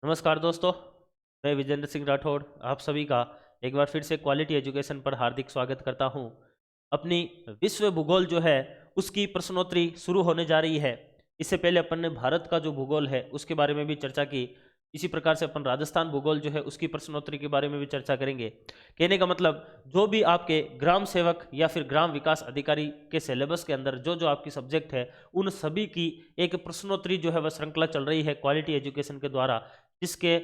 नमस्कार दोस्तों, मैं विजेंद्र सिंह राठौड़ आप सभी का एक बार फिर से क्वालिटी एजुकेशन पर हार्दिक स्वागत करता हूं। अपनी विश्व भूगोल जो है उसकी प्रश्नोत्तरी शुरू होने जा रही है। इससे पहले अपन ने भारत का जो भूगोल है उसके बारे में भी चर्चा की। इसी प्रकार से अपन राजस्थान भूगोल जो है उसकी प्रश्नोत्तरी के बारे में भी चर्चा करेंगे। कहने का मतलब जो भी आपके ग्राम सेवक या फिर ग्राम विकास अधिकारी के सिलेबस के अंदर जो जो आपकी सब्जेक्ट है उन सभी की एक प्रश्नोत्तरी जो है वह श्रृंखला चल रही है क्वालिटी एजुकेशन के द्वारा, जिसके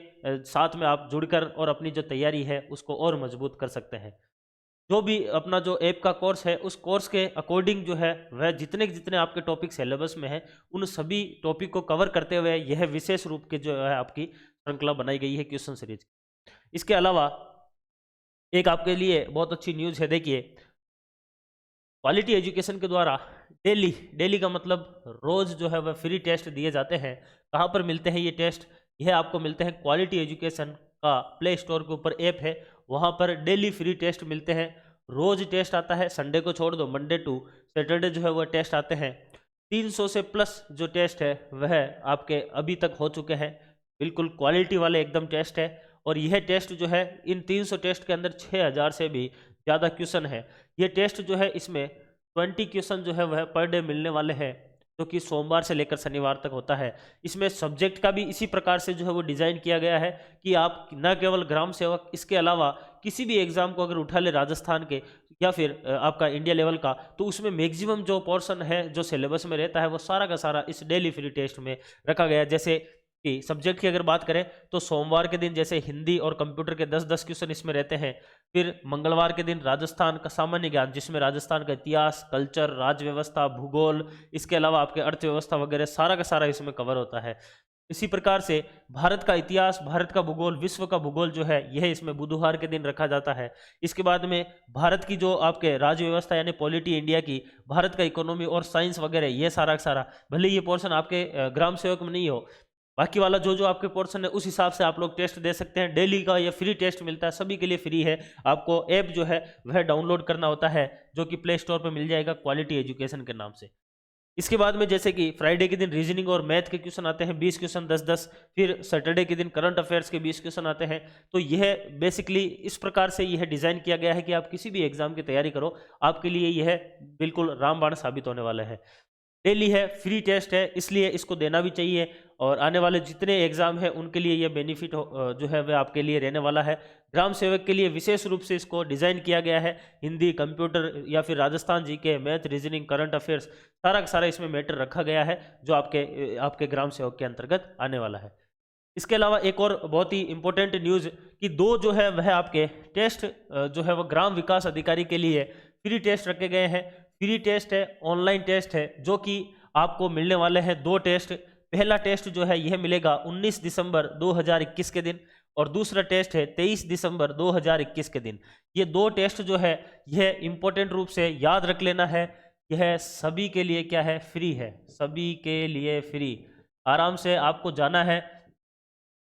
साथ में आप जुड़कर और अपनी जो तैयारी है उसको और मजबूत कर सकते हैं। जो भी अपना जो ऐप का कोर्स है उस कोर्स के अकॉर्डिंग जो है वह जितने जितने आपके टॉपिक सिलेबस में है उन सभी टॉपिक को कवर करते हुए यह विशेष रूप के जो है आपकी श्रृंखला बनाई गई है क्वेश्चन सीरीज। इसके अलावा एक आपके लिए बहुत अच्छी न्यूज़ है। देखिए, क्वालिटी एजुकेशन के द्वारा डेली डेली का मतलब रोज जो है वह फ्री टेस्ट दिए जाते हैं। कहाँ पर मिलते हैं ये टेस्ट? यह आपको मिलते हैं क्वालिटी एजुकेशन का प्ले स्टोर के ऊपर ऐप है, वहाँ पर डेली फ्री टेस्ट मिलते हैं। रोज टेस्ट आता है, संडे को छोड़ दो, मंडे टू सैटरडे जो है वह टेस्ट आते हैं। 300 से प्लस जो टेस्ट है वह आपके अभी तक हो चुके हैं। बिल्कुल क्वालिटी वाले एकदम टेस्ट है। और यह टेस्ट जो है इन 300 टेस्ट के अंदर 6000 से भी ज़्यादा क्वेश्चन है। ये टेस्ट जो है इसमें 20 क्वेश्चन जो है वह पर डे मिलने वाले हैं, जो कि सोमवार से लेकर शनिवार तक होता है। इसमें सब्जेक्ट का भी इसी प्रकार से जो है वो डिज़ाइन किया गया है कि आप न केवल ग्राम सेवक, इसके अलावा किसी भी एग्जाम को अगर उठा ले राजस्थान के या फिर आपका इंडिया लेवल का, तो उसमें मैक्सिमम जो पोर्शन है जो सिलेबस में रहता है वो सारा का सारा इस डेली फ्री टेस्ट में रखा गया है। जैसे कि सब्जेक्ट की अगर बात करें तो सोमवार के दिन जैसे हिंदी और कंप्यूटर के 10-10 क्वेश्चन इसमें रहते हैं। फिर मंगलवार के दिन राजस्थान का सामान्य ज्ञान, जिसमें राजस्थान का इतिहास, कल्चर, राज्य व्यवस्था, भूगोल, इसके अलावा आपके अर्थव्यवस्था वगैरह सारा का सारा इसमें कवर होता है। इसी प्रकार से भारत का इतिहास, भारत का भूगोल, विश्व का भूगोल जो है यह इसमें बुधवार के दिन रखा जाता है। इसके बाद में भारत की जो आपके राज्य व्यवस्था यानी पॉलिटी इंडिया की, भारत का इकोनॉमी और साइंस वगैरह ये सारा का सारा, भले ये पोर्शन आपके ग्राम सेवक में नहीं हो, बाकी वाला जो जो आपके पोर्शन है उस हिसाब से आप लोग टेस्ट दे सकते हैं। डेली का ये फ्री टेस्ट मिलता है, सभी के लिए फ्री है। आपको ऐप जो है वह डाउनलोड करना होता है, जो कि प्ले स्टोर पर मिल जाएगा क्वालिटी एजुकेशन के नाम से। इसके बाद में जैसे कि फ्राइडे के दिन रीजनिंग और मैथ के क्वेश्चन आते हैं, 20 क्वेश्चन 10-10। फिर सैटरडे के दिन करंट अफेयर्स के 20 क्वेश्चन आते हैं। तो यह बेसिकली इस प्रकार से यह डिज़ाइन किया गया है कि आप किसी भी एग्जाम की तैयारी करो, आपके लिए यह बिल्कुल रामबाण साबित होने वाला है। डेली है, फ्री टेस्ट है, इसलिए इसको देना भी चाहिए। और आने वाले जितने एग्जाम हैं उनके लिए ये बेनिफिट जो है वह आपके लिए रहने वाला है। ग्राम सेवक के लिए विशेष रूप से इसको डिज़ाइन किया गया है। हिंदी, कंप्यूटर या फिर Rajasthan GK, math, reasoning, current affairs सारा का सारा इसमें मैटर रखा गया है, जो आपके ग्राम सेवक के अंतर्गत आने वाला है। इसके अलावा एक और बहुत ही इंपॉर्टेंट न्यूज़ कि दो जो है वह आपके टेस्ट जो है वह ग्राम विकास अधिकारी के लिए फ्री टेस्ट रखे गए हैं। फ्री टेस्ट है, ऑनलाइन टेस्ट है, जो कि आपको मिलने वाले हैं दो टेस्ट। पहला टेस्ट जो है यह मिलेगा 19 दिसंबर 2021 के दिन, और दूसरा टेस्ट है 23 दिसंबर 2021 के दिन। ये दो टेस्ट जो है यह इंपॉर्टेंट रूप से याद रख लेना है। यह सभी के लिए क्या है? फ्री है, सभी के लिए फ्री। आराम से आपको जाना है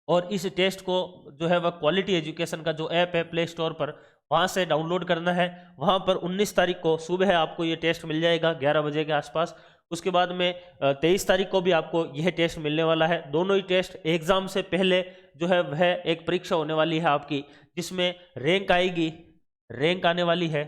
और इस टेस्ट को जो है वह क्वालिटी एजुकेशन का जो ऐप है प्ले स्टोर पर, वहाँ से डाउनलोड करना है। वहाँ पर 19 तारीख को सुबह आपको ये टेस्ट मिल जाएगा 11 बजे के आसपास। उसके बाद में 23 तारीख को भी आपको यह टेस्ट मिलने वाला है। दोनों ही टेस्ट एग्ज़ाम से पहले जो है वह एक परीक्षा होने वाली है आपकी, जिसमें रैंक आएगी। रैंक आने वाली है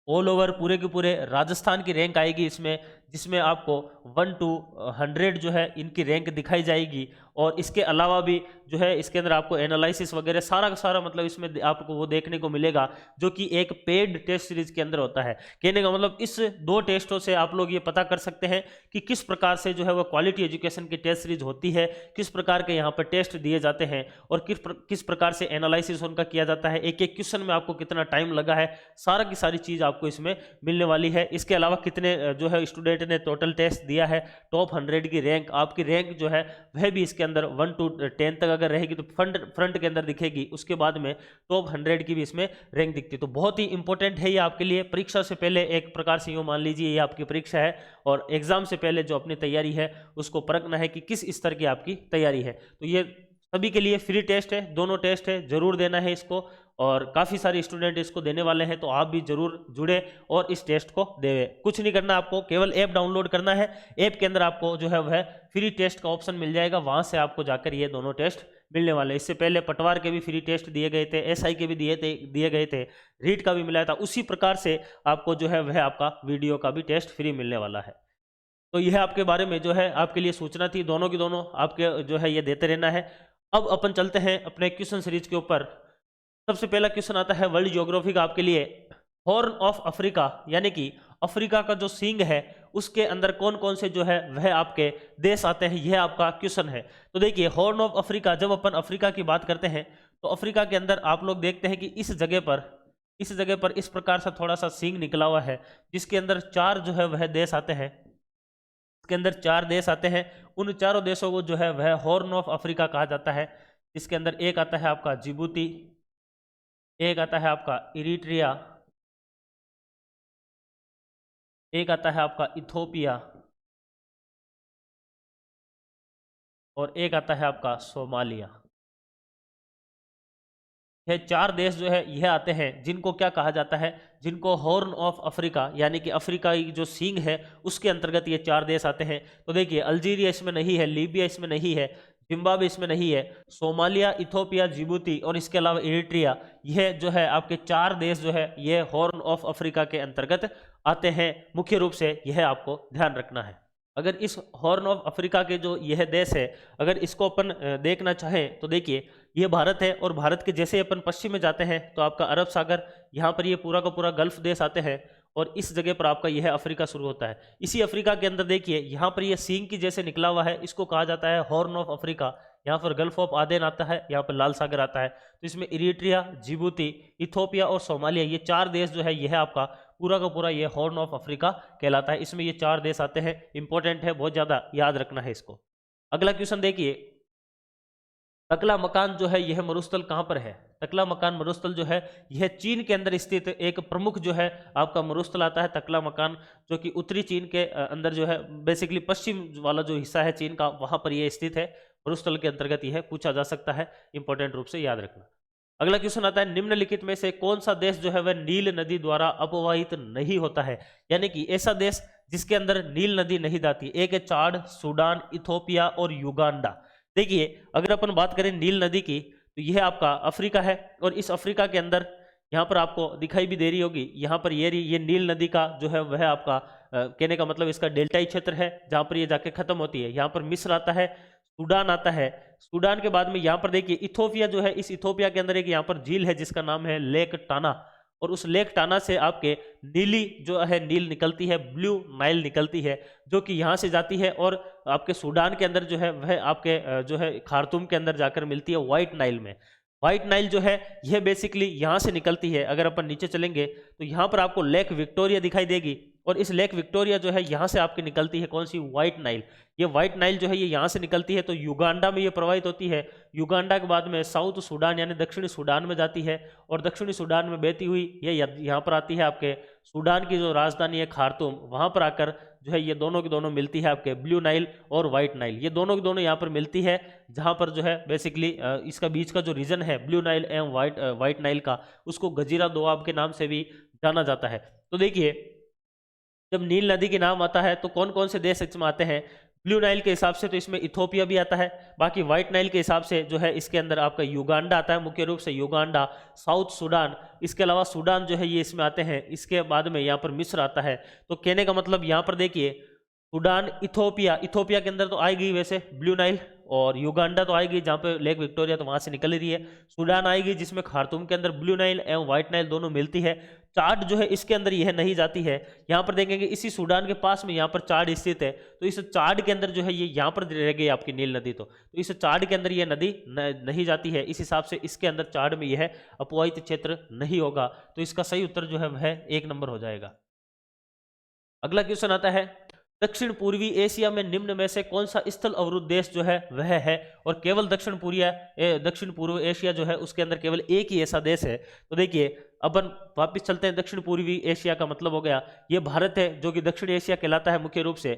ऑल ओवर, पूरे के पूरे राजस्थान की रैंक आएगी इसमें, जिसमें आपको 1 to 100 जो है इनकी रैंक दिखाई जाएगी। और इसके अलावा भी जो है इसके अंदर आपको एनालिसिस वगैरह सारा का सारा मतलब इसमें आपको वो देखने को मिलेगा, जो कि एक पेड टेस्ट सीरीज के अंदर होता है। कहने का मतलब इस दो टेस्टों से आप लोग ये पता कर सकते हैं कि किस प्रकार से जो है वो क्वालिटी एजुकेशन की टेस्ट सीरीज होती है, किस प्रकार के यहाँ पर टेस्ट दिए जाते हैं और किस प्रकार से एनालिसिस उनका किया जाता है, एक एक क्वेश्चन में आपको कितना टाइम लगा है, सारा की सारी चीज़ आपको इसमें मिलने वाली है। इसके अलावा कितने जो है स्टूडेंट ने टोटल टेस्ट दिया है, टॉप 100 की रैंक, आपकी रैंक जो है वह भी इसके अंदर 1 to 10 तक अगर रहेगी तो फ्रंट के अंदर दिखेगी। उसके बाद में टॉप 100 की भी इसमें रैंक दिखती है। तो बहुत ही इंपॉर्टेंट है ये आपके लिए। परीक्षा से पहले एक प्रकार से यूँ मान लीजिए ये आपकी परीक्षा है, और एग्जाम से पहले जो अपनी तैयारी है उसको परखना है कि किस स्तर की आपकी तैयारी है। तो ये सभी के लिए फ्री टेस्ट है, दोनों टेस्ट है, जरूर देना है इसको। और काफ़ी सारे स्टूडेंट इसको देने वाले हैं, तो आप भी जरूर जुड़े और इस टेस्ट को देवें। कुछ नहीं करना, आपको केवल ऐप डाउनलोड करना है। ऐप के अंदर आपको जो है वह फ्री टेस्ट का ऑप्शन मिल जाएगा, वहाँ से आपको जाकर ये दोनों टेस्ट मिलने वाले। इससे पहले पटवार के भी फ्री टेस्ट दिए गए थे, एसआई के भी दिए गए थे, रीट का भी मिला था। उसी प्रकार से आपको जो है वह आपका वीडियो का भी टेस्ट फ्री मिलने वाला है। तो यह आपके बारे में जो है आपके लिए सूचना थी, दोनों की दोनों आपके जो है ये देते रहना है। अब अपन चलते हैं अपने क्वेश्चन सीरीज के ऊपर। सबसे पहला क्वेश्चन आता है वर्ल्ड ज्योग्राफी का आपके लिए। हॉर्न ऑफ अफ्रीका यानी कि अफ्रीका का जो सींग है उसके अंदर कौन कौन से जो है वह आपके देश आते हैं, यह आपका क्वेश्चन है। तो देखिए हॉर्न ऑफ अफ्रीका, जब अपन अफ्रीका की बात करते हैं तो अफ्रीका के अंदर आप लोग देखते हैं कि इस जगह पर इस प्रकार से थोड़ा सा सींग निकला हुआ है, जिसके अंदर 4 जो है वह देश आते हैं। इसके अंदर 4 देश आते हैं, उन चारों देशों को जो है वह हॉर्न ऑफ अफ्रीका कहा जाता है। इसके अंदर एक आता है आपका जिबूती, एक आता है आपका इरिट्रिया, एक आता है आपका इथोपिया और एक आता है आपका सोमालिया। यह 4 देश जो है यह आते हैं जिनको क्या कहा जाता है, जिनको हॉर्न ऑफ अफ्रीका यानी कि अफ्रीका की जो सींग है उसके अंतर्गत ये 4 देश आते हैं। तो देखिए अल्जीरिया इसमें नहीं है, लीबिया इसमें नहीं है, जिम्बाब्वे इसमें नहीं है, सोमालिया, इथोपिया, जिबूती और इसके अलावा इरिट्रिया, यह जो है आपके 4 देश जो है ये हॉर्न ऑफ अफ्रीका के अंतर्गत आते हैं। मुख्य रूप से यह आपको ध्यान रखना है। अगर इस हॉर्न ऑफ अफ्रीका के जो यह देश है अगर इसको अपन देखना चाहें तो देखिए ये भारत है, और भारत के जैसे अपन पश्चिम में जाते हैं तो आपका अरब सागर, यहाँ पर ये पूरा का पूरा गल्फ देश आते हैं, और इस जगह पर आपका यह अफ्रीका शुरू होता है। इसी अफ्रीका के अंदर देखिए यहाँ पर यह सींग की जैसे निकला हुआ है, इसको कहा जाता है हॉर्न ऑफ अफ्रीका। यहाँ पर गल्फ ऑफ आदेन आता है, यहाँ पर लाल सागर आता है। तो इसमें इरिट्रिया, जिबूती, इथोपिया और सोमालिया, ये 4 देश जो है यह आपका पूरा का पूरा ये हॉर्न ऑफ अफ्रीका कहलाता है। इसमें ये 4 देश आते हैं, इंपॉर्टेंट है, बहुत ज्यादा याद रखना है इसको। अगला क्वेश्चन देखिए, तकला मकान जो है यह मरुस्थल कहाँ पर है? तकला मकान मरुस्थल जो है यह चीन के अंदर स्थित एक प्रमुख जो है आपका मरुस्थल आता है तकला मकान, जो कि उत्तरी चीन के अंदर जो है बेसिकली पश्चिम वाला जो हिस्सा है चीन का, वहां पर यह स्थित है। मरुस्थल के अंतर्गत यह पूछा जा सकता है, इंपॉर्टेंट रूप से याद रखना। अगला क्वेश्चन आता है निम्नलिखित में से कौन सा देश जो है वह नील नदी द्वारा अपवाहित नहीं होता है, यानी कि ऐसा देश जिसके अंदर नील नदी नहीं जाती। एक है चाड, सूडान, इथोपिया और युगांडा। देखिए अगर अपन बात करें नील नदी की तो यह आपका अफ्रीका है, और इस अफ्रीका के अंदर यहाँ पर आपको दिखाई भी दे रही होगी, यहाँ पर ये नील नदी का जो है वह आपका कहने का मतलब इसका डेल्टाई क्षेत्र है जहाँ पर ये जाके खत्म होती है। यहाँ पर मिस्र आता है, सूडान आता है, सूडान के बाद में यहाँ पर देखिए इथोपिया जो है, इस इथोपिया के अंदर एक यहाँ पर झील है जिसका नाम है लेक टाना, और उस लेक टाना से आपके नीली जो है नील निकलती है, ब्लू नाइल निकलती है, जो कि यहाँ से जाती है और आपके सूडान के अंदर जो है वह आपके जो है खार्तूम के अंदर जाकर मिलती है व्हाइट नाइल में। व्हाइट नाइल जो है यह बेसिकली यहाँ से निकलती है। अगर अपन नीचे चलेंगे तो यहाँ पर आपको लेक विक्टोरिया दिखाई देगी, और इस लेक विक्टोरिया जो है यहाँ से आपकी निकलती है कौन सी? White Nile. ये व्हाइट नाइल जो है ये यहाँ से निकलती है तो युगांडा में ये प्रवाहित होती है। युगांडा के बाद में साउथ सूडान यानी दक्षिणी सूडान में जाती है, और दक्षिणी सूडान में बहती हुई ये यहाँ पर आती है आपके सूडान की जो राजधानी है खार्तूम, वहाँ पर आकर जो है ये दोनों की दोनों मिलती है आपके ब्लू नाइल और व्हाइट नाइल। ये दोनों की दोनों यहाँ पर मिलती है, जहाँ पर जो है बेसिकली इसका बीच का जो रीजन है ब्लू नाइल एवं व्हाइट नाइल का, उसको गजीरा दोआब के नाम से भी जाना जाता है। तो देखिए जब नील नदी के नाम आता है तो कौन कौन से देश इसमें आते हैं? ब्लू नाइल के हिसाब से तो इसमें इथोपिया भी आता है, बाकी व्हाइट नाइल के हिसाब से जो है इसके अंदर आपका युगांडा आता है, मुख्य रूप से युगांडा, साउथ सूडान, इसके अलावा सूडान जो है ये इसमें आते हैं। इसके बाद में यहाँ पर मिस्र आता है। तो कहने का मतलब यहाँ पर देखिए सूडान, इथोपिया, इथोपिया के अंदर तो आएगी वैसे ब्लू नाइल, और युगांडा तो आएगी जहाँ पे लेक विक्टोरिया तो वहां से निकल रही है, सूडान आएगी जिसमें खार्तूम के अंदर ब्लू नाइल एवं व्हाइट नाइल दोनों मिलती है। चाड जो है इसके अंदर यह नहीं जाती है। यहाँ पर देखेंगे इसी सूडान के पास में यहाँ पर चाड स्थित है, तो इस चाड के अंदर जो है ये यहाँ पर रह गई आपकी नील नदी, तो इस चाड के अंदर ये नदी नहीं जाती है। इस हिसाब से इसके अंदर चाड में यह अपवाहित क्षेत्र नहीं होगा, तो इसका सही उत्तर जो है वह 1 नंबर हो जाएगा। अगला क्वेश्चन आता है दक्षिण पूर्वी एशिया में निम्न में से कौन सा स्थल अवरुद्ध देश जो है वह है? और केवल दक्षिण पूर्व एशिया जो है उसके अंदर केवल एक ही ऐसा देश है। तो देखिए अपन वापस चलते हैं, दक्षिण पूर्वी एशिया का मतलब हो गया ये भारत है, जो कि दक्षिण एशिया कहलाता है मुख्य रूप से।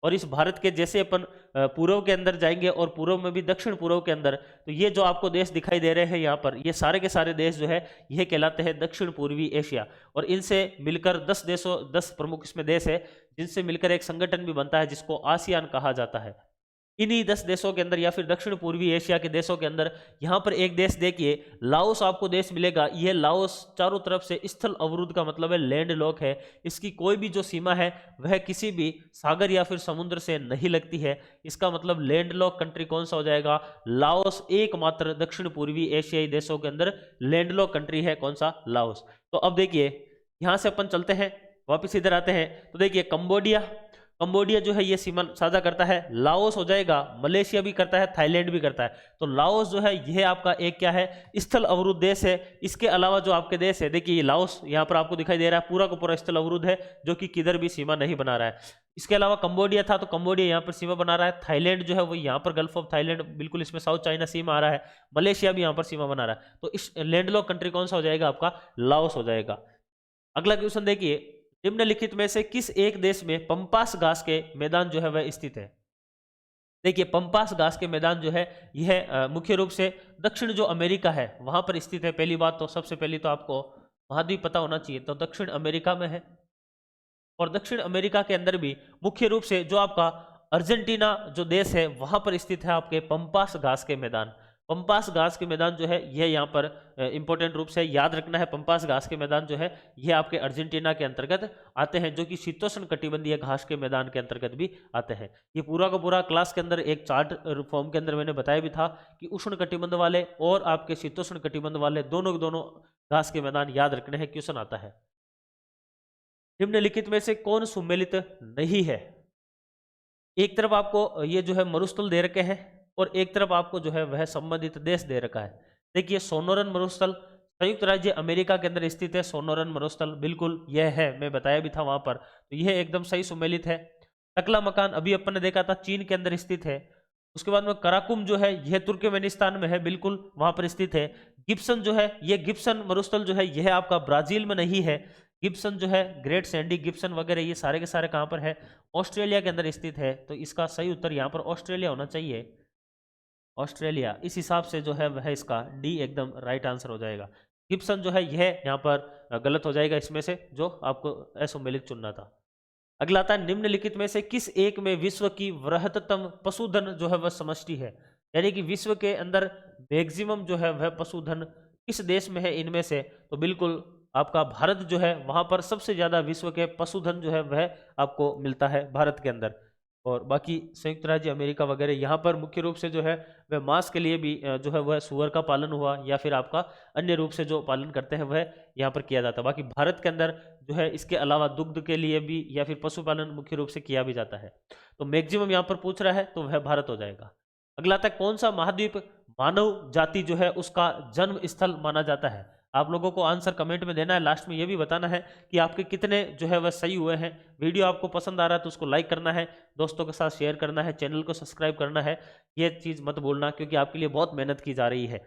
और इस भारत के जैसे अपन पूर्व के अंदर जाएंगे और पूर्व में भी दक्षिण पूर्व के अंदर, तो ये जो आपको देश दिखाई दे रहे हैं यहाँ पर, ये सारे के सारे देश जो है ये कहलाते हैं दक्षिण पूर्वी एशिया। और इनसे मिलकर 10 प्रमुख इसमें देश है जिनसे मिलकर एक संगठन भी बनता है जिसको आसियान कहा जाता है। इन्हीं 10 देशों के अंदर या फिर दक्षिण पूर्वी एशिया के देशों के अंदर यहाँ पर एक देश देखिए, लाओस आपको देश मिलेगा। यह लाओस चारों तरफ से स्थल अवरुद्ध का मतलब है लैंड लॉक है। इसकी कोई भी जो सीमा है वह किसी भी सागर या फिर समुद्र से नहीं लगती है। इसका मतलब लैंड लॉक कंट्री कौन सा हो जाएगा? लाओस एकमात्र दक्षिण पूर्वी एशियाई देशों के अंदर लैंड लॉक कंट्री है। कौन सा? लाओस। तो अब देखिए यहां से अपन चलते हैं, वापिस इधर आते हैं, तो देखिए कंबोडिया जो है ये सीमा साझा करता है। लाओस हो जाएगा, मलेशिया भी करता है, थाईलैंड भी करता है। तो लाओस जो है यह आपका एक क्या है? स्थल अवरुद्ध देश है। इसके अलावा जो आपके देश है, देखिए ये लाओस यहाँ पर आपको दिखाई दे रहा है, पूरा का पूरा स्थल अवरुद्ध है, जो कि किधर भी सीमा नहीं बना रहा है। इसके अलावा कंबोडिया था, तो कंबोडिया यहाँ पर सीमा बना रहा है। थाईलैंड जो है वो यहाँ पर गल्फ ऑफ थाईलैंड, बिल्कुल इसमें साउथ चाइना सीमा आ रहा है। मलेशिया भी यहाँ पर सीमा बना रहा है। तो इस लैंडलॉक कंट्री कौन सा हो जाएगा? आपका लाओस हो जाएगा। अगला क्वेश्चन देखिए, निम्नलिखित में से किस एक देश में पंपास घास के मैदान जो है वह स्थित है? देखिए पंपास घास के मैदान जो है यह मुख्य रूप से दक्षिण जो अमेरिका है वहां पर स्थित है। पहली बात तो, सबसे पहली तो आपको महाद्वीप पता होना चाहिए, तो दक्षिण अमेरिका में है। और दक्षिण अमेरिका के अंदर भी मुख्य रूप से जो आपका अर्जेंटीना जो देश है वहां पर स्थित है आपके पंपास घास के मैदान। पंपास घास के मैदान जो है यह यहाँ पर इंपॉर्टेंट रूप से याद रखना है। पंपास घास के मैदान जो है यह आपके अर्जेंटीना के अंतर्गत आते हैं, जो कि शीतोष्ण कटिबंधीय घास के मैदान के अंतर्गत भी आते हैं। ये पूरा का पूरा क्लास के अंदर एक चार्ट फॉर्म के अंदर मैंने बताया भी था कि उष्ण कटिबंध वाले और आपके शीतोष्ण कटिबंध वाले दोनों घास के मैदान याद रखने हैं, क्वेश्चन आता है। निम्नलिखित में से कौन सुमेलित नहीं है? एक तरफ आपको ये जो है मरुस्थल दे रखे हैं और एक तरफ आपको जो है वह संबंधित देश दे रखा है। देखिए सोनोरन मरुस्थल संयुक्त राज्य अमेरिका के अंदर स्थित है। सोनोरन मरुस्थल बिल्कुल यह है, मैं बताया भी था वहां पर, तो यह एकदम सही सुमेलित है। टकला मकान अभी अपन ने देखा था चीन के अंदर स्थित है। उसके बाद में कराकुम जो है यह तुर्कमेनिस्तान में है, बिल्कुल वहां पर स्थित है। गिब्सन जो है, यह गिब्सन मरुस्थल जो है यह आपका ब्राजील में नहीं है। गिब्सन जो है, ग्रेट सैंडी गिब्सन वगैरह, ये सारे के सारे कहां पर है? ऑस्ट्रेलिया के अंदर स्थित है। तो इसका सही उत्तर यहाँ पर ऑस्ट्रेलिया होना चाहिए, ऑस्ट्रेलिया। इस हिसाब से जो है वह इसका डी एकदम राइट आंसर हो जाएगा। गिब्सन जो है यह यहाँ पर गलत हो जाएगा इसमें से, जो आपको असुमेलित चुनना था। अगला आता है, निम्नलिखित में से किस एक में विश्व की वृहत्तम पशुधन जो है वह समष्टि है? यानी कि विश्व के अंदर मैक्सिमम जो है वह पशुधन किस देश में है इनमें से? तो बिल्कुल आपका भारत जो है वहां पर सबसे ज्यादा विश्व के पशुधन जो है वह आपको मिलता है भारत के अंदर। और बाकी संयुक्त राज्य अमेरिका वगैरह यहाँ पर मुख्य रूप से जो है वह मांस के लिए भी जो है वह सुअर का पालन हुआ या फिर आपका अन्य रूप से जो पालन करते हैं वह यहाँ पर किया जाता है। बाकी भारत के अंदर जो है इसके अलावा दुग्ध के लिए भी या फिर पशुपालन मुख्य रूप से किया भी जाता है। तो मैक्सिमम यहाँ पर पूछ रहा है तो वह भारत हो जाएगा। अगला आता है, कौन सा महाद्वीप मानव जाति जो है उसका जन्म स्थल माना जाता है? आप लोगों को आंसर कमेंट में देना है। लास्ट में यह भी बताना है कि आपके कितने जो है वह सही हुए हैं। वीडियो आपको पसंद आ रहा है तो उसको लाइक करना है, दोस्तों के साथ शेयर करना है, चैनल को सब्सक्राइब करना है। ये चीज़ मत भूलना क्योंकि आपके लिए बहुत मेहनत की जा रही है।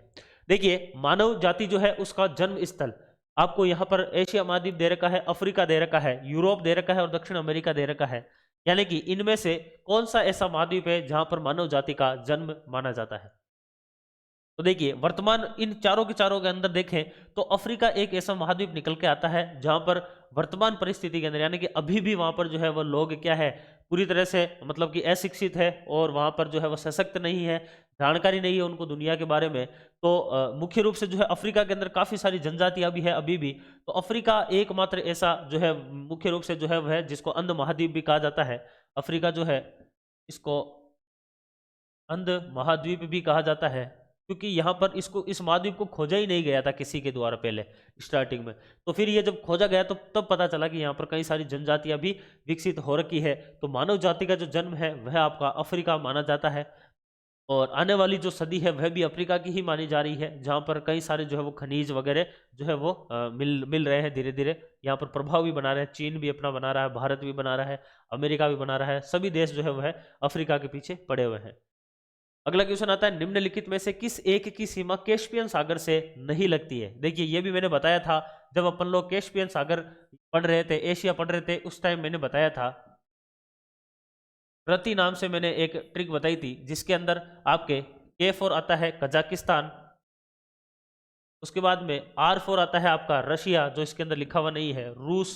देखिए मानव जाति जो है उसका जन्म स्थल आपको यहाँ पर एशिया महाद्वीप दे रखा है, अफ्रीका दे रखा है, यूरोप दे रखा है और दक्षिण अमेरिका दे रखा है। यानी कि इनमें से कौन सा ऐसा महाद्वीप है जहां पर मानव जाति का जन्म माना जाता है? तो देखिए वर्तमान इन चारों के चारों के अंदर देखें तो अफ्रीका एक ऐसा महाद्वीप निकल के आता है जहां पर वर्तमान परिस्थिति के अंदर यानी कि अभी भी वहां पर जो है वह लोग क्या है, पूरी तरह से मतलब कि अशिक्षित है और वहां पर जो है वह सशक्त नहीं है, जानकारी नहीं है उनको दुनिया के बारे में। तो मुख्य रूप से जो है अफ्रीका के अंदर काफी सारी जनजातियां भी है अभी भी। तो अफ्रीका एकमात्र ऐसा जो है मुख्य रूप से जो है वह जिसको अंध महाद्वीप भी कहा जाता है। अफ्रीका जो है इसको अंध महाद्वीप भी कहा जाता है क्योंकि यहाँ पर इसको इस महाद्वीप को खोजा ही नहीं गया था किसी के द्वारा पहले स्टार्टिंग में। तो फिर ये जब खोजा गया तो तब पता चला कि यहाँ पर कई सारी जनजातियां भी विकसित हो रखी है। तो मानव जाति का जो जन्म है वह आपका अफ्रीका माना जाता है और आने वाली जो सदी है वह भी अफ्रीका की ही मानी जा रही है, जहाँ पर कई सारे जो है वो खनिज वगैरह जो है वो मिल रहे हैं धीरे धीरे। यहाँ पर प्रभाव भी बना रहे हैं, चीन भी अपना बना रहा है, भारत भी बना रहा है, अमेरिका भी बना रहा है, सभी देश जो है वह अफ्रीका के पीछे पड़े हुए हैं। अगला क्वेश्चन आता है, निम्नलिखित में से किस एक की सीमा कैस्पियन सागर से नहीं लगती है? देखिए ये भी मैंने बताया था जब अपन लोग कैस्पियन सागर पढ़ रहे थे, एशिया पढ़ रहे थे, उस टाइम मैंने बताया था प्रति नाम से मैंने एक ट्रिक बताई थी, जिसके अंदर आपके K4 आता है कजाकिस्तान, उसके बाद में R4 आता है आपका रशिया, जो इसके अंदर लिखा हुआ नहीं है, रूस,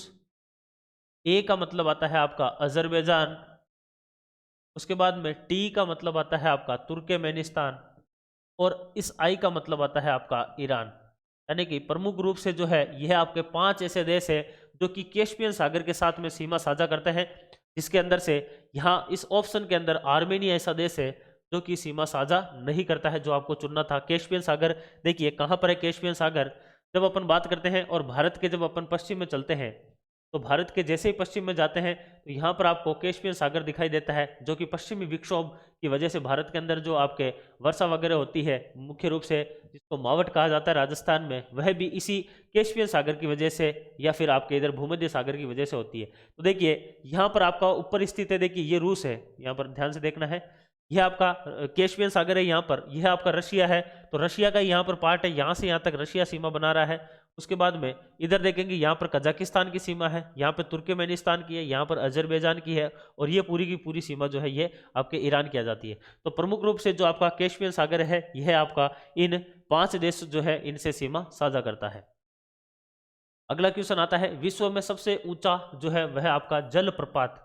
A का मतलब आता है आपका अजरबैजान, उसके बाद में T का मतलब आता है आपका तुर्कमेनिस्तान, और इस I का मतलब आता है आपका ईरान। यानी कि प्रमुख रूप से जो है यह आपके 5 ऐसे देश है जो कि कैस्पियन सागर के साथ में सीमा साझा करते हैं, जिसके अंदर से यहाँ इस ऑप्शन के अंदर आर्मेनिया ऐसा देश है जो कि सीमा साझा नहीं करता है, जो आपको चुनना था। कैस्पियन सागर देखिए कहाँ पर है कैस्पियन सागर, जब अपन बात करते हैं और भारत के जब अपन पश्चिम में चलते हैं, तो भारत के जैसे ही पश्चिम में जाते हैं तो यहाँ पर आपको कैस्पियन सागर दिखाई देता है, जो कि पश्चिमी विक्षोभ की वजह से भारत के अंदर जो आपके वर्षा वगैरह होती है, मुख्य रूप से जिसको मावट कहा जाता है राजस्थान में, वह भी इसी कैस्पियन सागर की वजह से या फिर आपके इधर भूमध्य सागर की वजह से होती है। तो देखिए यहाँ पर आपका ऊपर स्थित है, देखिए ये रूस है, यहाँ पर ध्यान से देखना है, यह आपका कैस्पियन सागर है, यहाँ पर यह आपका रशिया है, तो रशिया का यहाँ पर पार्ट है, यहाँ से यहाँ तक रशिया सीमा बना रहा है। उसके बाद में इधर देखेंगे यहाँ पर कजाकिस्तान की सीमा है, यहाँ पर तुर्कमेनिस्तान की है, यहाँ पर अजरबैजान की है, और ये पूरी की पूरी सीमा जो है ये आपके ईरान की आ जाती है। तो प्रमुख रूप से जो आपका कैस्पियन सागर है यह आपका इन 5 देश जो है इनसे सीमा साझा करता है। अगला क्वेश्चन आता है, विश्व में सबसे ऊंचा जो है वह आपका जलप्रपात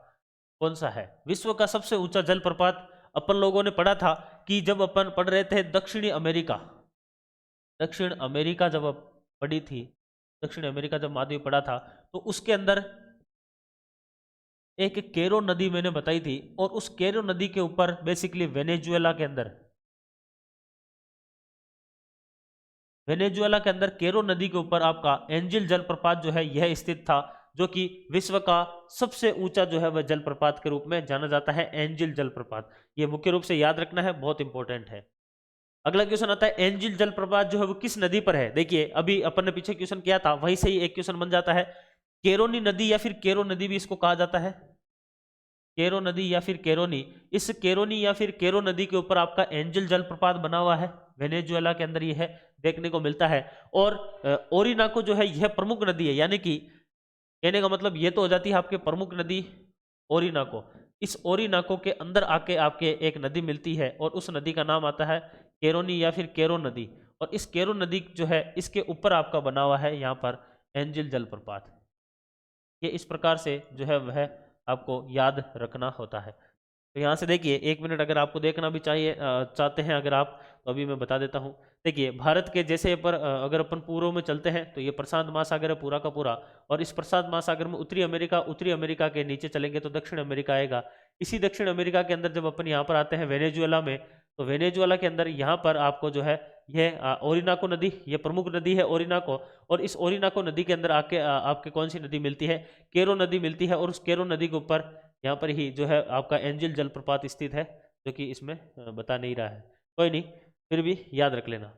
कौन सा है? विश्व का सबसे ऊंचा जलप्रपात अपन लोगों ने पढ़ा था कि जब अपन पढ़ रहे थे दक्षिणी अमेरिका, दक्षिण अमेरिका जब पढ़ी थी, दक्षिण अमेरिका जब माध्यम पढ़ा था, तो उसके अंदर एक केरो नदी मैंने बताई थी, और उस केरो नदी के ऊपर बेसिकली वेनेजुएला के अंदर, वेनेजुएला के अंदर केरो नदी के ऊपर आपका एंजिल जलप्रपात जो है यह स्थित था, जो कि विश्व का सबसे ऊंचा जो है वह जलप्रपात के रूप में जाना जाता है, एंजिल जलप्रपात। यह मुख्य रूप से याद रखना है, बहुत इंपॉर्टेंट है। अगला क्वेश्चन आता है, एंजिल जलप्रपात जो है वो किस नदी पर है? देखिए अभी अपन ने पीछे क्वेश्चन किया था, वहीं से ही एक क्वेश्चन बन जाता है। केरोनी नदी या फिर केरो नदी भी इसको कहा जाता है, केरो नदी या फिर केरोनी। इस केरोनी या फिर केरो नदी के ऊपर आपका एंजिल जलप्रपात बना हुआ है, वेनेजुएला के अंदर यह देखने को मिलता है। और ओरिनाको जो है यह प्रमुख नदी है, यानी कि कहने का मतलब ये तो हो जाती है आपके प्रमुख नदी ओरिनाको। इस ओरिनाको के अंदर आके आपके एक नदी मिलती है, और उस नदी का नाम आता है केरोनी या फिर केरो नदी। और इस केरो नदी जो है इसके ऊपर आपका बना हुआ है यहाँ पर एंजिल जलप्रपात। ये इस प्रकार से जो है वह आपको याद रखना होता है। तो यहाँ से देखिए 1 मिनट अगर आपको देखना भी चाहिए चाहते हैं अगर आप, तो अभी मैं बता देता हूँ। देखिए भारत के जैसे पर अगर अपन पूर्व में चलते हैं तो ये प्रशांत महासागर है पूरा का पूरा, और इस प्रशांत महासागर में उत्तरी अमेरिका के नीचे चलेंगे तो दक्षिण अमेरिका आएगा। इसी दक्षिण अमेरिका के अंदर जब अपन यहाँ पर आते हैं वेनेजुएला में, तो वेनेजुएला के अंदर यहाँ पर आपको जो है यह ओरिनाको नदी, ये प्रमुख नदी है ओरिनाको, और इस ओरिनाको नदी के अंदर आके आपके कौन सी नदी मिलती है? केरो नदी मिलती है, और उस केरो नदी के ऊपर यहाँ पर ही जो है आपका एंजिल जलप्रपात स्थित है, जो कि इसमें बता नहीं रहा है, कोई नहीं, फिर भी याद रख लेना।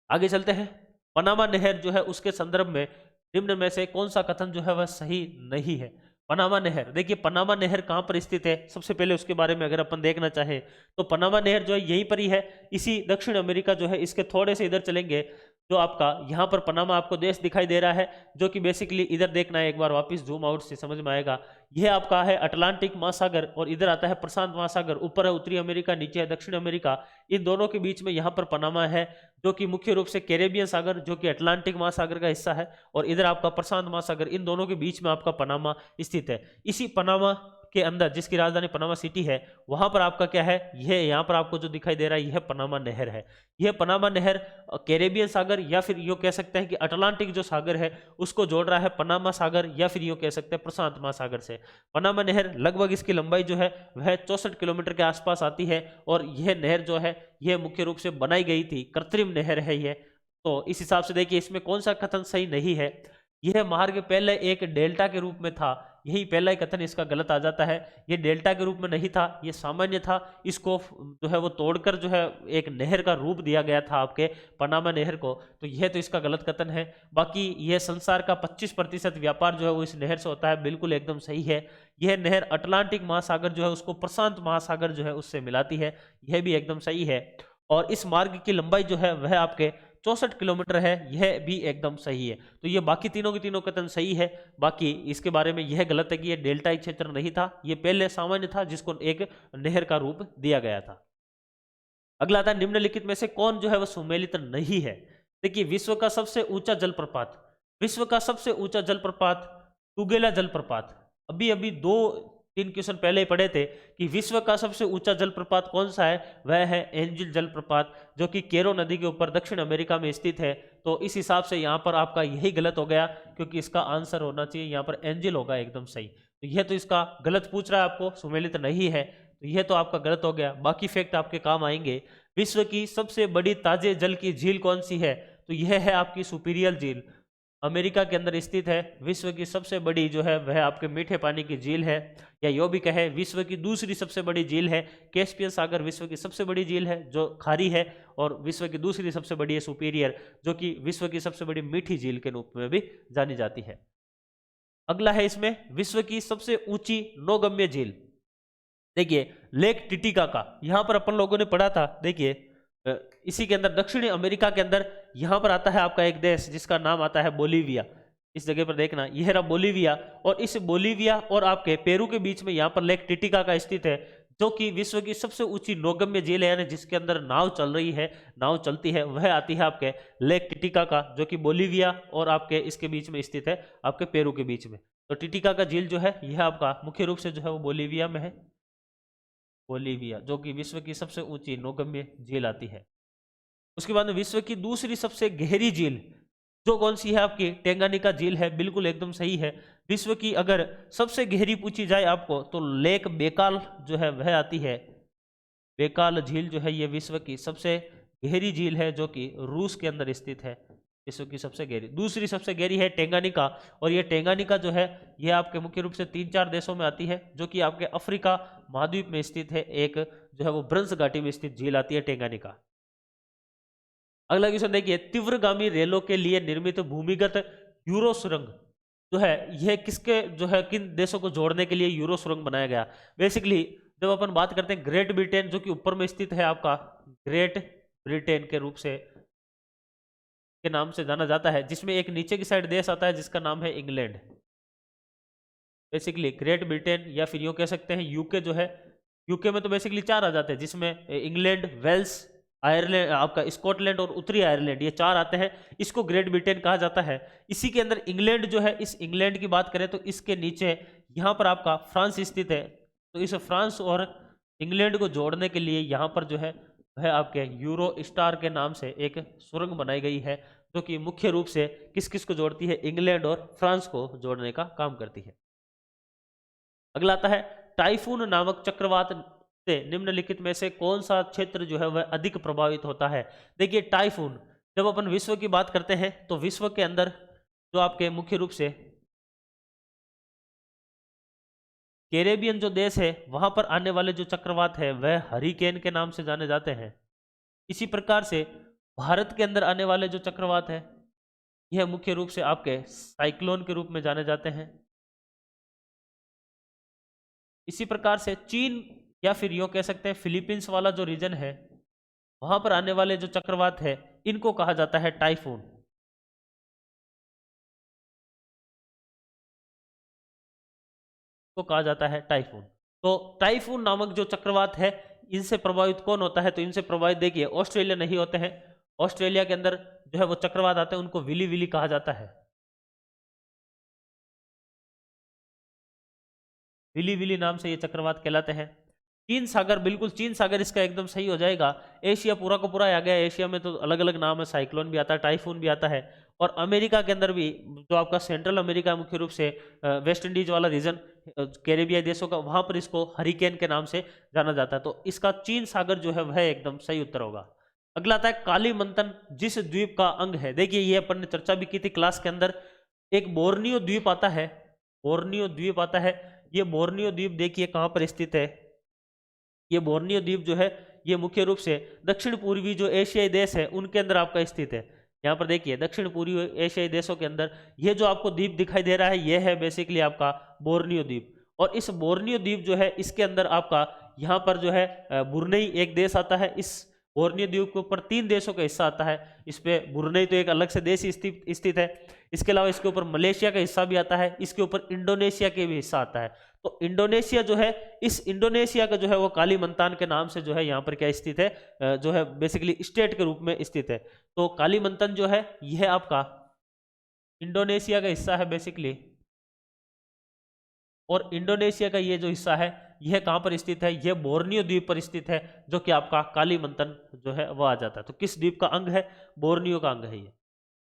आगे चलते हैं। पनामा नहर जो है उसके संदर्भ में निम्न में से कौन सा कथन जो है वह सही नहीं है? पनामा नहर, देखिए पनामा नहर कहाँ पर स्थित है, सबसे पहले उसके बारे में अगर अपन देखना चाहें तो पनामा नहर जो है यहीं पर ही है, इसी दक्षिण अमेरिका जो है इसके थोड़े से इधर चलेंगे जो आपका यहाँ पर पनामा आपको देश दिखाई दे रहा है, जो कि बेसिकली इधर देखना है एक बार वापस जूम आउट से समझ में आएगा। यह आपका है अटलांटिक महासागर, और इधर आता है प्रशांत महासागर, ऊपर है उत्तरी अमेरिका, नीचे है दक्षिण अमेरिका। इन दोनों के बीच में यहाँ पर पनामा है, जो कि मुख्य रूप से कैरेबियन सागर जो कि अटलांटिक महासागर का हिस्सा है, और इधर आपका प्रशांत महासागर, इन दोनों के बीच में आपका पनामा स्थित है। इसी पनामा के अंदर जिसकी राजधानी पनामा सिटी है, वहां पर आपका क्या है, यह यहाँ पर आपको जो दिखाई दे रहा है यह पनामा नहर है। यह पनामा नहर कैरेबियन सागर या फिर यूँ कह सकते हैं कि अटलांटिक जो सागर है उसको जोड़ रहा है पनामा सागर, या फिर यूँ कह सकते हैं प्रशांत महासागर से। पनामा नहर लगभग इसकी लंबाई जो है वह 64 किलोमीटर के आसपास आती है, और यह नहर जो है यह मुख्य रूप से बनाई गई थी, कृत्रिम नहर है यह। तो इस हिसाब से देखिए इसमें कौन सा कथन सही नहीं है? यह मार्ग पहले एक डेल्टा के रूप में था, यही पहला ही कथन इसका गलत आ जाता है। ये डेल्टा के रूप में नहीं था, ये सामान्य था, इसको जो है वो तोड़कर जो है एक नहर का रूप दिया गया था आपके पनामा नहर को, तो यह तो इसका गलत कथन है। बाकी यह संसार का 25% व्यापार जो है वो इस नहर से होता है, बिल्कुल एकदम सही है। यह नहर अटलांटिक महासागर जो है उसको प्रशांत महासागर जो है उससे मिलाती है, यह भी एकदम सही है। और इस मार्ग की लंबाई जो है वह आपके 64 किलोमीटर है, यह भी एकदम सही है। तो ये बाकी तीनों के तीनों कथन सही है। बाकी इसके बारे में यह गलत है कि ये डेल्टाई क्षेत्र नहीं था, ये पहले सामान्य था जिसको एक नहर का रूप दिया गया था। अगला आता है निम्नलिखित में से कौन जो है वह सुमेलित नहीं है। देखिए विश्व का सबसे ऊंचा जलप्रपात, विश्व का सबसे ऊंचा जलप्रपात टुगेला जलप्रपात। अभी अभी 2-3 क्वेश्चन पहले ही पढ़े थे कि विश्व का सबसे ऊंचा जलप्रपात कौन सा है, वह है एंजिल जलप्रपात, जो कि कैरो नदी के ऊपर दक्षिण अमेरिका में स्थित है। तो इस हिसाब से यहाँ पर आपका यही गलत हो गया, क्योंकि इसका आंसर होना चाहिए यहाँ पर एंजिल होगा एकदम सही। तो यह तो इसका गलत पूछ रहा है आपको, सुमेलित नहीं है, तो यह तो आपका गलत हो गया। बाकी फैक्ट आपके काम आएंगे। विश्व की सबसे बड़ी ताजे जल की झील कौन सी है, तो यह है आपकी सुपीरियर झील, अमेरिका के अंदर स्थित है। विश्व की सबसे बड़ी जो है वह आपके मीठे पानी की झील है, या यो भी कहे विश्व की दूसरी सबसे बड़ी झील है। कैस्पियन सागर विश्व की सबसे बड़ी झील है जो खारी है, और विश्व की दूसरी सबसे बड़ी है सुपीरियर, जो कि विश्व की सबसे बड़ी मीठी झील के रूप में भी जानी जाती है। अगला है इसमें विश्व की सबसे ऊंची नौगम्य झील। देखिए लेक टिटिकाका, यहां पर अपन लोगों ने पढ़ा था। देखिए इसी के अंदर दक्षिणी अमेरिका के अंदर यहां पर आता है आपका एक देश जिसका नाम आता है बोलीविया। इस जगह पर देखना, यह रहा बोलीविया, और इस बोलीविया और आपके पेरू के बीच में यहां पर लेक टिटिकाका स्थित है, जो कि विश्व की सबसे ऊंची नौगम्य झील है, यानी जिसके अंदर नाव चल रही है, नाव चलती है, वह आती है आपके लेक टिटिकाका, जो कि बोलीविया और आपके इसके बीच में स्थित है, आपके पेरू के बीच में। तो टिटिकाका झील जो है यह आपका मुख्य रूप से जो है वो बोलीविया में है, बोलीविया, जो कि विश्व की सबसे ऊंची नौगम्य झील आती है। उसके बाद में विश्व की दूसरी सबसे गहरी झील जो कौन सी है, आपकी टेंगानिका झील है, बिल्कुल एकदम सही है। विश्व की अगर सबसे गहरी पूछी जाए आपको तो लेक बेकाल जो है वह आती है। बेकाल झील जो है ये विश्व की सबसे गहरी झील है, जो कि रूस के अंदर स्थित है। विश्व की सबसे गहरी, दूसरी सबसे गहरी है टेंगानिका, और ये टेंगानिका जो है ये आपके मुख्य रूप से 3-4 देशों में आती है, जो कि आपके अफ्रीका महाद्वीप में स्थित है। एक जो है वो ब्रंस घाटी में स्थित झील आती है टेंगानिका। अगला क्वेश्चन देखिए, तीव्रगामी रेलों के लिए निर्मित भूमिगत यूरो सुरंग जो है यह किसके जो है किन देशों को जोड़ने के लिए यूरो सुरंग बनाया गया। बेसिकली जब अपन बात करते हैं ग्रेट ब्रिटेन, जो कि ऊपर में स्थित है आपका ग्रेट ब्रिटेन के रूप से के नाम से जाना जाता है, जिसमें एक नीचे की साइड देश आता है जिसका नाम है इंग्लैंड। बेसिकली ग्रेट ब्रिटेन, या फिर यूं कह सकते हैं यूके जो है, यूके में तो बेसिकली 4 आ जाते हैं, जिसमें इंग्लैंड, वेल्स, आयरलैंड, आपका स्कॉटलैंड और उत्तरी आयरलैंड, ये 4 आते हैं। इसको ग्रेट ब्रिटेन कहा जाता है। इसी के अंदर इंग्लैंड जो है, इस इंग्लैंड की बात करें तो इसके नीचे यहाँ पर आपका फ्रांस स्थित है। तो इस फ्रांस और इंग्लैंड को जोड़ने के लिए यहाँ पर जो है वह आपके यूरो स्टार के नाम से एक सुरंग बनाई गई है, जो कि मुख्य रूप से किस किस को जोड़ती है, इंग्लैंड और फ्रांस को जोड़ने का काम करती है। अगला आता है टाइफून नामक चक्रवात से निम्नलिखित में से कौन सा क्षेत्र जो है वह अधिक प्रभावित होता है। देखिए टाइफून, जब अपन विश्व की बात करते हैं तो विश्व के अंदर जो आपके मुख्य रूप से कैरेबियन जो देश है वहां पर आने वाले जो चक्रवात है वह हरिकेन के नाम से जाने जाते हैं। इसी प्रकार से भारत के अंदर आने वाले जो चक्रवात है यह मुख्य रूप से आपके साइक्लोन के रूप में जाने जाते हैं। इसी प्रकार से चीन, या फिर यूं कह सकते हैं फिलीपींस वाला जो रीजन है वहां पर आने वाले जो चक्रवात है इनको कहा जाता है टाइफून। को कहा जाता है टाइफून। तो टाइफून नामक जो चक्रवात है इनसे प्रभावित कौन होता है, तो इनसे प्रभावित देखिए ऑस्ट्रेलिया नहीं होते हैं। ऑस्ट्रेलिया के अंदर जो है वो चक्रवात आते हैं, उनको विली विली कहा जाता है। विली विली नाम से ये चक्रवात कहलाते हैं। चीन सागर, बिल्कुल चीन सागर इसका एकदम सही हो जाएगा। एशिया पूरा का पूरा आ गया। एशिया में तो अलग अलग नाम है, साइक्लोन भी आता है, टाइफून भी आता है। और अमेरिका के अंदर भी जो आपका सेंट्रल अमेरिका मुख्य रूप से वेस्ट इंडीज वाला रीजन, कैरेबियाई देशों का, वहां पर इसको हरिकेन के नाम से जाना जाता है। तो इसका चीन सागर जो है वह एकदम सही उत्तर होगा। अगला आता है कालीमंथन जिस द्वीप का अंग है। देखिए ये अपन ने चर्चा भी की थी क्लास के अंदर। एक बोर्नियो द्वीप आता है, बोर्नियो द्वीप आता है। ये बोर्नियो द्वीप देखिए कहां पर स्थित है। ये बोर्नियो द्वीप जो है ये मुख्य रूप से दक्षिण पूर्वी जो एशियाई देश है उनके अंदर आपका स्थित है। यहाँ पर देखिए दक्षिण पूर्वी एशियाई देशों के अंदर ये जो आपको द्वीप दिखाई दे रहा है ये है बेसिकली आपका बोर्नियो द्वीप। और इस बोर्नियो द्वीप जो है इसके अंदर आपका यहाँ पर जो है ब्रुनेई एक देश आता है। इस बोर्नियो द्वीप के ऊपर 3 देशों का हिस्सा आता है। इस पे ब्रुनेई तो एक अलग से देश स्थित है। इसके अलावा इसके ऊपर मलेशिया का हिस्सा भी आता है, इसके ऊपर इंडोनेशिया के भी हिस्सा आता है। तो इंडोनेशिया जो है, इस इंडोनेशिया का जो है वो कालीमंतान के नाम से जो है यहाँ पर क्या स्थित है, जो है बेसिकली स्टेट के रूप में स्थित है। तो कालीमंतन जो है यह आपका इंडोनेशिया का हिस्सा है बेसिकली, और इंडोनेशिया का ये जो हिस्सा है यह कहां पर स्थित है, यह बोर्नियो द्वीप पर स्थित है, जो कि आपका कालीमंतन जो है वो आ जाता है। तो किस द्वीप का अंग है, बोर्नियो का अंग है ये।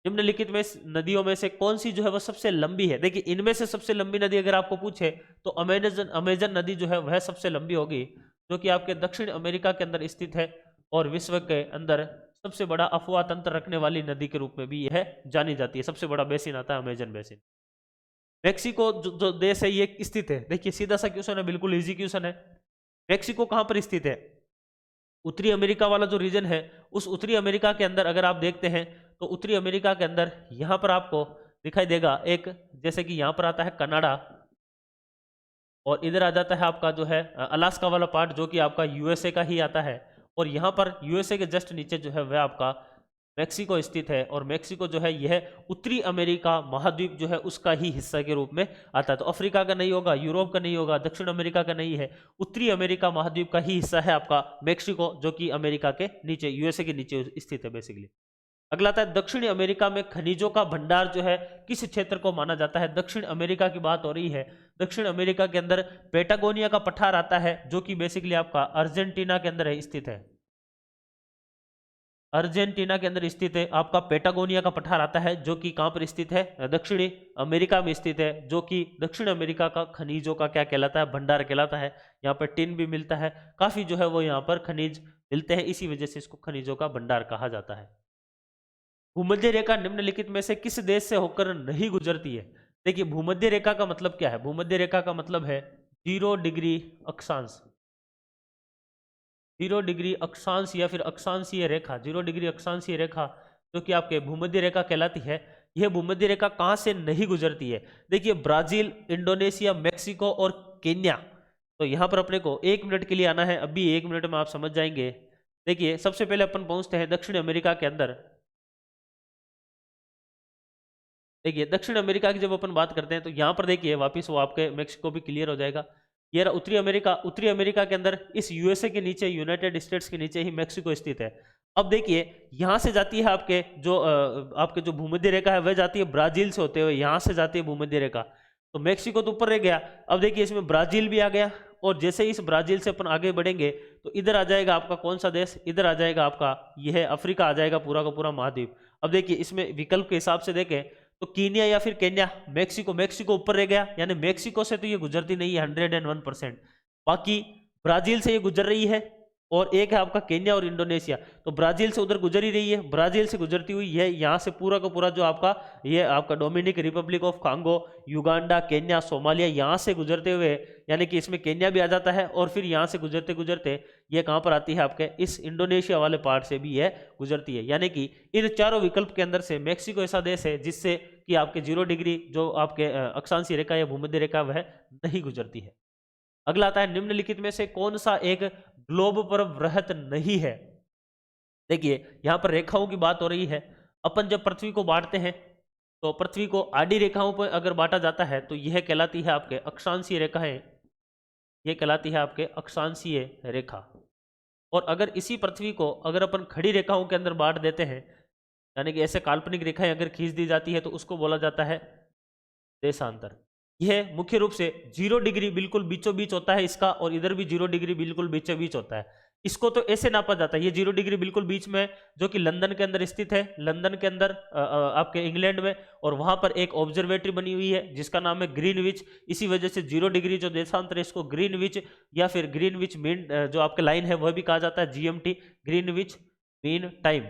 निम्नलिखित में नदियों में से कौन सी जो है वह सबसे लंबी है? देखिए इनमें से सबसे लंबी नदी अगर आपको पूछे तो अमेजन नदी जो है वह सबसे लंबी होगी, जो कि आपके दक्षिण अमेरिका के अंदर स्थित है, और विश्व के अंदर सबसे बड़ा अफवाह तंत्र रखने वाली नदी के रूप में भी यह जानी जाती है। सबसे बड़ा बेसिन आता है अमेजन बेसिन। मेक्सिको जो देश है ये स्थित है, देखिए सीधा सा क्वेश्चन है, बिल्कुल इजी क्वेश्चन है। मेक्सिको कहां पर स्थित है? उत्तरी अमेरिका वाला जो रीजन है, उस उत्तरी अमेरिका के अंदर अगर आप देखते हैं तो उत्तरी अमेरिका के अंदर यहां पर आपको दिखाई देगा एक, जैसे कि यहां पर आता है कनाडा, और इधर आ जाता है आपका जो है अलास्का वाला पार्ट, जो कि आपका यूएसए का ही आता है, और यहाँ पर यूएसए के जस्ट नीचे जो है वह आपका मेक्सिको स्थित है। और मेक्सिको जो है यह उत्तरी अमेरिका महाद्वीप जो है उसका ही हिस्सा के रूप में आता है। तो अफ्रीका का नहीं होगा, यूरोप का नहीं होगा, दक्षिण अमेरिका का नहीं है, उत्तरी अमेरिका महाद्वीप का ही हिस्सा है आपका मेक्सिको, जो कि अमेरिका के नीचे, यूएसए के नीचे स्थित है बेसिकली। अगला आता है दक्षिण अमेरिका में खनिजों का भंडार जो है किस क्षेत्र को माना जाता है? दक्षिण अमेरिका की बात हो रही है। दक्षिण अमेरिका के अंदर पेटागोनिया का पठार आता है, जो कि बेसिकली आपका अर्जेंटीना के अंदर स्थित है। अर्जेंटीना के अंदर स्थित है आपका पेटागोनिया का पठार आता है, जो कि कहां पर स्थित है? दक्षिणी अमेरिका में स्थित है, जो कि दक्षिण अमेरिका का खनिजों का क्या कहलाता है? भंडार कहलाता है। यहाँ पर टिन भी मिलता है, काफी जो है वो यहाँ पर खनिज मिलते हैं, इसी वजह से इसको खनिजों का भंडार कहा जाता है। भूमध्य रेखा निम्नलिखित में से किस देश से होकर नहीं गुजरती है? देखिए भूमध्य रेखा का मतलब क्या है? भूमध्य रेखा का मतलब है 0 डिग्री अक्षांश, 0 डिग्री अक्षांश या फिर अक्षांशीय रेखा, 0 डिग्री अक्षांशीय रेखा जो कि आपके भूमध्य रेखा कहलाती है। यह भूमध्य रेखा कहां से नहीं गुजरती है? देखिए ब्राजील, इंडोनेशिया, मेक्सिको और केन्या। तो यहां पर अपने को 1 मिनट के लिए आना है, अभी 1 मिनट में आप समझ जाएंगे। देखिए सबसे पहले अपन पहुंचते हैं दक्षिण अमेरिका के अंदर। देखिए दक्षिण अमेरिका की जब अपन बात करते हैं तो यहाँ पर देखिए वापस वो आपके मेक्सिको भी क्लियर हो जाएगा। ये रहा उत्तरी अमेरिका। उत्तरी अमेरिका के अंदर इस यूएसए के नीचे, यूनाइटेड स्टेट्स के नीचे ही मेक्सिको स्थित है। अब देखिए यहाँ से जाती है आपके जो भूमध्य रेखा है वह जाती है ब्राजील से होते हुए, यहाँ से जाती है भूमध्य रेखा। तो मेक्सिको तो ऊपर रह गया। अब देखिए इसमें ब्राजील भी आ गया, और जैसे ही इस ब्राजील से अपन आगे बढ़ेंगे तो इधर आ जाएगा आपका कौन सा देश? इधर आ जाएगा आपका यह अफ्रीका आ जाएगा, पूरा का पूरा महाद्वीप। अब देखिए इसमें विकल्प के हिसाब से देखें तो कीनिया या फिर केन्या, मेक्सिको ऊपर रह गया, यानी मेक्सिको से तो ये गुजरती नहीं है 101%। बाकी ब्राजील से ये गुजर रही है, और एक है आपका केन्या और इंडोनेशिया। तो ब्राजील से उधर गुजर ही रही है, ब्राजील से गुजरती हुई है यहाँ से पूरा का पूरा जो आपका Dominic republic of Congo, Uganda, Kenya, Somalia, यहाँ से गुजरते हुए, यानी कि इसमें केन्या भी आ जाता है, और फिर यहाँ से गुजरते गुजरते ये कहाँ पर आती है? आपके इस इंडोनेशिया वाले पार्ट से भी यह गुजरती है। यानी कि इन चारों विकल्प के अंदर से मेक्सिको ऐसा देश है जिससे कि आपके 0 डिग्री जो आपके अक्षांशीय रेखा या भूमध्य रेखा वह नहीं गुजरती है। अगला आता है निम्नलिखित में से कौन सा एक ग्लोब पर वृहत नहीं है? देखिए यहां पर रेखाओं की बात हो रही है। अपन जब पृथ्वी को बांटते हैं तो पृथ्वी को आडी रेखाओं पर अगर बांटा जाता है तो यह कहलाती है आपके अक्षांशीय रेखाएं, यह कहलाती है आपके अक्षांशीय रेखा। और अगर इसी पृथ्वी को अगर अपन खड़ी रेखाओं के अंदर बांट देते हैं, यानी कि ऐसे काल्पनिक रेखाएं अगर खींच दी जाती है तो उसको बोला जाता है देशांतर। यह मुख्य रूप से 0 डिग्री बिल्कुल बीचों बीच होता है इसका, और इधर भी 0 डिग्री बिल्कुल बीचों बीच होता है। इसको तो ऐसे नापा जाता है, ये 0 डिग्री बिल्कुल बीच में, जो कि लंदन के अंदर स्थित है, लंदन के अंदर आपके इंग्लैंड में, और वहां पर एक ऑब्जर्वेटरी बनी हुई है जिसका नाम है ग्रीनविच। इसी वजह से 0 डिग्री जो देशांतर है इसको ग्रीनविच या फिर ग्रीनविच मीन जो आपके लाइन है वह भी कहा जाता है, GMT, ग्रीनविच मीन टाइम,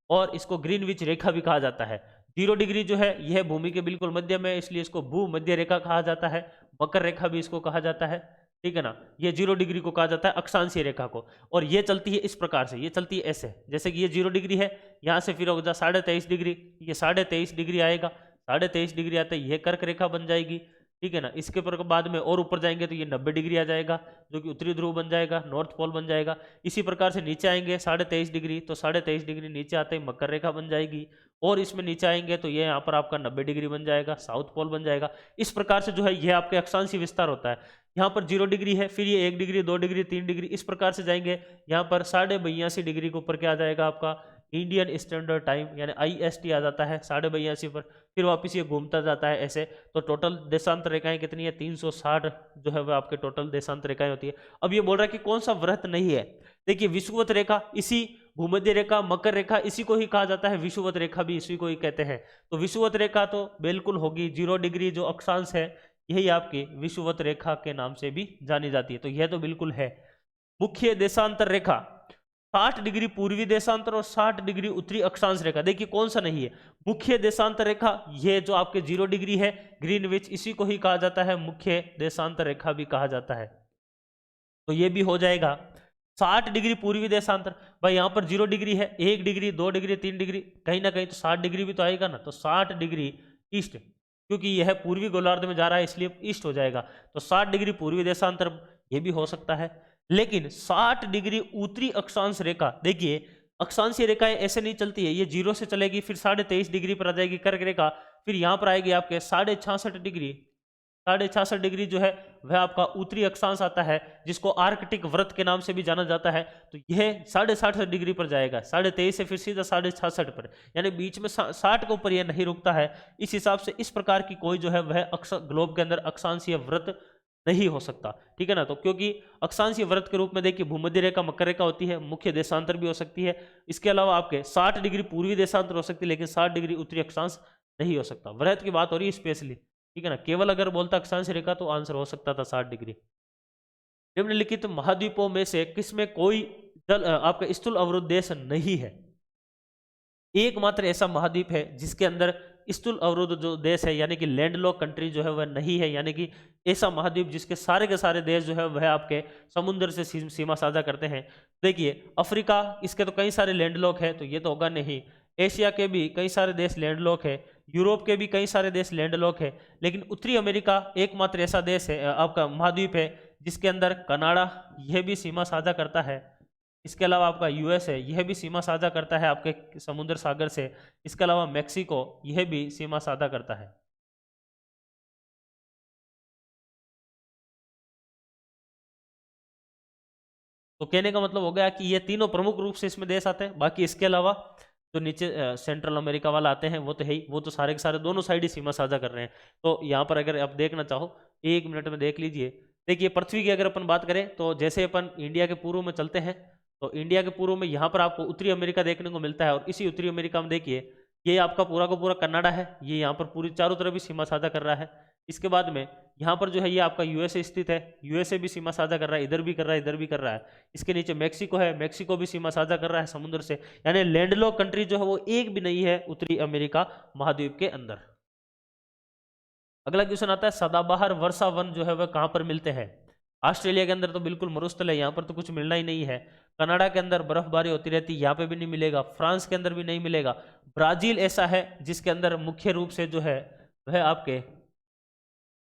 और इसको ग्रीनविच रेखा भी कहा जाता है। 0 डिग्री जो है यह भूमि के बिल्कुल मध्य में, इसलिए इसको भूमध्य रेखा कहा जाता है। मकर रेखा भी इसको कहा जाता है, ठीक है ना। ये 0 डिग्री को कहा जाता है अक्षांशीय रेखा को, और ये चलती है इस प्रकार से, ये चलती है ऐसे, जैसे कि ये 0 डिग्री है, यहाँ से फिर होगा 23.5 डिग्री, ये 23.5 डिग्री आएगा, 23.5 डिग्री आते ही यह कर्क रेखा बन जाएगी, ठीक है ना। इसके बाद में और ऊपर जाएंगे तो ये 90 डिग्री आ जाएगा, जो कि उत्तरी ध्रुव बन जाएगा, नॉर्थ पोल बन जाएगा। इसी प्रकार से नीचे आएंगे 23.5 डिग्री, तो 23.5 डिग्री नीचे आते ही मकर रेखा बन जाएगी, और इसमें नीचे आएंगे तो ये यहाँ पर आपका 90 डिग्री बन जाएगा, साउथ पोल बन जाएगा। इस प्रकार से जो है ये आपके अक्षांशीय विस्तार होता है। यहाँ पर 0 डिग्री है, फिर ये 1 डिग्री, 2 डिग्री, 3 डिग्री, इस प्रकार से जाएंगे। यहाँ पर 82.5 डिग्री के ऊपर क्या आ जाएगा आपका इंडियन स्टैंडर्ड टाइम यानी IST आ जाता है 82.5 पर। फिर वापस ये घूमता जाता है ऐसे। तो टोटल देशांतर रेखाएं कितनी है, 360 जो है वो आपके टोटल देशांतर रेखाएं होती है। अब ये बोल रहा है कि कौन सा व्रत नहीं है। देखिए विषुवत रेखा, इसी भूमध्य रेखा, मकर रेखा, इसी को ही कहा जाता है विषुवत रेखा, भी इसी को ही कहते हैं। तो विषुवत रेखा तो बिल्कुल होगी, 0 डिग्री जो अक्षांश है यही आपकी विषुवत रेखा के नाम से भी जानी जाती है, तो यह तो बिल्कुल है। मुख्य देशांतर रेखा 60 डिग्री पूर्वी देशांतर और 60 डिग्री उत्तरी अक्षांश रेखा, देखिए कौन सा नहीं है। मुख्य देशांतर रेखा ये जो आपके 0 डिग्री है ग्रीनविच, इसी को ही कहा जाता है मुख्य देशांतर रेखा भी कहा जाता है, तो ये भी हो जाएगा। 60 डिग्री पूर्वी देशांतर, भाई यहाँ पर 0 डिग्री है, 1 डिग्री, 2 डिग्री, 3 डिग्री, कहीं ना कहीं तो 60 डिग्री भी तो आएगा ना, तो 60 डिग्री ईस्ट, क्योंकि यह पूर्वी गोलार्ध में जा रहा है इसलिए ईस्ट हो जाएगा। तो 60 डिग्री पूर्वी देशांतर ये भी हो सकता है। लेकिन 60 डिग्री उत्तरी अक्षांश रेखा, देखिए अक्षांशीय रेखाएं ऐसे नहीं चलती है, ये 0 से चलेगी, फिर 23.5 डिग्री पर आ जाएगी कर्क रेखा, फिर यहाँ पर आएगी आपके 66.5 डिग्री। 66.5 डिग्री जो है वह आपका उत्तरी अक्षांश आता है, जिसको आर्कटिक व्रत के नाम से भी जाना जाता है। तो यह 66.5 डिग्री पर जाएगा, 23.5 से फिर सीधा 66.5 पर, यानी बीच में 60 के ऊपर यह नहीं रुकता है। इस हिसाब से इस प्रकार की कोई जो है वह ग्लोब के अंदर अक्षांशीय व्रत नहीं हो सकता, ठीक है ना। तो क्योंकि अक्षांशीय व्रत के रूप में देखिए भूमध्य रेखा, मकर रेखा होती है, मुख्य देशांतर भी हो सकती है, इसके अलावा आपके 60 डिग्री पूर्वी देशांतर हो सकती है, लेकिन 60 डिग्री उत्तरी अक्षांश नहीं हो सकता। व्रत की बात हो रही है स्पेशली, ठीक है ना। केवल अगर बोलता अक्षांश रेखा तो आंसर हो सकता था 60 डिग्री। निम्नलिखित महाद्वीपों में से किसमें कोई आपका स्थूल अवरुद्ध देश नहीं है। एकमात्र ऐसा महाद्वीप है जिसके अंदर स्थूल अवरुद्ध जो देश है यानी कि लैंडलॉक कंट्री जो है वह नहीं है, यानी कि ऐसा महाद्वीप जिसके सारे के सारे देश जो है वह आपके समुद्र से सीमा साझा करते हैं। देखिए अफ्रीका, इसके तो कई सारे लैंडलॉक है, तो ये तो होगा नहीं। एशिया के भी कई सारे देश लैंडलॉक है, यूरोप के भी कई सारे देश लैंडलॉक है, लेकिन उत्तरी अमेरिका एकमात्र ऐसा देश है, आपका महाद्वीप है, जिसके अंदर कनाडा यह भी सीमा साझा करता है। इसके अलावा आपका US है, यह भी सीमा साझा करता है आपके समुद्र सागर से। इसके अलावा मेक्सिको यह भी सीमा साझा करता है। तो कहने का मतलब हो गया कि ये तीनों प्रमुख रूप से इसमें देश आते हैं, बाकी इसके अलावा तो नीचे सेंट्रल अमेरिका वाला आते हैं, वो तो है ही, वो तो सारे के सारे दोनों साइड ही सीमा साझा कर रहे हैं। तो यहाँ पर अगर आप देखना चाहो 1 मिनट में देख लीजिए। देखिए पृथ्वी की अगर अपन बात करें तो जैसे अपन इंडिया के पूर्व में चलते हैं, तो इंडिया के पूर्व में यहाँ पर आपको उत्तरी अमेरिका देखने को मिलता है, और इसी उत्तरी अमेरिका में देखिए ये आपका पूरा का पूरा कनाडा है, ये यहाँ पर पूरी चारों तरफ भी सीमा साझा कर रहा है। इसके बाद में यहाँ पर जो है ये आपका USA स्थित है, USA भी सीमा साझा कर रहा है, इधर भी कर रहा है, इधर भी कर रहा है। इसके नीचे मेक्सिको है, मेक्सिको भी सीमा साझा कर रहा है समुद्र से, यानी लैंडलॉक कंट्री जो है वो एक भी नहीं है उत्तरी अमेरिका महाद्वीप के अंदर। अगला क्वेश्चन आता है सदाबहार वर्षा वन जो है वह कहाँ पर मिलते हैं। ऑस्ट्रेलिया के अंदर तो बिल्कुल मरुस्थल है, यहाँ पर तो कुछ मिलना ही नहीं है। कनाडा के अंदर बर्फबारी होती रहती है, यहाँ पे भी नहीं मिलेगा। फ्रांस के अंदर भी नहीं मिलेगा। ब्राजील ऐसा है जिसके अंदर मुख्य रूप से जो है वह आपके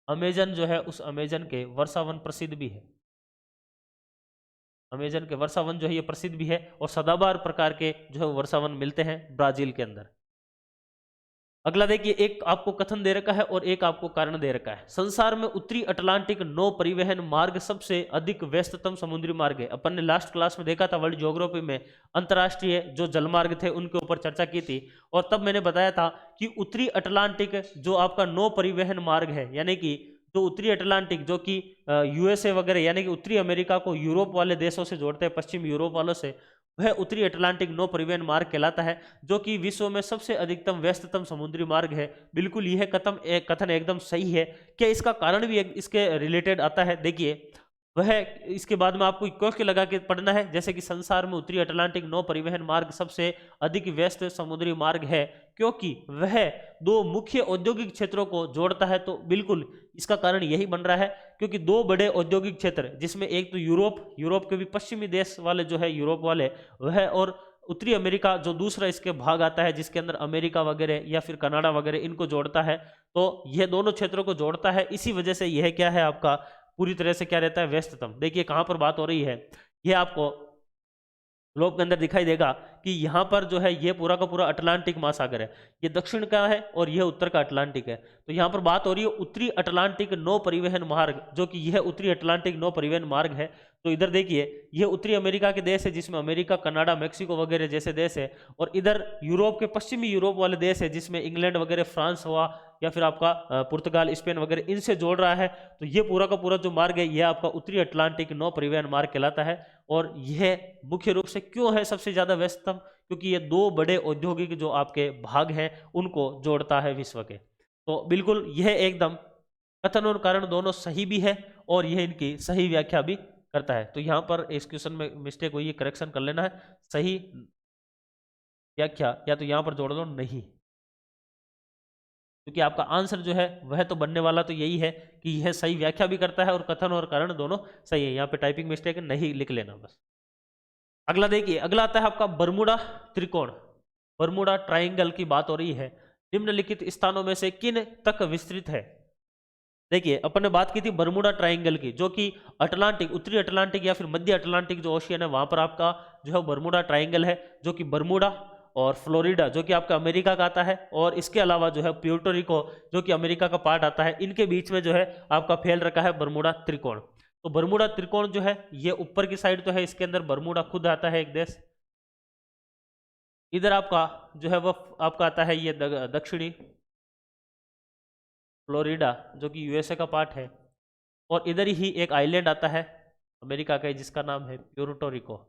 अमेजन जो है, उस अमेजन के वर्षावन प्रसिद्ध भी है। अमेजन के वर्षावन जो है ये प्रसिद्ध भी है, और सदाबहार प्रकार के जो है वर्षावन मिलते हैं ब्राजील के अंदर। अगला देखिए, एक आपको कथन दे रखा है और एक आपको कारण दे रखा है। संसार में उत्तरी अटलांटिक नौ परिवहन मार्ग सबसे अधिक व्यस्ततम समुद्री मार्ग है। अपन ने लास्ट क्लास में देखा था, वर्ल्ड ज्योग्राफी में अंतर्राष्ट्रीय जो जलमार्ग थे उनके ऊपर चर्चा की थी, और तब मैंने बताया था कि उत्तरी अटलांटिक जो आपका नौ परिवहन मार्ग है, यानी कि जो उत्तरी अटलांटिक जो कि USA वगैरह यानी कि उत्तरी अमेरिका को यूरोप वाले देशों से जोड़ते हैं, पश्चिम यूरोप वालों से, वह उत्तरी अटलांटिक नौ परिवहन मार्ग कहलाता है, जो कि विश्व में सबसे अधिकतम व्यस्ततम समुद्री मार्ग है। बिल्कुल यह कथन एकदम सही है। क्या इसका कारण भी इसके रिलेटेड आता है? देखिए वह इसके बाद में आपको क्यों लगा के पढ़ना है, जैसे कि संसार में उत्तरी अटलांटिक नौ परिवहन मार्ग सबसे अधिक व्यस्त समुद्री मार्ग है क्योंकि वह दो मुख्य औद्योगिक क्षेत्रों को जोड़ता है। तो बिल्कुल इसका कारण यही बन रहा है क्योंकि दो बड़े औद्योगिक क्षेत्र, जिसमें एक तो यूरोप के भी पश्चिमी देश वाले जो है यूरोप वाले वह, और उत्तरी अमेरिका जो दूसरा इसके भाग आता है जिसके अंदर अमेरिका वगैरह या फिर कनाडा वगैरह इनको जोड़ता है, तो यह दोनों क्षेत्रों को जोड़ता है। इसी वजह से यह क्या है आपका पूरी तरह से क्या रहता है, व्यस्ततम। देखिए कहां पर बात हो रही है, यह आपको ग्लोब के अंदर दिखाई देगा कि यहाँ पर जो है ये पूरा का पूरा अटलांटिक महासागर है, ये दक्षिण का है और यह उत्तर का अटलांटिक है। तो यहाँ पर बात हो रही है उत्तरी अटलांटिक नौ परिवहन मार्ग, जो कि यह उत्तरी अटलांटिक नौ परिवहन मार्ग है। तो इधर देखिए यह उत्तरी अमेरिका के देश है जिसमें अमेरिका, कनाडा, मेक्सिको वगैरह जैसे देश है, और इधर यूरोप के पश्चिमी यूरोप वाले देश है जिसमें इंग्लैंड वगैरह, फ्रांस हुआ या फिर आपका पुर्तगाल, स्पेन वगैरह, इनसे जोड़ रहा है। तो ये पूरा का पूरा जो मार्ग है यह आपका उत्तरी अटलांटिक नौ परिवहन मार्ग कहलाता है। और यह मुख्य रूप से क्यों है सबसे ज्यादा व्यस्ततम, क्योंकि ये दो बड़े औद्योगिक जो आपके भाग हैं उनको जोड़ता है विश्व के। तो बिल्कुल यह एकदम कथन और कारण दोनों सही भी है और यह इनकी सही व्याख्या भी करता है। तो यहाँ पर इस क्वेश्चन में मिस्टेक हुई है, करेक्शन कर लेना है, सही व्याख्या या तो यहाँ पर जोड़ दो नहीं, क्योंकि आपका आंसर जो है वह तो बनने वाला तो यही है कि यह सही व्याख्या भी करता है और कथन और कारण दोनों सही है। यहाँ पे टाइपिंग मिस्टेक नहीं, लिख लेना बस। अगला देखिए, अगला आता है आपका बरमूडा त्रिकोण। बरमूडा ट्राइंगल की बात हो रही है, निम्नलिखित स्थानों में से किन तक विस्तृत है। देखिए अपन ने बात की थी बरमूडा ट्राइंगल की, जो कि अटलांटिक, उत्तरी अटलांटिक या फिर मध्य अटलांटिक जो ओशियन है वहां पर आपका जो है बरमूडा ट्राइंगल है, जो कि बरमूडा और फ्लोरिडा जो कि आपका अमेरिका का आता है, और इसके अलावा जो है प्यूर्टो रिको जो कि अमेरिका का पार्ट आता है, इनके बीच में जो है आपका फैल रखा है बरमूडा त्रिकोण। तो बरमूडा त्रिकोण जो है ये ऊपर की साइड तो है, इसके अंदर बरमूडा खुद आता है एक देश, इधर आपका जो है वह आपका आता है ये दक्षिणी फ्लोरिडा जो कि यूएसए का पार्ट है, और इधर ही एक आइलैंड आता है अमेरिका का जिसका नाम है प्यूर्टो रिको।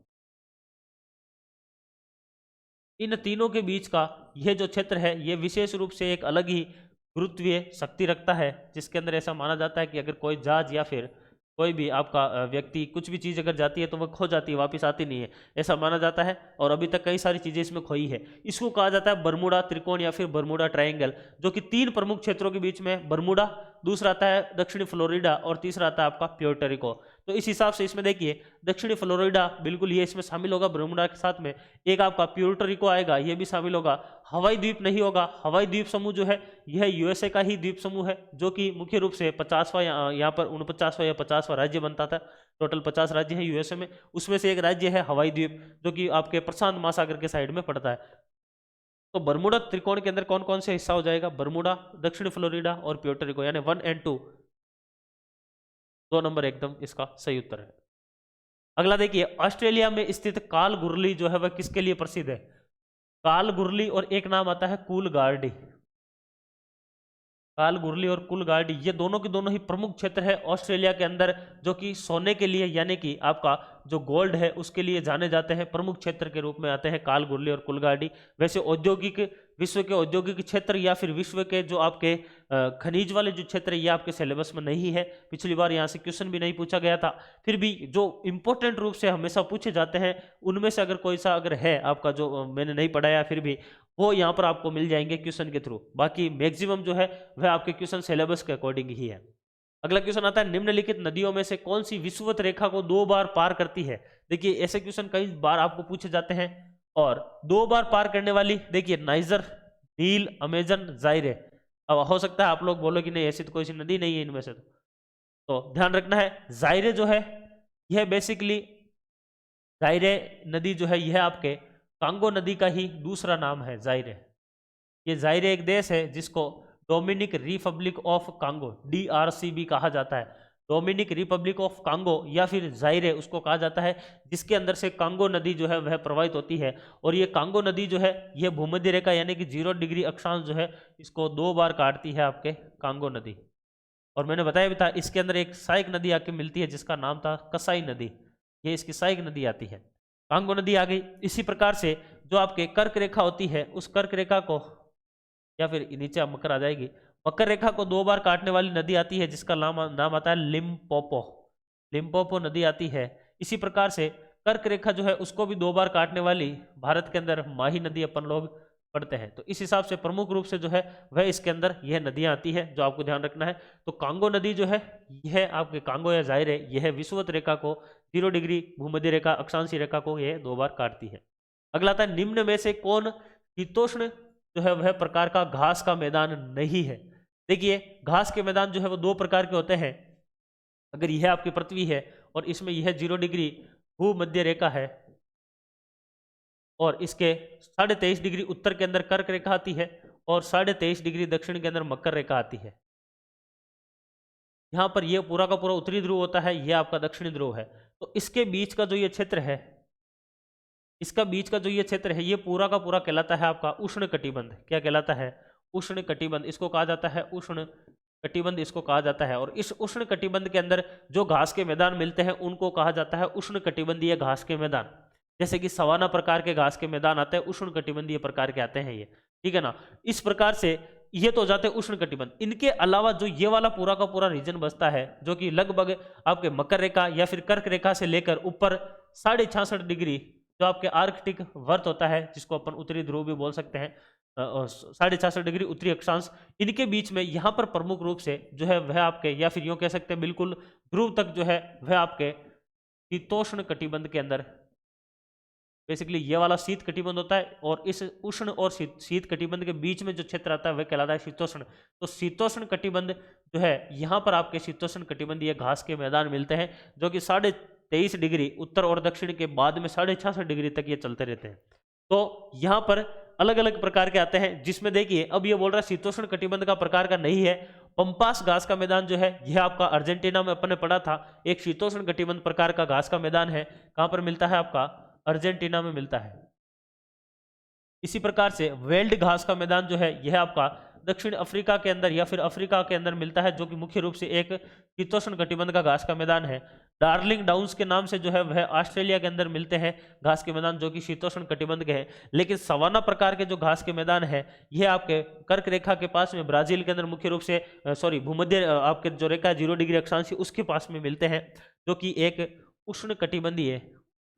इन तीनों के बीच का यह जो क्षेत्र है ये विशेष रूप से एक अलग ही गुरुत्वीय शक्ति रखता है, जिसके अंदर ऐसा माना जाता है कि अगर कोई जहाज या फिर कोई भी आपका व्यक्ति कुछ भी चीज़ अगर जाती है तो वह खो जाती है, वापस आती नहीं है, ऐसा माना जाता है। और अभी तक कई सारी चीज़ें इसमें खोई है। इसको कहा जाता है बरमूडा त्रिकोण या फिर बरमूडा ट्रायंगल, जो कि तीन प्रमुख क्षेत्रों के बीच में बरमूडा, दूसरा आता है दक्षिणी फ्लोरिडा और तीसरा आता है आपका प्यूर्टो रिको। तो इस हिसाब से इसमें देखिए दक्षिणी फ्लोरिडा बिल्कुल ये इसमें शामिल होगा बरमूडा के साथ में, एक आपका प्यूर्टो रिको आएगा ये भी शामिल होगा। हवाई द्वीप नहीं होगा, हवाई द्वीप समूह जो है यह यूएसए का ही द्वीप समूह है, जो कि मुख्य रूप से 50वां यहाँ पर 49वां या 50वां राज्य बनता था। टोटल 50 राज्य है यूएसए में, उसमें से एक राज्य है हवाई द्वीप जो कि आपके प्रशांत महासागर के साइड में पड़ता है। तो बरमूडा त्रिकोण के अंदर कौन कौन से हिस्सा हो जाएगा, बरमूडा, दक्षिण फ्लोरिडा और प्यूर्टो रिको, यानी 1 और 2, 2 नंबर एकदम इसका सही उत्तर है। अगला देखिए, ऑस्ट्रेलिया में स्थित काल गुरली जो है वह किसके लिए प्रसिद्ध है। काल गुरली और एक नाम आता है कूलगार्डी। काल गुरली और कूलगार्डी ये दोनों के दोनों ही प्रमुख क्षेत्र है ऑस्ट्रेलिया के अंदर, जो कि सोने के लिए यानी कि आपका जो गोल्ड है उसके लिए जाने जाते हैं, प्रमुख क्षेत्र के रूप में आते हैं काल गुरली और कूलगार्डी। वैसे औद्योगिक, विश्व के औद्योगिक क्षेत्र या फिर विश्व के जो आपके खनिज वाले जो क्षेत्र है ये आपके सिलेबस में नहीं है, पिछली बार यहाँ से क्वेश्चन भी नहीं पूछा गया था। फिर भी जो इंपॉर्टेंट रूप से हमेशा पूछे जाते हैं उनमें से अगर कोई सा अगर है आपका जो मैंने नहीं पढ़ाया फिर भी वो यहाँ पर आपको मिल जाएंगे क्वेश्चन के थ्रू। बाकी मैक्सिमम जो है वह आपके क्वेश्चन सिलेबस के अकॉर्डिंग ही है। अगला क्वेश्चन आता है, निम्नलिखित नदियों में से कौन सी विषुवत रेखा को 2 बार पार करती है। देखिए ऐसे क्वेश्चन कई बार आपको पूछे जाते हैं, और 2 बार पार करने वाली देखिए नाइजर, नील, अमेजन, जायरे। अब हो सकता है आप लोग बोलो कि नहीं ऐसी तो कोई सी नदी नहीं है इनमें से, तो ध्यान रखना है जायरे जो है यह बेसिकली, जायरे नदी जो है यह आपके कांगो नदी का ही दूसरा नाम है जायरे। ये जायरे एक देश है जिसको Dominic republic of Congo, DRC भी कहा जाता है। डोमिनिक रिपब्लिक ऑफ कांगो या फिर जायरे उसको कहा जाता है जिसके अंदर से कांगो नदी जो है वह प्रवाहित होती है। और ये कांगो नदी जो है यह भूमध्य रेखा यानी कि 0 डिग्री अक्षांश जो है इसको 2 बार काटती है आपके कांगो नदी। और मैंने बताया भी था इसके अंदर एक सहायक नदी आके मिलती है जिसका नाम था कसाई नदी, ये इसकी सहायक नदी आती है, कांगो नदी आ गई। इसी प्रकार से जो आपके कर्क रेखा होती है उस कर्क रेखा को, या फिर नीचे मकर आ जाएगी, मकर रेखा को 2 बार काटने वाली नदी आती है जिसका नाम आता है लिम्पोपो, लिम्पोपो नदी आती है। इसी प्रकार से कर्क रेखा जो है उसको भी 2 बार काटने वाली भारत के अंदर माही नदी अपन लोग पढ़ते हैं। तो इस हिसाब से प्रमुख रूप से जो है वह इसके अंदर यह नदियां आती है जो आपको ध्यान रखना है। तो कांगो नदी जो है यह आपके कांगो या जायरे यह विषुवत रेखा को 0 डिग्री भूमध्य रेखा अक्षांशीय रेखा को यह 2 बार काटती है। अगला आता है निम्न में से कौन शीतोष्ण जो है वह प्रकार का घास का मैदान नहीं है। देखिए घास के मैदान जो है वो दो प्रकार के होते हैं। अगर यह आपकी पृथ्वी है और इसमें यह 0 डिग्री भूमध्य रेखा है और इसके 23.5 डिग्री उत्तर के अंदर कर्क रेखा आती है और 23.5 डिग्री दक्षिण के अंदर मकर रेखा आती है। यहाँ पर यह पूरा का पूरा उत्तरी ध्रुव होता है, यह आपका दक्षिणी ध्रुव है। तो इसके बीच का जो ये क्षेत्र है, इसका बीच का जो ये क्षेत्र है, ये पूरा का पूरा कहलाता है आपका उष्ण कटिबंध। क्या कहलाता है? उष्ण कटिबंध इसको कहा जाता है, उष्ण कटिबंध इसको कहा जाता है। और इस उष्ण कटिबंध के अंदर जो घास के मैदान मिलते हैं उनको कहा जाता है उष्ण कटिबंधीय घास के मैदान। जैसे कि सवाना प्रकार के घास के मैदान आते हैं, उष्ण कटिबंधीय प्रकार के आते हैं ये, ठीक है ना। इस प्रकार से ये तो हो जाते हैं उष्ण कटिबंध। इनके अलावा जो ये वाला पूरा का पूरा रीजन बचता है, जो कि लगभग आपके मकर रेखा या फिर कर्क रेखा से लेकर ऊपर 66.5 डिग्री जो आपके आर्कटिक वर्त होता है, जिसको अपन उत्तरी ध्रुव भी बोल सकते हैं, 66.5 डिग्री उत्तरी अक्षांश, इनके बीच में यहाँ पर प्रमुख रूप से जो है वह आपके, या फिर यूँ कह सकते हैं बिल्कुल ध्रुव तक जो है वह आपके शीतोष्ण कटिबंध के अंदर, बेसिकली ये वाला शीत कटिबंध होता है। और इस उष्ण और शीत कटिबंध के बीच में जो क्षेत्र आता है वह कहलाता है शीतोष्ण। तो शीतोष्ण कटिबंध जो है, यहाँ पर आपके शीतोष्ण कटिबंध ये घास के मैदान मिलते हैं, जो कि 23.5 डिग्री उत्तर और दक्षिण के बाद में 66.5 डिग्री तक ये चलते रहते हैं। तो यहाँ पर अलग अलग प्रकार के आते हैं, जिसमें देखिए अब ये बोल रहा है शीतोष्ण कटिबंध का प्रकार का नहीं है। पंपास घास का मैदान जो है यह आपका अर्जेंटीना में अपन ने पढ़ा था, एक शीतोष्ण कटिबंध प्रकार का घास का मैदान है। कहाँ पर मिलता है? आपका अर्जेंटीना में मिलता है। इसी प्रकार से वेल्ड घास का मैदान जो है यह आपका दक्षिण अफ्रीका के अंदर या फिर अफ्रीका के अंदर मिलता है, जो कि मुख्य रूप से एक शीतोष्ण कटिबंध का घास का मैदान है। डार्लिंग डाउन्स के नाम से जो है वह ऑस्ट्रेलिया के अंदर मिलते हैं घास के मैदान, जो कि शीतोष्ण कटिबंध के हैं। लेकिन सवाना प्रकार के जो घास के मैदान है यह आपके कर्क रेखा के पास में ब्राजील के अंदर मुख्य रूप से भूमध्य आपके जो रेखा है 0 डिग्री अक्षांश उसके पास में मिलते हैं, जो कि एक उष्ण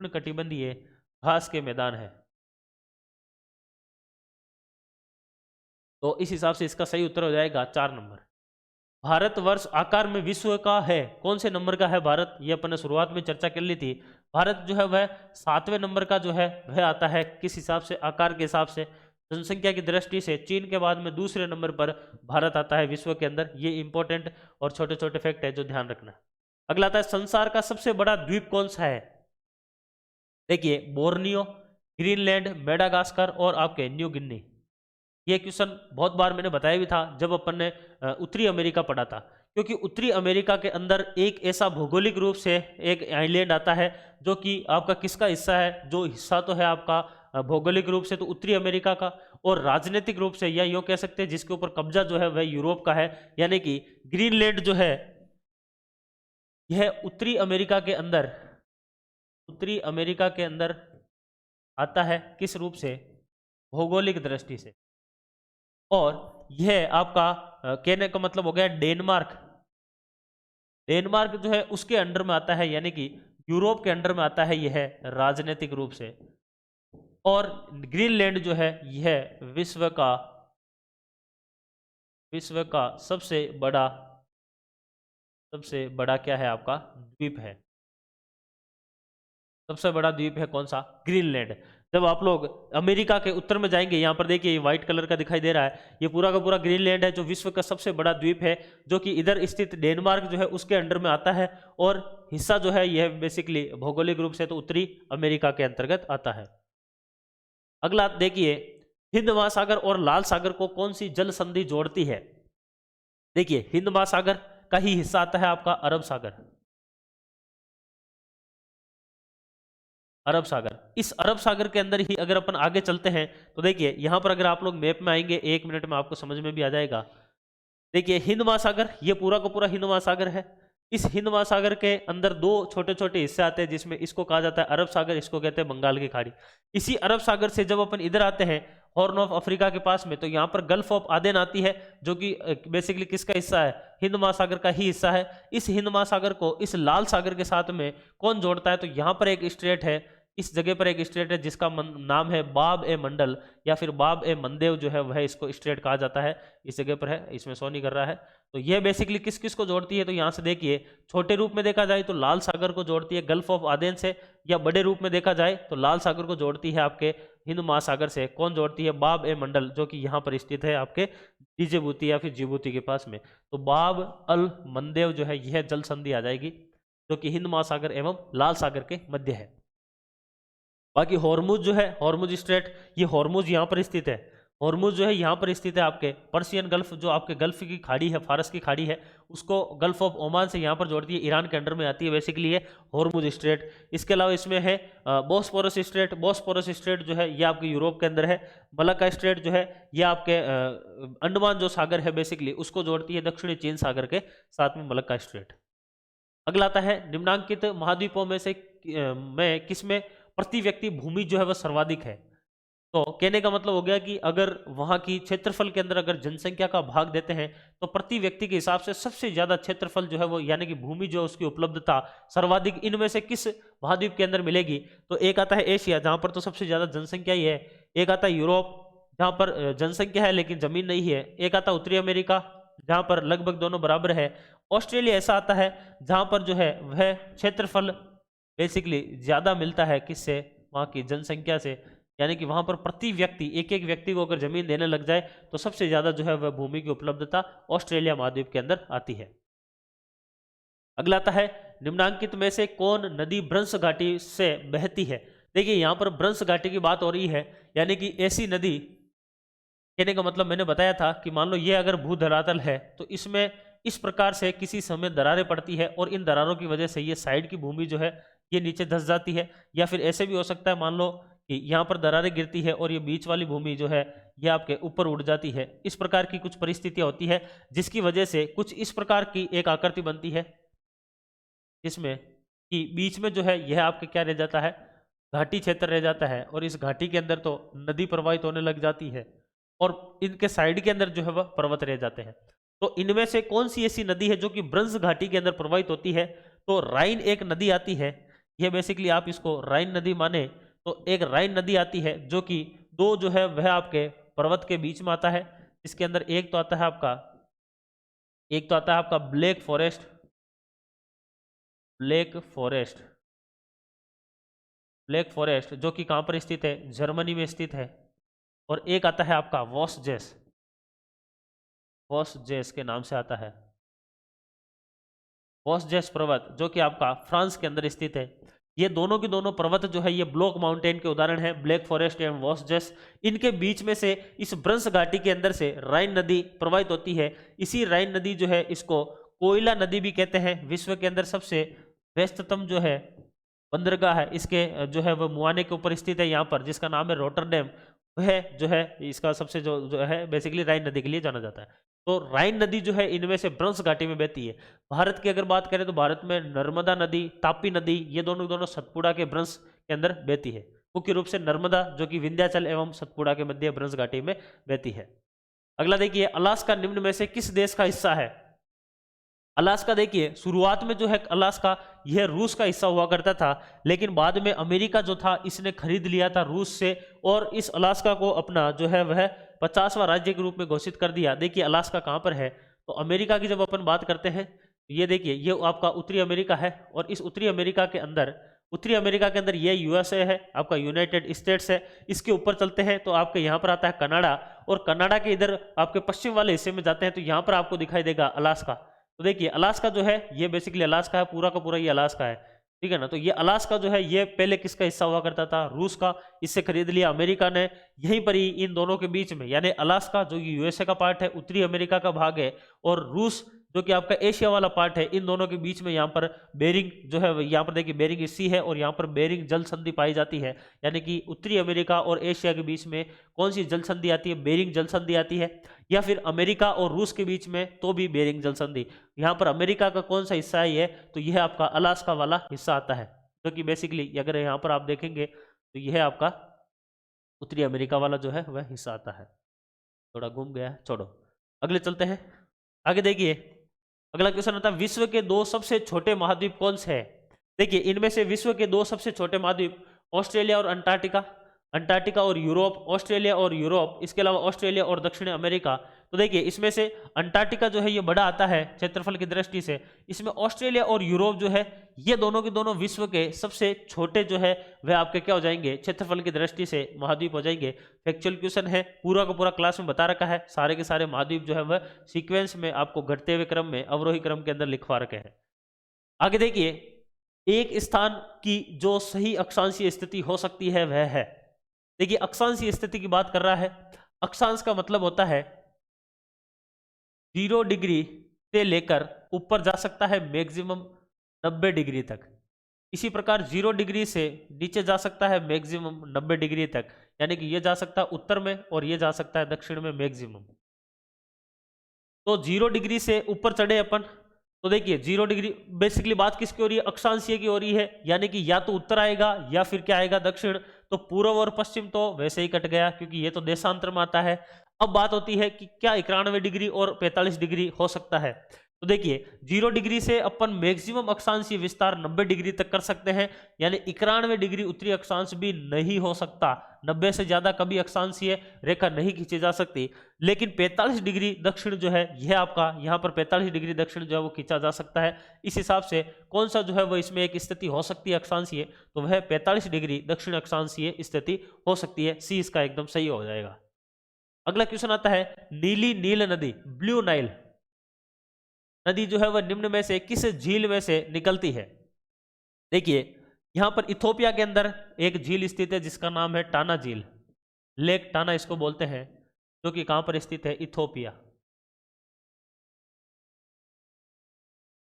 कटिबंधीय घास के मैदान है। तो इस हिसाब से इसका सही उत्तर हो जाएगा 4 नंबर। भारतवर्ष आकार में विश्व का है, कौन से नंबर का है भारत? ये अपन ने शुरुआत में चर्चा कर ली थी। भारत जो है वह 7वें नंबर का जो है वह आता है। किस हिसाब से? आकार के हिसाब से, जनसंख्या की दृष्टि से चीन के बाद में दूसरे नंबर पर भारत आता है विश्व के अंदर। ये इंपॉर्टेंट और छोटे छोटे फैक्ट है जो ध्यान रखना। अगला आता है संसार का सबसे बड़ा द्वीप कौन सा है? देखिए बोर्नियो, ग्रीनलैंड, मेडागास्कर और आपके न्यू गिनी। ये क्वेश्चन बहुत बार मैंने बताया भी था जब अपन ने उत्तरी अमेरिका पढ़ा था, क्योंकि उत्तरी अमेरिका के अंदर एक ऐसा भौगोलिक रूप से एक आइलैंड आता है जो कि आपका किसका हिस्सा है? जो हिस्सा तो है आपका भौगोलिक रूप से तो उत्तरी अमेरिका का, और राजनीतिक रूप से या यूँ कह सकते हैं जिसके ऊपर कब्जा जो है वह यूरोप का है। यानी कि ग्रीनलैंड जो है यह उत्तरी अमेरिका के अंदर आता है। किस रूप से? भौगोलिक दृष्टि से। और यह आपका कहने का मतलब हो गया डेनमार्क जो है उसके अंडर में आता है, यानी कि यूरोप के अंडर में आता है यह राजनीतिक रूप से। और ग्रीनलैंड जो है यह विश्व का सबसे बड़ा क्या है? आपका द्वीप है। सबसे बड़ा द्वीप है कौन सा? ग्रीनलैंड। जब आप लोग अमेरिका के उत्तर में जाएंगे, यहाँ पर देखिए व्हाइट कलर का दिखाई दे रहा है, ये पूरा का पूरा ग्रीनलैंड है जो विश्व का सबसे बड़ा द्वीप है, जो कि इधर स्थित डेनमार्क जो है उसके अंडर में आता है। और हिस्सा जो है यह बेसिकली भौगोलिक रूप से तो उत्तरी अमेरिका के अंतर्गत आता है। अगला देखिए हिंद महासागर और लाल सागर को कौन सी जल संधि जोड़ती है? देखिए हिंद महासागर का ही हिस्सा आता है आपका अरब सागर। इस अरब सागर के अंदर ही अगर अपन आगे चलते हैं तो देखिए यहाँ पर अगर आप लोग मैप में आएंगे 1 मिनट में आपको समझ में भी आ जाएगा। देखिए हिंद महासागर, ये पूरा का पूरा हिंद महासागर है। इस हिंद महासागर के अंदर 2 छोटे छोटे हिस्से आते हैं, जिसमें इसको कहा जाता है अरब सागर, इसको कहते हैं बंगाल की खाड़ी। इसी अरब सागर से जब अपन इधर आते हैं हॉर्न ऑफ अफ्रीका के पास में, तो यहाँ पर गल्फ ऑफ आदेन आती है, जो कि बेसिकली किसका हिस्सा है? हिंद महासागर का ही हिस्सा है। इस हिंद महासागर को इस लाल सागर के साथ में कौन जोड़ता है? तो यहाँ पर एक स्ट्रेट है, इस जगह पर एक स्टेट है जिसका नाम है बाब ए मंडल या फिर बाब ए मंदेव जो है वह इसको स्टेट कहा जाता है, इस जगह पर है, इसमें शो नहीं कर रहा है। तो यह बेसिकली किस किस को जोड़ती है, तो यहाँ से देखिए छोटे रूप में देखा जाए तो लाल सागर को जोड़ती है गल्फ ऑफ आदेन से, या बड़े रूप में देखा जाए तो लाल सागर को जोड़ती है आपके हिंद महासागर से। कौन जोड़ती है? बाब ए मंडल, जो कि यहाँ पर स्थित है आपके जिबूती या फिर जिबूती के पास में। तो बाब अल मंदेव जो है यह जल संधि आ जाएगी, जो कि हिंद महासागर एवं लाल सागर के मध्य है। बाकी हॉर्मुज जो है, हॉर्मुज स्ट्रेट, ये हॉर्मुज यहाँ पर स्थित है, हॉर्मुज जो है यहाँ पर स्थित है आपके पर्शियन गल्फ, जो आपके गल्फ की खाड़ी है, फारस की खाड़ी है, उसको गल्फ ऑफ ओमान से यहाँ पर जोड़ती है, ईरान के अंडर में आती है बेसिकली ये हॉर्मुज स्ट्रेट। इसके अलावा इसमें है बोस्पोरस स्ट्रेट, बोस्पोरस स्ट्रेट जो है ये आपके यूरोप के अंदर है। मलक्का स्ट्रेट जो है ये आपके अंडमान जो सागर है बेसिकली उसको जोड़ती है दक्षिणी चीन सागर के साथ में मलक्का स्ट्रेट। अगला आता है निम्नांकित महाद्वीपों में से किसमें प्रति व्यक्ति भूमि जो है वह सर्वाधिक है। तो कहने का मतलब हो गया कि अगर वहां की क्षेत्रफल के अंदर अगर जनसंख्या का भाग देते हैं तो प्रति व्यक्ति के हिसाब से सबसे ज्यादा क्षेत्रफल जो है वो यानी कि भूमि जो उसकी उपलब्धता सर्वाधिक इनमें से किस महाद्वीप के अंदर मिलेगी। तो एक आता है एशिया, जहां पर तो सबसे ज्यादा जनसंख्या ही है। एक आता है यूरोप, जहां पर जनसंख्या है लेकिन जमीन नहीं है। एक आता है उत्तरी अमेरिका, जहां पर लगभग दोनों बराबर है। ऑस्ट्रेलिया ऐसा आता है जहां पर जो है वह क्षेत्रफल बेसिकली ज्यादा मिलता है किससे? वहां की जनसंख्या से, यानी कि वहां पर प्रति व्यक्ति एक एक व्यक्ति को अगर जमीन देने लग जाए तो सबसे ज्यादा जो है वह भूमि की उपलब्धता ऑस्ट्रेलिया महाद्वीप के अंदर आती है। अगला आता है निम्नांकित में से कौन नदी ब्रंश घाटी से बहती है। देखिए यहाँ पर ब्रंश घाटी की बात हो रही है, यानी कि ऐसी नदी, कहने का मतलब मैंने बताया था कि मान लो ये अगर भू धरातल है तो इसमें इस प्रकार से किसी समय दरारें पड़ती है और इन दरारों की वजह से ये साइड की भूमि जो है ये नीचे धंस जाती है। या फिर ऐसे भी हो सकता है, मान लो कि यहाँ पर दरारें गिरती है और ये बीच वाली भूमि जो है ये आपके ऊपर उड़ जाती है। इस प्रकार की कुछ परिस्थितियां होती है जिसकी वजह से कुछ इस प्रकार की एक आकृति बनती है जिसमें कि बीच में जो है यह आपके क्या रह जाता है? घाटी क्षेत्र रह जाता है, और इस घाटी के अंदर तो नदी प्रवाहित होने लग जाती है और इनके साइड के अंदर जो है वह पर्वत रह जाते हैं। तो इनमें से कौन सी ऐसी नदी है जो कि ब्रंश घाटी के अंदर प्रवाहित होती है? तो राइन एक नदी आती है, यह बेसिकली आप इसको राइन नदी माने तो एक राइन नदी आती है जो कि दो जो है वह आपके पर्वत के बीच में आता है, इसके अंदर एक तो आता है आपका ब्लैक फॉरेस्ट, ब्लैक फॉरेस्ट जो कि कहां पर स्थित है? जर्मनी में स्थित है। और एक आता है आपका वॉसजेस के नाम से आता है, वॉसजेस पर्वत जो कि आपका फ्रांस के अंदर स्थित है। ये दोनों की दोनों पर्वत जो है ये ब्लॉक माउंटेन के उदाहरण है, ब्लैक फॉरेस्ट एवं वॉसजेस। इनके बीच में से इस ब्रंश घाटी के अंदर से राइन नदी प्रवाहित होती है। इसी राइन नदी जो है इसको कोयला नदी भी कहते हैं। विश्व के अंदर सबसे व्यस्ततम जो है बंदरगाह है इसके जो है वह मुआने के ऊपर स्थित है यहाँ पर, जिसका नाम है रोटरडेम। वह जो है इसका सबसे जो है बेसिकली राइन नदी के लिए जाना जाता है। तो राइन नदी जो है इनमें से ब्रंश घाटी में बहती है। भारत की अगर बात करें तो भारत में नर्मदा नदी, तापी नदी, ये दोनों सतपुड़ा के ब्रंश के अंदर बहती है। मुख्य रूप से नर्मदा जो कि विंध्याचल एवं सतपुड़ा के मध्य ब्रंश घाटी में बहती है। अगला देखिए, अलास्का निम्न में से किस देश का हिस्सा है? अलास्का देखिए शुरुआत में जो है अलास्का यह रूस का हिस्सा हुआ करता था, लेकिन बाद में अमेरिका जो था इसने खरीद लिया था रूस से और इस अलास्का को अपना जो है वह 50वां राज्य के रूप में घोषित कर दिया। देखिए अलास्का कहाँ पर है? तो अमेरिका की जब अपन बात करते हैं ये देखिए ये आपका उत्तरी अमेरिका है, और इस उत्तरी अमेरिका के अंदर ये यूएसए है, आपका यूनाइटेड स्टेट्स है। इसके ऊपर चलते हैं तो आपके यहाँ पर आता है कनाडा, और कनाडा के इधर आपके पश्चिम वाले हिस्से में जाते हैं तो यहाँ पर आपको दिखाई देगा अलास्का। तो देखिए अलास्का जो है ये बेसिकली अलास्का है, पूरा का पूरा ये अलास्का है, ठीक है ना। तो ये अलास्का जो है ये पहले किसका हिस्सा हुआ करता था? रूस का। इससे खरीद लिया अमेरिका ने। यहीं पर ही इन दोनों के बीच में यानी अलास्का जो यूएसए का पार्ट है, उत्तरी अमेरिका का भाग है, और रूस जो कि आपका एशिया वाला पार्ट है, इन दोनों के बीच में यहाँ पर बेरिंग जो है यहाँ पर देखिए बेरिंग सी है और यहाँ पर बेरिंग जल संधि पाई जाती है। यानी कि उत्तरी अमेरिका और एशिया के बीच में कौन सी जल संधि आती है? बेरिंग जल संधि आती है। या फिर अमेरिका और रूस के बीच में तो भी बेरिंग जल संधि। यहाँ पर अमेरिका का कौन सा हिस्सा है ये? तो यह आपका अलास्का वाला हिस्सा आता है, जो कि बेसिकली अगर यहाँ पर आप देखेंगे तो यह आपका उत्तरी अमेरिका वाला जो है वह हिस्सा आता है। थोड़ा घूम गया, छोड़ो, अगले चलते हैं। आगे देखिए अगला क्वेश्चन आता है विश्व के 2 सबसे छोटे महाद्वीप कौन से हैं? देखिए इनमें से विश्व के 2 सबसे छोटे महाद्वीप ऑस्ट्रेलिया और अंटार्कटिका, अंटार्कटिका और यूरोप, ऑस्ट्रेलिया और यूरोप, इसके अलावा ऑस्ट्रेलिया और दक्षिण अमेरिका। तो देखिए इसमें से अंटार्कटिका जो है ये बड़ा आता है क्षेत्रफल की दृष्टि से। इसमें ऑस्ट्रेलिया और यूरोप जो है ये दोनों के दोनों विश्व के सबसे छोटे जो है वह आपके क्या हो जाएंगे, क्षेत्रफल की दृष्टि से महाद्वीप हो जाएंगे। फैक्चुअल क्वेश्चन है, पूरा का पूरा क्लास में बता रखा है, सारे के सारे महाद्वीप जो है वह सीक्वेंस में आपको घटते हुए क्रम में, अवरोही क्रम के अंदर लिखवा रखे हैं। आगे देखिए, एक स्थान की जो सही अक्षांशीय स्थिति हो सकती है वह है, देखिए अक्षांशीय स्थिति की बात कर रहा है। अक्षांश का मतलब होता है 0 डिग्री से लेकर ऊपर जा सकता है मैक्सिमम 90 डिग्री तक। इसी प्रकार 0 डिग्री से नीचे जा सकता है मैक्सिमम 90 डिग्री तक, यानी कि ये जा सकता है उत्तर में और ये जा सकता है दक्षिण में मैक्सिमम। तो 0 डिग्री से ऊपर चढ़े अपन, तो देखिए 0 डिग्री बेसिकली बात किसकी हो रही है, अक्षांशीय की हो रही है, यानी कि या तो उत्तर आएगा या फिर क्या आएगा दक्षिण। तो पूर्व और पश्चिम तो वैसे ही कट गया क्योंकि ये तो देशांतर में आता है। अब बात होती है कि क्या 91 डिग्री और 45 डिग्री हो सकता है। तो देखिए 0 डिग्री से अपन मैक्सिमम अक्षांशीय विस्तार 90 डिग्री तक कर सकते हैं, यानी 91 डिग्री उत्तरी अक्षांश भी नहीं हो सकता, 90 से ज्यादा कभी अक्षांशीय रेखा नहीं खींची जा सकती। लेकिन 45 डिग्री दक्षिण जो है यह आपका यहाँ पर 45 डिग्री दक्षिण जो है वो खींचा जा सकता है। इस हिसाब से कौन सा जो है वो इसमें एक स्थिति हो सकती है अक्षांशीय, तो वह 45 डिग्री दक्षिण अक्षांशीय स्थिति हो सकती है। सी इसका एकदम सही हो जाएगा। अगला क्वेश्चन आता है, नीली नील नदी, ब्लू नाइल नदी जो है वह निम्न में से किस झील में से निकलती है। देखिए यहां पर इथोपिया के अंदर एक झील स्थित है जिसका नाम है टाना झील, लेक टाना इसको बोलते हैं, जो कि कहां पर स्थित है, इथोपिया।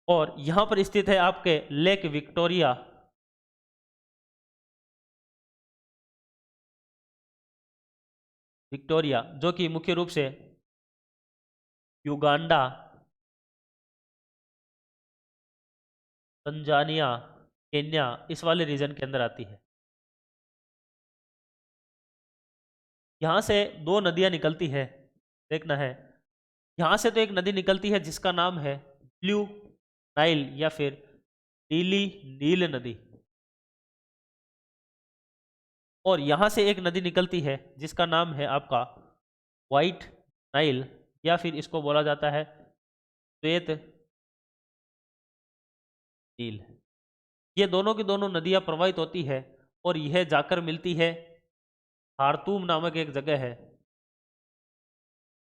और यहां पर स्थित है आपके लेक विक्टोरिया, विक्टोरिया जो कि मुख्य रूप से युगांडा, तंजानिया, केन्या इस वाले रीजन के अंदर आती है। यहां से दो नदियां निकलती है, देखना है। यहां से तो एक नदी निकलती है जिसका नाम है ब्लू नाइल या फिर नीली नील नदी, और यहां से एक नदी निकलती है जिसका नाम है आपका व्हाइट नाइल या फिर इसको बोला जाता है श्वेत नील। ये दोनों की दोनों नदियां प्रवाहित होती है और यह जाकर मिलती है खार्तूम नामक एक जगह है,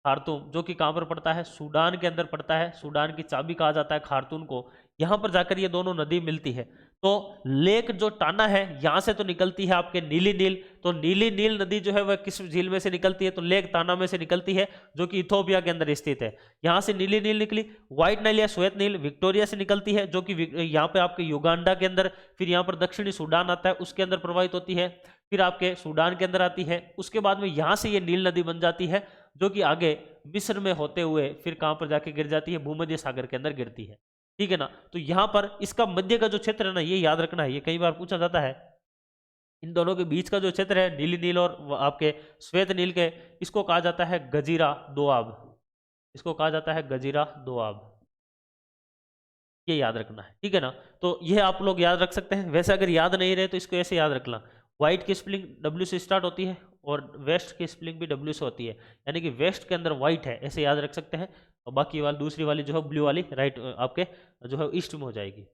खार्तूम जो कि कहां पर पड़ता है, सूडान के अंदर पड़ता है। सूडान की चाबी कहा जाता है खार्तूम को। यहां पर जाकर ये दोनों नदी मिलती है। तो लेक जो टाना है यहां से तो निकलती है आपके नीली नील, तो नीली नील नदी जो है वह किस झील में से निकलती है, तो लेक टाना में से निकलती है जो कि इथोपिया के अंदर स्थित है। यहां से नीली नील निकली। व्हाइट नाइल या श्वेत नील विक्टोरिया से निकलती है जो कि यहाँ पे आपके युगांडा के अंदर, फिर यहाँ पर दक्षिणी सूडान आता है उसके अंदर प्रवाहित होती है, फिर आपके सूडान के अंदर आती है। उसके बाद में यहां से ये नील नदी बन जाती है जो कि आगे मिस्र में होते हुए फिर कहां पर जाके गिर जाती है, भूमध्य सागर के अंदर गिरती है। ठीक है ना। तो यहां पर इसका मध्य का जो क्षेत्र है ना, ये याद रखना है, ये कई बार पूछा जाता है। इन दोनों के बीच का जो क्षेत्र है नीली नील और आपके श्वेत नील के, इसको कहा जाता है गजीरा दोआब, इसको कहा जाता है गजीरा दोआब। ये याद रखना है, ठीक है ना। तो ये आप लोग याद रख सकते हैं। वैसे अगर याद नहीं रहे तो इसको ऐसे याद रखना, व्हाइट की स्पेलिंग डब्ल्यू से स्टार्ट होती है और वेस्ट की स्पेलिंग भी डब्ल्यू से होती है, यानी कि वेस्ट के अंदर व्हाइट है, ऐसे याद रख सकते हैं। और बाकी वाली दूसरी वाली जो है ब्लू वाली राइट आपके जो है ईस्ट में हो जाएगी।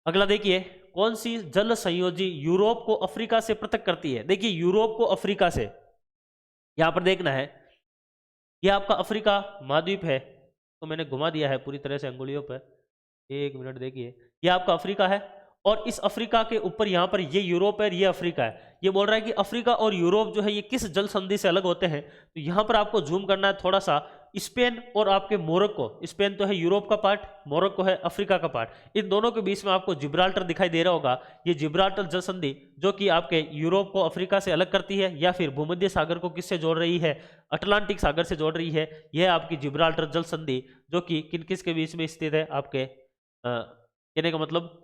अगला देखिए, कौन सी जल संयोजी यूरोप को अफ्रीका से पृथक करती है। देखिए यूरोप को अफ्रीका से, यहां पर देखना है, यह आपका अफ्रीका महाद्वीप है, तो मैंने घुमा दिया है पूरी तरह से अंगुलियों पर, एक मिनट देखिए, यह आपका अफ्रीका है और इस अफ्रीका के ऊपर यहाँ पर ये यूरोप है, ये अफ्रीका है। ये बोल रहा है कि अफ्रीका और यूरोप जो है ये किस जल संधि से अलग होते हैं। तो यहाँ पर आपको जूम करना है थोड़ा सा, स्पेन और आपके मोरक्को, स्पेन तो है यूरोप का पार्ट, मोरक्को है अफ्रीका का पार्ट, इन दोनों के बीच में आपको जिब्राल्टर दिखाई दे रहा होगा। ये जिब्राल्टर जल संधि जो कि आपके यूरोप को अफ्रीका से अलग करती है या फिर भूमध्य सागर को किससे जोड़ रही है, अटलांटिक सागर से जोड़ रही है, यह आपकी जिब्राल्टर जल संधि जो कि किन किस के बीच में स्थित है, आपके कहने का मतलब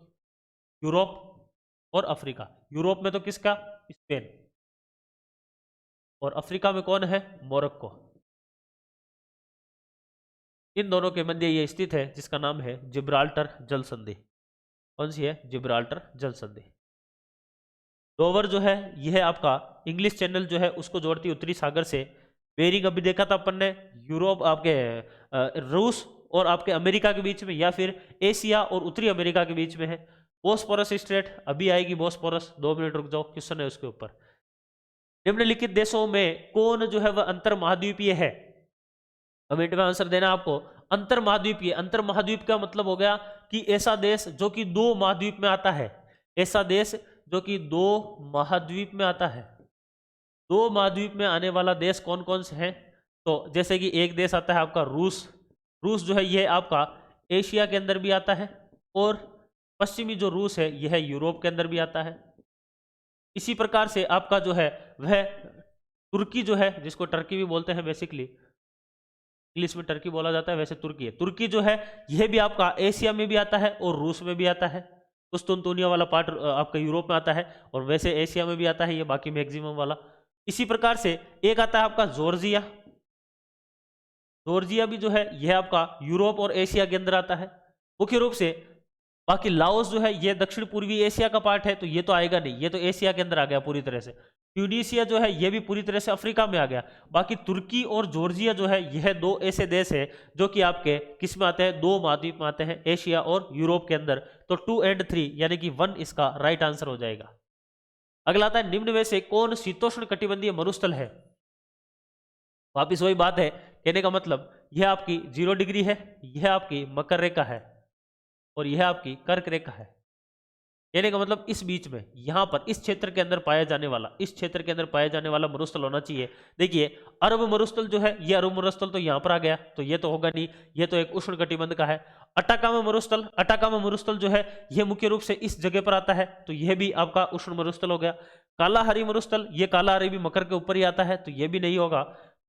यूरोप और अफ्रीका। यूरोप में तो किसका, स्पेन, और अफ्रीका में कौन है, मोरक्को। इन दोनों के मध्य ये स्थित है जिसका नाम है जिब्राल्टर जल संधि। कौन सी है, जिब्राल्टर जल संधि। डोवर जो है यह आपका इंग्लिश चैनल जो है उसको जोड़ती है उत्तरी सागर से। बेरिंग अभी देखा था अपन ने, यूरोप आपके रूस और आपके अमेरिका के बीच में, या फिर एशिया और उत्तरी अमेरिका के बीच में है। बोस्पोरस स्ट्रेट अभी आएगी, बोस्पोरस, 2 मिनट रुक जाओ, क्वेश्चन है उसके ऊपर। निम्नलिखित देशों में कौन जो है वह अंतर महाद्वीपीय है? कमेंट में आंसर देना आपको। अंतर महाद्वीपीय, अंतर महाद्वीप का मतलब हो गया कि ऐसा देश जो कि 2 महाद्वीप में आता है, ऐसा देश जो कि 2 महाद्वीप में आता है। 2 महाद्वीप में आने वाला देश कौन कौन से हैं? तो जैसे कि एक देश आता है आपका रूस। रूस जो है यह आपका एशिया के अंदर भी आता है, और पश्चिमी जो रूस है यह यूरोप के अंदर भी आता है। इसी प्रकार से आपका जो है वह तुर्की जो है, जिसको टर्की भी बोलते हैं, बेसिकली इंग्लिश में टर्की बोला जाता है, वैसे तुर्की है। तुर्की जो है यह भी आपका एशिया में भी आता है और रूस में भी आता है। कुस्तुनतुनिया वाला पार्ट आपका यूरोप में आता है, और वैसे एशिया में भी आता है ये, बाकी मैक्सिमम वाला। इसी प्रकार से एक आता है आपका जॉर्जिया। जॉर्जिया भी जो है यह आपका यूरोप और एशिया के अंदर आता है मुख्य रूप से। बाकी लाओस जो है ये दक्षिण पूर्वी एशिया का पार्ट है, तो ये तो आएगा नहीं, ये तो एशिया के अंदर आ गया पूरी तरह से। ट्यूनीशिया जो है ये भी पूरी तरह से अफ्रीका में आ गया। बाकी तुर्की और जॉर्जिया जो है यह 2 ऐसे देश है जो कि आपके किस में आते हैं? 2 महाद्वीप में आते हैं, एशिया और यूरोप के अंदर। तो 2 और 3 यानी कि 1 इसका राइट आंसर हो जाएगा। अगला आता है, निम्न में से कौन शीतोष्ण कटिबंधीय मरुस्थल है? वापिस वही बात है, कहने का मतलब यह आपकी 0 डिग्री है, यह आपकी मकर रेखा है, और यह आपकी कर्क रेखा है। कहने का मतलब इस बीच में, यहां पर इस क्षेत्र के अंदर पाया जाने वाला, इस क्षेत्र के अंदर पाया जाने वाला मरुस्थल होना चाहिए। देखिए अरब मरुस्थल जो है, ये अरब मरुस्थल तो यहां पर आ गया, तो ये तो होगा नहीं, ये तो एक उष्ण कटिबंध का है। अटाकामा मरुस्थल, अटाकामा मरुस्थल जो है यह मुख्य रूप से इस जगह पर आता है, तो यह भी आपका उष्ण मरुस्थल हो गया। कालाहारी मरुस्थल, ये कालाहारी भी मकर के ऊपर ही आता है, तो यह भी नहीं होगा।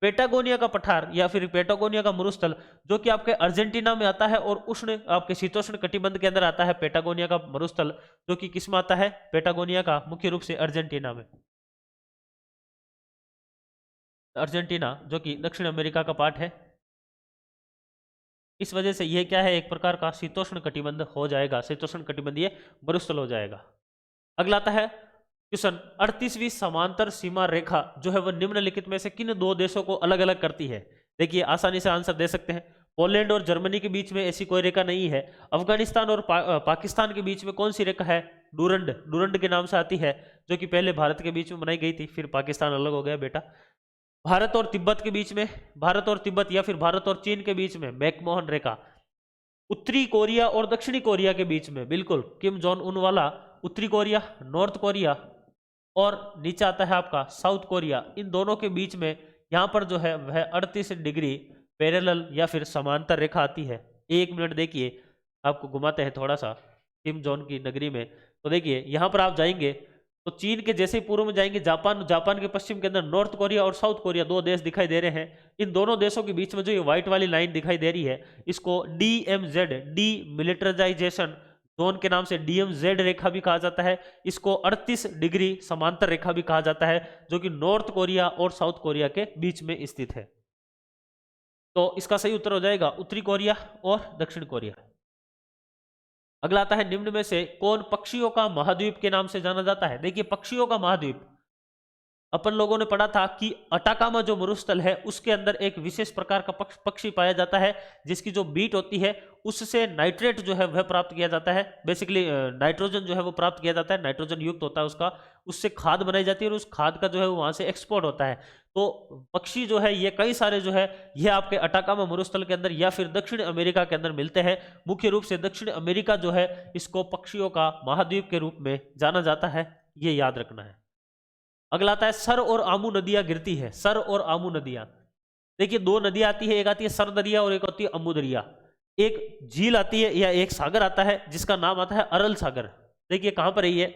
पेटागोनिया का पठार या फिर पेटागोनिया का मरुस्थल जो कि आपके अर्जेंटीना में आता है और उष्ण आपके शीतोष्ण कटिबंध के अंदर आता है। पेटागोनिया का मरुस्थल जो कि किस में आता है? पेटागोनिया का मुख्य रूप से अर्जेंटीना में। अर्जेंटीना जो कि दक्षिण अमेरिका का पार्ट है। इस वजह से यह क्या है? एक प्रकार का शीतोष्ण कटिबंध हो जाएगा, शीतोष्ण कटिबंधीय मरुस्थल हो जाएगा। अगला आता है क्वेश्चन, 38वीं समांतर सीमा रेखा जो है वह निम्नलिखित में से किन 2 देशों को अलग अलग करती है? देखिए आसानी से आंसर दे सकते हैं। पोलैंड और जर्मनी के बीच में ऐसी कोई रेखा नहीं है। अफगानिस्तान और पाकिस्तान के बीच में कौन सी रेखा है? डूरंड, डूरंड के नाम से आती है, जो कि पहले भारत के बीच में बनाई गई थी, फिर पाकिस्तान अलग हो गया बेटा। भारत और तिब्बत के बीच में, भारत और तिब्बत या फिर भारत और चीन के बीच में मैकमोहन रेखा। उत्तरी कोरिया और दक्षिणी कोरिया के बीच में, बिल्कुल किम जोंग उन वाला उत्तरी कोरिया, नॉर्थ कोरिया, और नीचे आता है आपका साउथ कोरिया। इन दोनों के बीच में यहाँ पर जो है वह 38 डिग्री पैरेलल या फिर समांतर रेखा आती है। 1 मिनट देखिए, आपको घुमाते हैं थोड़ा सा किम जोंग की नगरी में। तो देखिए यहाँ पर आप जाएंगे तो चीन के जैसे ही पूर्व में जाएंगे जापान, जापान के पश्चिम के अंदर नॉर्थ कोरिया और साउथ कोरिया 2 देश दिखाई दे रहे हैं। इन दोनों देशों के बीच में जो ये व्हाइट वाली लाइन दिखाई दे रही है, इसको DMZ, डीमिलिटराइजेशन जोन के नाम से DMZ रेखा भी कहा जाता है। इसको 38 डिग्री समांतर रेखा भी कहा जाता है, जो कि नॉर्थ कोरिया और साउथ कोरिया के बीच में स्थित है। तो इसका सही उत्तर हो जाएगा उत्तरी कोरिया और दक्षिण कोरिया। अगला आता है, निम्न में से कौन पक्षियों का महाद्वीप के नाम से जाना जाता है? देखिए पक्षियों का महाद्वीप, अपन लोगों ने पढ़ा था कि अटाकामा जो मरुस्थल है उसके अंदर एक विशेष प्रकार का पक्षी पाया जाता है, जिसकी जो बीट होती है उससे नाइट्रेट जो है वह प्राप्त किया जाता है। बेसिकली नाइट्रोजन जो है वो प्राप्त किया जाता है, नाइट्रोजन युक्त होता है उसका, उससे खाद बनाई जाती है और उस खाद का जो है वहां से एक्सपोर्ट होता है। तो पक्षी जो है ये कई सारे जो है ये आपके अटाकामा मरुस्थल के अंदर या फिर दक्षिण अमेरिका के अंदर मिलते हैं। मुख्य रूप से दक्षिण अमेरिका जो है इसको पक्षियों का महाद्वीप के रूप में जाना जाता है, ये याद रखना है। अगला आता है, सर और आमू नदियां गिरती है। सर और आमू नदियां, देखिए 2 नदियां आती है, एक आती है सर दरिया और एक होती है अमू दरिया। एक झील आती है या एक सागर आता है जिसका नाम आता है अरल सागर। देखिए कहां पर है ये?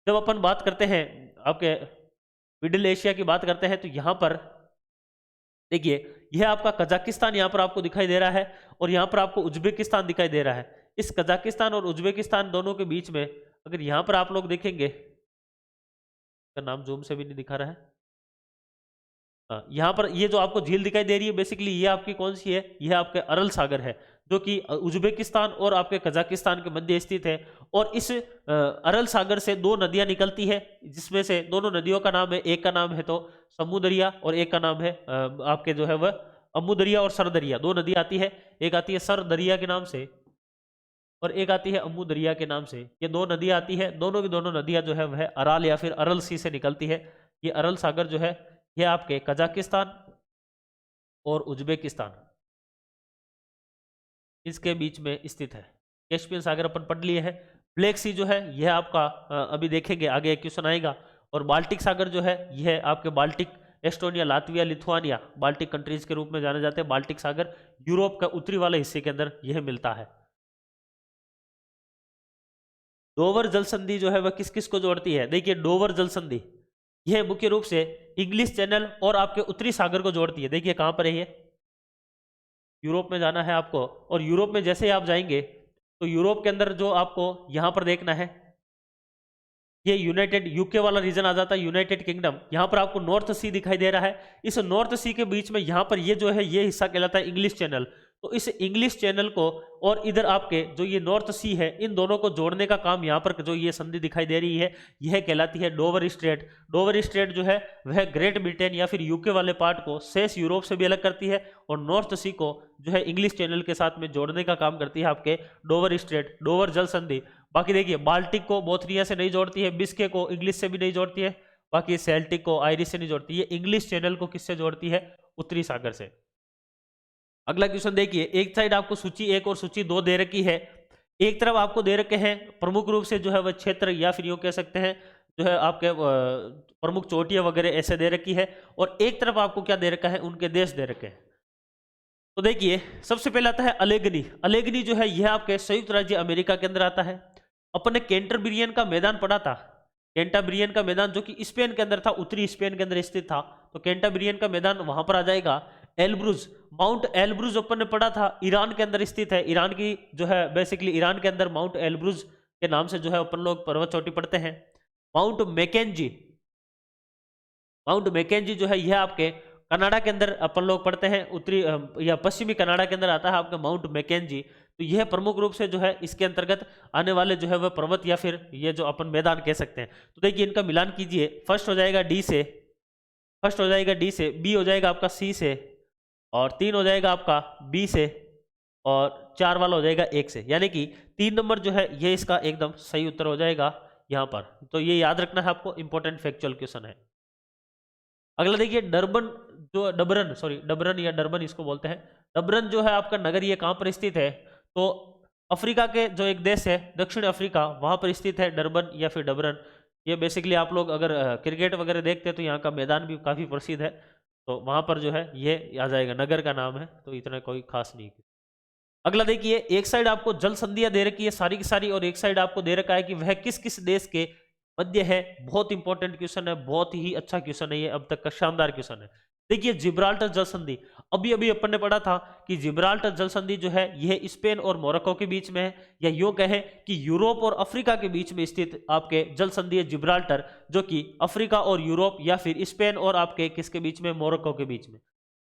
जब अपन बात करते हैं आपके मिडिल एशिया की बात करते हैं तो यहां पर देखिए यह आपका कजाकिस्तान यहां पर आपको दिखाई दे रहा है और यहां पर आपको उज्बेकिस्तान दिखाई दे रहा है। इस कजाकिस्तान और उज्बेकिस्तान दोनों के बीच में अगर यहां पर आप लोग देखेंगे, का नाम जूम से भी नहीं दिखा रहा है, यहाँ पर ये जो आपको झील दिखाई दे रही है बेसिकली ये आपकी कौन सी है? यह आपके अरल सागर है, जो कि उज्बेकिस्तान और आपके कजाकिस्तान के मध्य स्थित है। और इस अरल सागर से दो नदियां निकलती है, जिसमें से दोनों नदियों का नाम है, एक का नाम है तो समू दरिया और एक का नाम है आपके जो है वह अम्मू दरिया और सर दरिया। दो नदी आती है, एक आती है सर दरिया के नाम से और एक आती है अम्मू दरिया के नाम से। ये दो नदियां आती है, दोनों की दोनों नदियां जो है वह अराल या फिर अरल सी से निकलती है। ये अरल सागर जो है ये आपके कजाकिस्तान और उज्बेकिस्तान इसके बीच में स्थित है। कैस्पियन सागर अपन पढ़ लिए है। ब्लैक सी जो है यह आपका अभी देखेंगे आगे एक क्वेश्चन आएगा। और बाल्टिक सागर जो है यह आपके Baltic, Estonia, Latvia, Lithuania Baltic countries के रूप में जाने जाते हैं। बाल्टिक सागर यूरोप का उत्तरी वाले हिस्से के अंदर यह मिलता है। डोवर जल संधि जो है वह किस किस को जोड़ती है? देखिए डोवर जल संधि यह मुख्य रूप से इंग्लिश चैनल और आपके उत्तरी सागर को जोड़ती है। देखिए कहां पर है ये? यूरोप में जाना है आपको, और यूरोप में जैसे ही आप जाएंगे तो यूरोप के अंदर जो आपको यहां पर देखना है, ये यूनाइटेड यूके वाला रीजन आ जाता है, यूनाइटेड किंगडम। यहां पर आपको नॉर्थ सी दिखाई दे रहा है। इस नॉर्थ सी के बीच में यहां पर ये जो है ये हिस्सा कहलाता है इंग्लिश चैनल। तो इस इंग्लिश चैनल को और इधर आपके जो ये नॉर्थ सी है, इन दोनों को जोड़ने का काम यहाँ पर जो ये संधि दिखाई दे रही है यह कहलाती है डोवर स्ट्रेट। डोवर स्ट्रेट जो है वह ग्रेट ब्रिटेन या फिर यूके वाले पार्ट को शेष यूरोप से भी अलग करती है और नॉर्थ सी को जो है इंग्लिश चैनल के साथ में जोड़ने का काम करती है आपके डोवर स्ट्रेट, डोवर जल संधि। बाकी देखिए बाल्टिक को बोथनिया से नहीं जोड़ती है, बिस्के को इंग्लिश से भी नहीं जोड़ती है, बाकी सेल्टिक को आयरिश से नहीं जोड़ती है। इंग्लिश चैनल को किससे जोड़ती है? उत्तरी सागर से। अगला क्वेश्चन देखिए, एक साइड आपको सूची 1 और सूची 2 दे रखी है। एक तरफ आपको दे रखे हैं प्रमुख रूप से जो है वह क्षेत्र या फिर यूं कह सकते हैं जो है आपके प्रमुख चोटियां वगैरह ऐसे दे रखी है, और एक तरफ आपको क्या दे रखा है? उनके देश दे रखे हैं। तो देखिए सबसे पहले आता है अलेगनी। अलेगनी जो है यह आपके संयुक्त राज्य अमेरिका के अंदर आता है। अपन ने कैंटरबरियन का मैदान पढ़ा था, कैंटरबरियन का मैदान जो कि स्पेन के अंदर था, उत्तरी स्पेन के अंदर स्थित था। तो कैंटरबरियन का मैदान वहां पर आ जाएगा। एलब्रुज, माउंट एलब्रुज अपन ने पढ़ा था, ईरान के अंदर स्थित है। ईरान की जो है बेसिकली ईरान के अंदर माउंट एलब्रुज के नाम से जो है अपन लोग पर्वत चोटी पढ़ते हैं। माउंट मैकेंजी, माउंट मैकेंजी जो है यह आपके कनाडा के अंदर अपन लोग पढ़ते हैं, उत्तरी या पश्चिमी कनाडा के अंदर आता है आपका माउंट मैकेंजी। तो यह प्रमुख रूप से जो है इसके अंतर्गत आने वाले जो है वह पर्वत या फिर ये जो अपन मैदान कह सकते हैं। तो देखिए इनका मिलान कीजिए, फर्स्ट हो जाएगा डी से, फर्स्ट हो जाएगा डी से, बी हो जाएगा आपका सी से, और 3 हो जाएगा आपका बी से, और 4 वाला हो जाएगा 1 से। यानी कि 3 नंबर जो है ये इसका एकदम सही उत्तर हो जाएगा यहाँ पर। तो ये याद रखना है आपको, इंपॉर्टेंट फैक्चुअल क्वेश्चन है। अगला देखिए डरबन, जो डबरन, सॉरी डबरन या डरबन इसको बोलते हैं। डबरन जो है आपका नगर ये कहाँ पर स्थित है? तो अफ्रीका के जो एक देश है दक्षिण अफ्रीका, वहां पर स्थित है डरबन या फिर डबरन। ये बेसिकली आप लोग अगर क्रिकेट वगैरह देखते हैं तो यहाँ का मैदान भी काफ़ी प्रसिद्ध है। तो वहां पर जो है ये आ जाएगा, नगर का नाम है, तो इतना कोई खास नहीं है। अगला देखिए, एक साइड आपको जल संधियां दे रखी है सारी की सारी, और एक साइड आपको दे रखा है कि वह किस किस देश के मध्य है। बहुत इंपॉर्टेंट क्वेश्चन है, बहुत ही अच्छा क्वेश्चन है ये, अब तक का शानदार क्वेश्चन है। देखिए जिब्राल्टर जल संधि, अभी अभी अपन ने पढ़ा था कि जिब्राल्टर जल संधि जो है यह स्पेन और मोरक्को के बीच में है, या यूं कहें कि यूरोप और अफ्रीका के बीच में स्थित आपके जल संधि है जिब्राल्टर, जो कि अफ्रीका और यूरोप या फिर स्पेन और आपके किसके बीच में? मोरक्को के बीच में।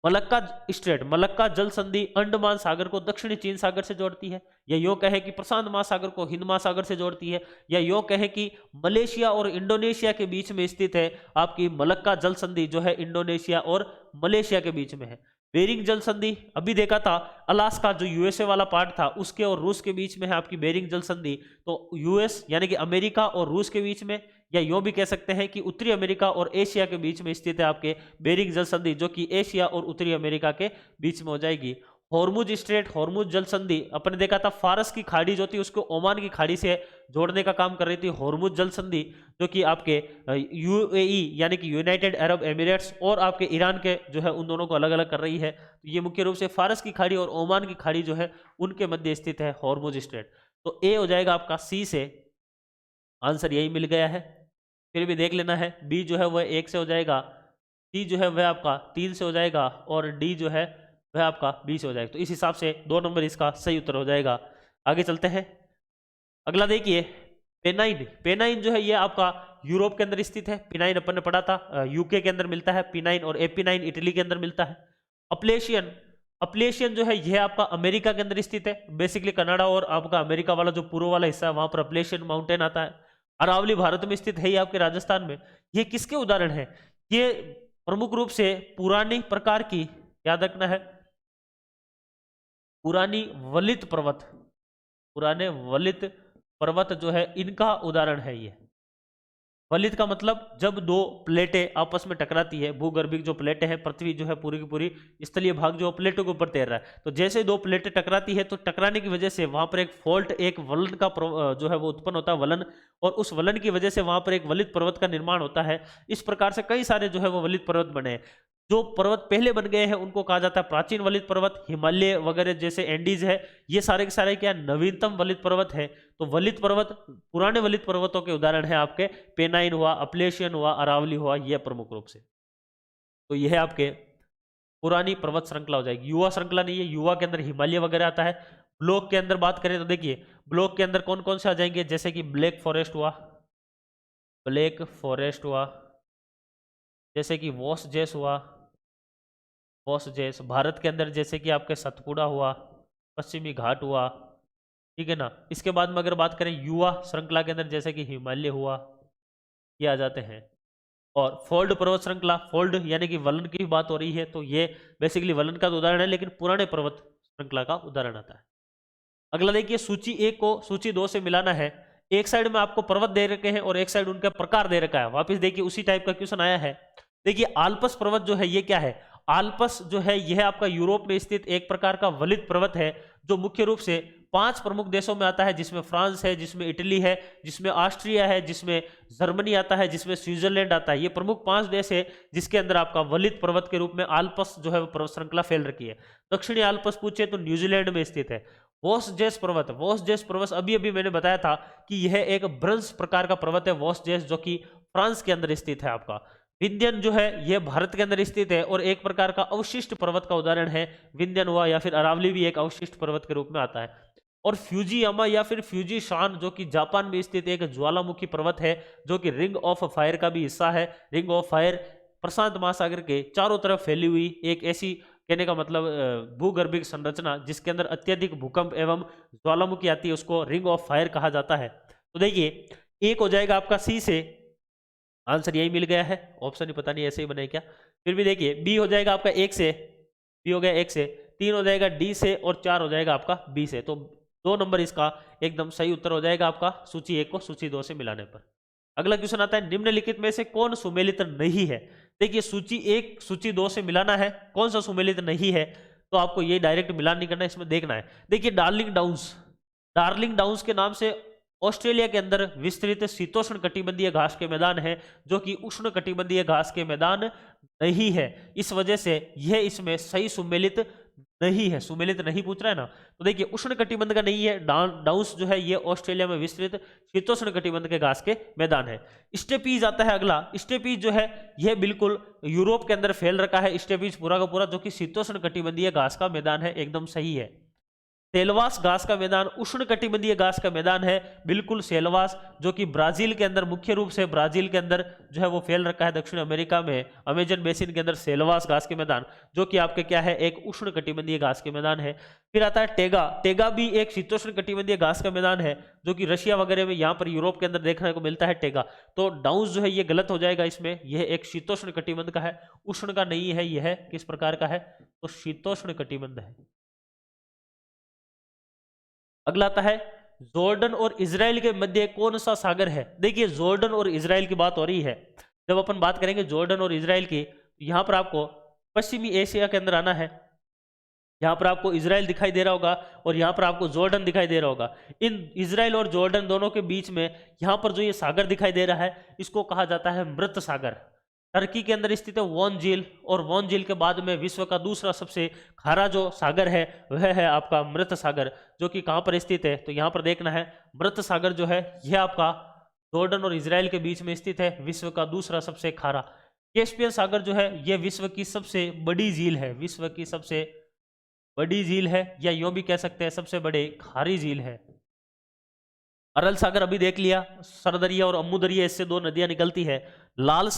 मलक्का स्ट्रेट, मलक्का जल संधि अंडमान सागर को दक्षिणी चीन सागर से जोड़ती है, या यूं कहे कि प्रशांत महासागर को हिंद महासागर से जोड़ती है, या यूं कहे कि मलेशिया और इंडोनेशिया के बीच में स्थित है आपकी मलक्का जल संधि जो है इंडोनेशिया और मलेशिया के बीच में है। बेरिंग जल संधि अभी देखा था, अलास्का जो यूएसए वाला पार्ट था उसके और रूस के बीच में है आपकी बेरिंग जल संधि। तो यूएस यानी कि अमेरिका और रूस के बीच में, या यूं भी कह सकते हैं कि उत्तरी अमेरिका और एशिया के बीच में स्थित है आपके बेरिंग जल संधि, जो कि एशिया और उत्तरी अमेरिका के बीच में हो जाएगी। हॉर्मुज स्ट्रेट, हॉर्मुज जल संधि अपन ने देखा था, फारस की खाड़ी जो थी उसको ओमान की खाड़ी से जोड़ने का काम कर रही थी हॉर्मुज जल संधि, जो कि आपके यूएई यानी कि यूनाइटेड अरब एमिरेट्स और आपके ईरान के जो है उन दोनों को अलग अलग कर रही है। तो ये मुख्य रूप से फारस की खाड़ी और ओमान की खाड़ी जो है उनके मध्य स्थित है हॉर्मुज स्ट्रेट। तो ए हो जाएगा आपका सी से, आंसर यही मिल गया है। फिर भी देख लेना है, बी जो है वह 1 से हो जाएगा, सी जो है वह आपका 3 से हो जाएगा, और डी जो है वह आपका 20 हो जाएगा। तो इस हिसाब से 2 नंबर इसका सही उत्तर हो जाएगा। आगे चलते हैं। अगला देखिए पेनाइन, पेनाइन जो है ये आपका यूरोप के अंदर स्थित है। पिनाइन अपन ने पढ़ा था यूके के अंदर मिलता है पिनाइन, और एपिनाइन इटली के अंदर मिलता है। अपलेशियन, अपलेशियन जो है यह आपका अमेरिका के अंदर स्थित है, बेसिकली कनाडा और आपका अमेरिका वाला जो पूर्व वाला हिस्सा है वहां पर अपलेशियन माउंटेन आता है। अरावली भारत में स्थित है, ये आपके राजस्थान में। ये किसके उदाहरण है? ये प्रमुख रूप से पुरानी प्रकार की, याद रखना है, पुरानी वलित पर्वत, पुराने वलित पर्वत जो है इनका उदाहरण है ये। वलित का मतलब जब दो प्लेटें आपस में टकराती है, भूगर्भिक जो प्लेटें हैं, पृथ्वी जो है पूरी की पूरी स्थलीय भाग जो प्लेटों के ऊपर तैर रहा है, तो जैसे दो प्लेटें टकराती है तो टकराने की वजह से वहां पर एक फॉल्ट, एक वलन का जो है वो उत्पन्न होता है, वलन, और उस वलन की वजह से वहां पर एक वलित पर्वत का निर्माण होता है। इस प्रकार से कई सारे जो है वो वलित पर्वत बने हैं। जो पर्वत पहले बन गए हैं उनको कहा जाता है प्राचीन वलित पर्वत। हिमालय वगैरह जैसे एंडीज है, ये सारे के सारे क्या नवीनतम वलित पर्वत है। तो वलित पर्वत, पुराने वलित पर्वतों के उदाहरण है आपके पेनाइन हुआ, अपलेशियन हुआ, अरावली हुआ, यह प्रमुख रूप से। तो यह है आपके पुरानी पर्वत श्रृंखला हो जाएगी। युवा श्रृंखला नहीं है, युवा के अंदर हिमालय वगैरह आता है। ब्लॉक के अंदर बात करें तो देखिए ब्लॉक के अंदर कौन कौन से आ जाएंगे, जैसे कि ब्लैक फॉरेस्ट हुआ, ब्लैक फॉरेस्ट हुआ, जैसे कि वॉस जेस हुआ, वॉस जेस। भारत के अंदर जैसे कि आपके सतपुड़ा हुआ, पश्चिमी घाट हुआ, ठीक है ना। इसके बाद में अगर बात करें युवा श्रृंखला के अंदर, जैसे कि हिमालय हुआ, ये आ जाते हैं। और फोल्ड पर्वत श्रृंखला, फोल्ड यानी कि वलन की बात हो रही है, तो ये बेसिकली वलन का तो उदाहरण है, लेकिन पुराने पर्वत श्रृंखला का उदाहरण आता है। अगला देखिए, सूची 1 को सूची 2 से मिलाना है। एक साइड में आपको पर्वत दे रखे हैं और एक साइड उनका प्रकार दे रखा है। वापिस देखिए उसी टाइप का क्वेश्चन आया है। देखिए आल्पस पर्वत जो है ये क्या है? आल्पस जो है यह आपका यूरोप में स्थित एक प्रकार का वलित पर्वत है, जो मुख्य रूप से 5 प्रमुख देशों में आता है, जिसमें फ्रांस है, जिसमें इटली है, जिसमें ऑस्ट्रिया है, जिसमें जर्मनी आता है, जिसमें स्विट्जरलैंड आता है। ये प्रमुख 5 देश है जिसके अंदर आपका वलित पर्वत के रूप में आल्पस जो है पर्वत श्रृंखला फैल रखी है। दक्षिणी आल्पस पूछे तो न्यूजीलैंड में स्थित है। वॉस जेस पर्वत, वॉस जेस पर्वत अभी अभी मैंने बताया था कि यह एक ब्रंश प्रकार का पर्वत है, वॉस जेस, जो कि फ्रांस के अंदर स्थित है। आपका विंध्यन जो है यह भारत के अंदर स्थित है और एक प्रकार का अवशिष्ट पर्वत का उदाहरण है। विंध्यन हुआ या फिर अरावली भी एक अवशिष्ट पर्वत के रूप में आता है। और फ्यूजियामा या फिर फ्यूजीशान जो कि जापान में स्थित एक ज्वालामुखी पर्वत है, जो कि रिंग ऑफ फायर का भी हिस्सा है। रिंग ऑफ फायर प्रशांत महासागर के चारों तरफ फैली हुई एक ऐसी, कहने का मतलब भूगर्भिक संरचना जिसके अंदर अत्यधिक भूकंप एवं ज्वालामुखी आती है, उसको रिंग ऑफ फायर कहा जाता है। तो देखिए एक हो जाएगा आपका सी से, आंसर यही मिल गया है, ऑप्शन ही पता नहीं ऐसे ही बने क्या। फिर भी देखिए बी हो जाएगा आपका 1 से, बी हो गया 1 से, 3 हो जाएगा डी से और 4 हो जाएगा आपका बी से। तो 2 नंबर इसका एकदम सही उत्तर हो जाएगा आपका सूची 1 को सूची 2 से मिलाने पर। अगला क्वेश्चन आता है, निम्नलिखित में से कौन सुमेलित नहीं है? देखिए सूची 1 सूची 2 से मिलाना है, कौन सा सुमेलित नहीं है, तो आपको ये डायरेक्ट मिलान नहीं करना, इसमें देखना है। देखिए डार्लिंग डाउन्स, डार्लिंग डाउन्स के नाम से ऑस्ट्रेलिया के अंदर विस्तृत शीतोष्ण कटिबंधीय घास के मैदान है, जो कि उष्ण कटिबंधीय घास के मैदान नहीं है। इस वजह से यह इसमें सही सुमेलित नहीं है, सुमेलित नहीं पूछ रहा है ना। तो देखिए उष्ण कटिबंध का नहीं है, डाउन्स जो है ये ऑस्ट्रेलिया में विस्तृत शीतोष्ण कटिबंध के घास के मैदान है। स्टेपीज आता है अगला, स्टेपीज जो है यह बिल्कुल यूरोप के अंदर फैल रखा है, स्टेपीज पूरा का पूरा, जो कि शीतोष्ण कटिबंधीय घास का मैदान है, एकदम सही है। सेलवास घास का मैदान उष्ण कटिबंधीय घास का मैदान है, बिल्कुल सेलवास, जो कि ब्राजील के अंदर, मुख्य रूप से ब्राजील के अंदर जो है वो फैल रखा है, दक्षिण अमेरिका में अमेजन बेसिन के अंदर सेलवास घास के मैदान, जो कि आपके क्या है, एक उष्ण कटिबंधीय घास के मैदान है। फिर आता है टेगा, टेगा भी एक शीतोष्ण कटिबंधीय घास का मैदान है, जो कि रशिया वगैरह में, यहाँ पर यूरोप के अंदर देखने को मिलता है टेगा। तो डाउन्स जो है ये गलत हो जाएगा, इसमें यह एक शीतोष्ण कटिबंध का है, उष्ण का नहीं है। यह किस प्रकार का है, तो शीतोष्ण कटिबंध है। अगला आता है, जॉर्डन और इजराइल के मध्य कौन सा सागर है? देखिए जॉर्डन और इजराइल की बात हो रही है। जब अपन बात करेंगे जॉर्डन और इजराइल की, यहां पर आपको पश्चिमी एशिया के अंदर आना है। यहां पर आपको इजराइल दिखाई दे रहा होगा और यहां पर आपको जॉर्डन दिखाई दे रहा होगा। इन इजराइल और जॉर्डन दोनों के बीच में यहां पर जो ये सागर दिखाई दे रहा है, इसको कहा जाता है मृत सागर। टर्की के अंदर स्थित है वॉन झील, और वॉन झील के बाद में विश्व का दूसरा सबसे खारा जो सागर है वह है आपका मृत सागर, जो कि कहां पर स्थित है, तो यहां पर देखना है। मृत सागर जो है यह आपका जॉर्डन और इजराइल के बीच में स्थित है, विश्व का दूसरा सबसे खारा। कैस्पियन सागर जो है यह विश्व की सबसे बड़ी झील है, विश्व की सबसे बड़ी झील है, या यूं भी कह सकते हैं सबसे बड़े खारी झील है। अरल सागर अभी देख लिया, सरदरिया और अम्मू दरिया, इससे 2 नदियां निकलती है। लाल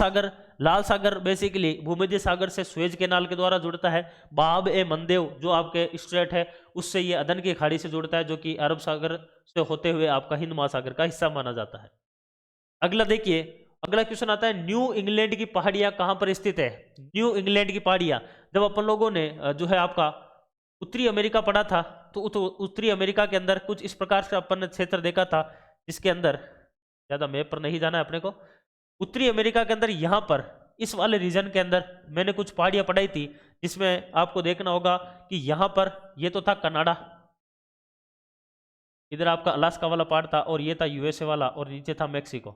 सागर बेसिकली भूमध्य सागर से सुएज कैनाल के द्वारा जुड़ता है। बाब ए मंदेव जो आपके स्ट्रेट है उससे ये अदन की खाड़ी से जुड़ता है, जो कि अरब सागर से होते हुए आपका हिंद महासागर का हिस्सा माना जाता है। अगला देखिए, अगला क्वेश्चन आता है न्यू इंग्लैंड की पहाड़ियां कहां पर स्थित है। न्यू इंग्लैंड की पहाड़ियां, जब अपन लोगों ने जो है आपका उत्तरी अमेरिका पढ़ा था, तो उत्तरी अमेरिका के अंदर कुछ इस प्रकार से अपन ने क्षेत्र देखा था, जिसके अंदर ज्यादा मैप पर नहीं जाना है अपने को। उत्तरी अमेरिका के अंदर यहाँ पर इस वाले रीजन के अंदर मैंने कुछ पहाड़ियां पढ़ाई थी, जिसमें आपको देखना होगा कि यहाँ पर ये तो था कनाडा, इधर आपका अलास्का वाला पहाड़ था, और ये था यूएसए वाला, और नीचे था मैक्सिको।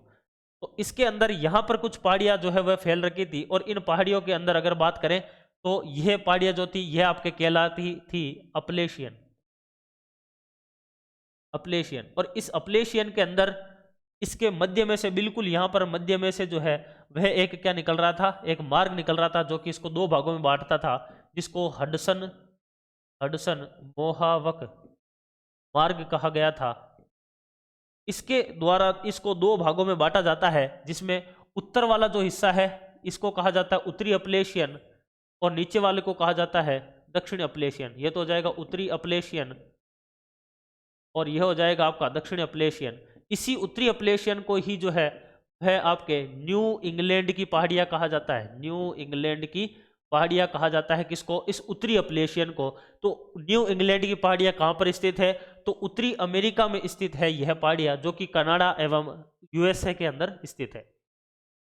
तो इसके अंदर यहाँ पर कुछ पहाड़ियां जो है वह फैल रखी थी, और इन पहाड़ियों के अंदर अगर बात करें तो यह पहाड़ियां जो थी यह आपके कहलाती थी अपलेशियन। और इस अपलेशियन के अंदर इसके मध्य में से, बिल्कुल यहाँ पर मध्य में से जो है वह एक क्या निकल रहा था, एक मार्ग निकल रहा था, जो कि इसको दो भागों में बांटता था, जिसको हडसन मोहावक मार्ग कहा गया था। इसके द्वारा इसको दो भागों में बांटा जाता है, जिसमें उत्तर वाला जो हिस्सा है इसको कहा जाता है उत्तरी अपलेशियन, और नीचे वाले को कहा जाता है दक्षिणी अपलेशियन। यह तो हो जाएगा उत्तरी अपलेशियन, और यह हो जाएगा आपका दक्षिणी अपलेशियन। इसी उत्तरी अपलेशियन को ही जो है वह आपके न्यू इंग्लैंड की पहाड़ियां कहा जाता है। न्यू इंग्लैंड की पहाड़ियां कहा जाता है किसको, इस उत्तरी अपलेशियन को। तो न्यू इंग्लैंड की पहाड़ियां कहां पर स्थित है, तो उत्तरी अमेरिका में स्थित है यह पहाड़ियां, जो कि कनाडा एवं यूएसए के अंदर स्थित है।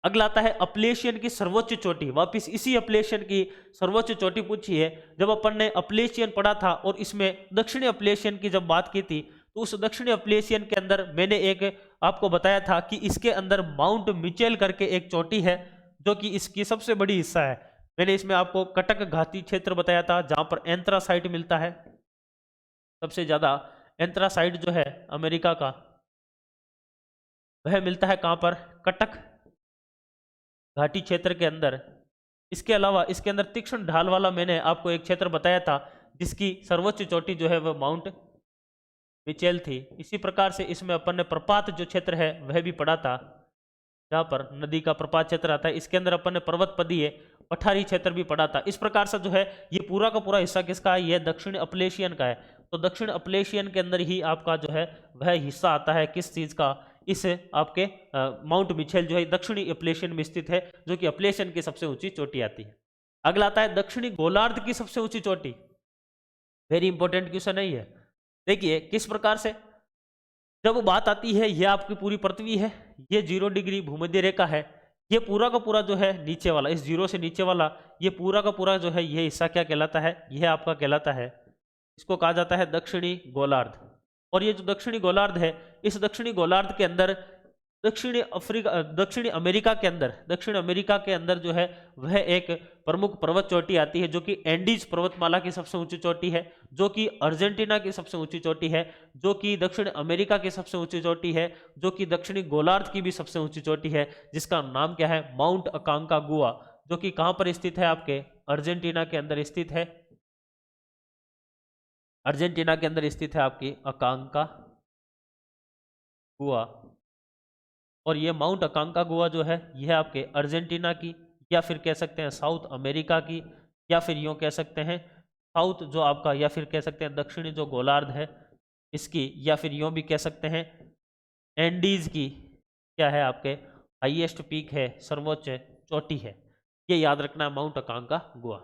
अगला आता है अपलेशियन की सर्वोच्च चोटी। वापिस इसी अपलेशियन की सर्वोच्च चोटी पूछी है। जब अपन ने अपलेशियन पढ़ा था और इसमें दक्षिणी अपलेशियन की जब बात की थी, तो उस दक्षिणी अपलेशियन के अंदर मैंने एक आपको बताया था कि इसके अंदर माउंट मिचेल करके एक चोटी है, जो कि इसकी सबसे बड़ी हिस्सा है। मैंने इसमें आपको कटक घाटी क्षेत्र बताया था, जहां पर एंथ्रासाइट मिलता है। सबसे ज्यादा एंथ्रासाइट जो है अमेरिका का, वह मिलता है कहां पर, कटक घाटी क्षेत्र के अंदर। इसके अलावा इसके अंदर तीक्ष्ण ढाल वाला मैंने आपको एक क्षेत्र बताया था, जिसकी सर्वोच्च चोटी जो है वह माउंट मिचेल थी। इसी प्रकार से इसमें अपन ने प्रपात जो क्षेत्र है वह भी पढ़ा था, जहां पर नदी का प्रपात क्षेत्र आता है। इसके अंदर अपन ने पर्वत पदीय पठारी क्षेत्र भी पढ़ा था। इस प्रकार से जो है ये पूरा का पूरा हिस्सा किसका है, यह दक्षिण अपलेशियन का है। तो दक्षिण अपलेशियन के अंदर ही आपका जो है वह हिस्सा आता है किस चीज का, इस आपके माउंट मिचेल जो है दक्षिणी अपलेशियन में स्थित है, जो कि अपलेशियन की सबसे ऊंची चोटी आती है। अगला आता है दक्षिणी गोलार्ध की सबसे ऊंची चोटी। वेरी इंपॉर्टेंट क्वेश्चन है ये। देखिए किस प्रकार से जब बात आती है, यह आपकी पूरी पृथ्वी है, ये 0 डिग्री भूमध्य रेखा है, ये पूरा का पूरा जो है नीचे वाला, इस 0 से नीचे वाला ये पूरा का पूरा जो है यह हिस्सा क्या कहलाता है, यह आपका कहलाता है, इसको कहा जाता है दक्षिणी गोलार्ध। और ये जो दक्षिणी गोलार्ध है, इस दक्षिणी गोलार्ध के अंदर दक्षिणी अमेरिका के अंदर जो है वह एक प्रमुख पर्वत चोटी आती है, जो कि एंडीज पर्वतमाला की सबसे ऊंची चोटी है, जो कि अर्जेंटीना की सबसे ऊंची चोटी है, जो कि दक्षिण अमेरिका की सबसे ऊंची चोटी है, जो कि दक्षिणी गोलार्ध की भी सबसे ऊंची चोटी है, जिसका नाम क्या है, माउंट अकांकागुआ, जो कि कहां पर स्थित है, आपके अर्जेंटीना के अंदर स्थित है। अर्जेंटीना के अंदर स्थित है आपकी अकांकागुआ। और ये माउंट अकांकागुआ जो है यह आपके अर्जेंटीना की, या फिर कह सकते हैं साउथ अमेरिका की, या फिर यूँ कह सकते हैं साउथ जो आपका, या फिर कह सकते हैं दक्षिणी जो गोलार्ध है इसकी, या फिर यूँ भी कह सकते हैं एंडीज की क्या है, आपके हाईएस्ट पीक है, सर्वोच्च चोटी है। ये याद रखना है, माउंट अकांकागुआ।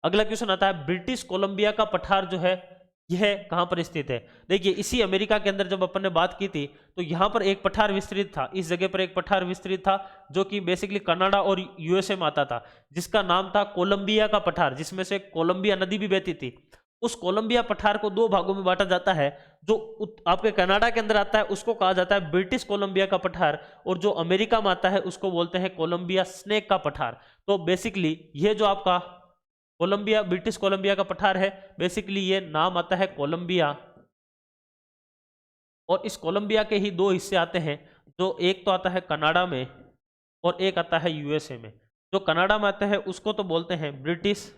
अगला क्वेश्चन आता है ब्रिटिश कोलंबिया का पठार जो है यह कहां पर स्थित है। देखिए इसी अमेरिका के अंदर जब अपन ने बात की थी, तो यहां पर एक पठार विस्तृत था, इस जगह पर एक पठार विस्तृत था, जो कि बेसिकली कनाडा और यूएसए में आता था, जिसका नाम था कोलंबिया का पठार, जिसमें से कोलंबिया नदी भी बहती थी। उस कोलंबिया पठार को दो भागों में बांटा जाता है। जो आपके कनाडा के अंदर आता है उसको कहा जाता है ब्रिटिश कोलंबिया का पठार, और जो अमेरिका में आता है उसको बोलते हैं कोलंबिया स्नेक का पठार। तो बेसिकली ये जो आपका कोलंबिया, ब्रिटिश कोलंबिया का पठार है, बेसिकली ये नाम आता है कोलंबिया, और इस कोलंबिया के ही दो हिस्से आते हैं, जो एक तो आता है कनाडा में और एक आता है यूएसए में। जो कनाडा में आता है उसको तो बोलते हैं ब्रिटिश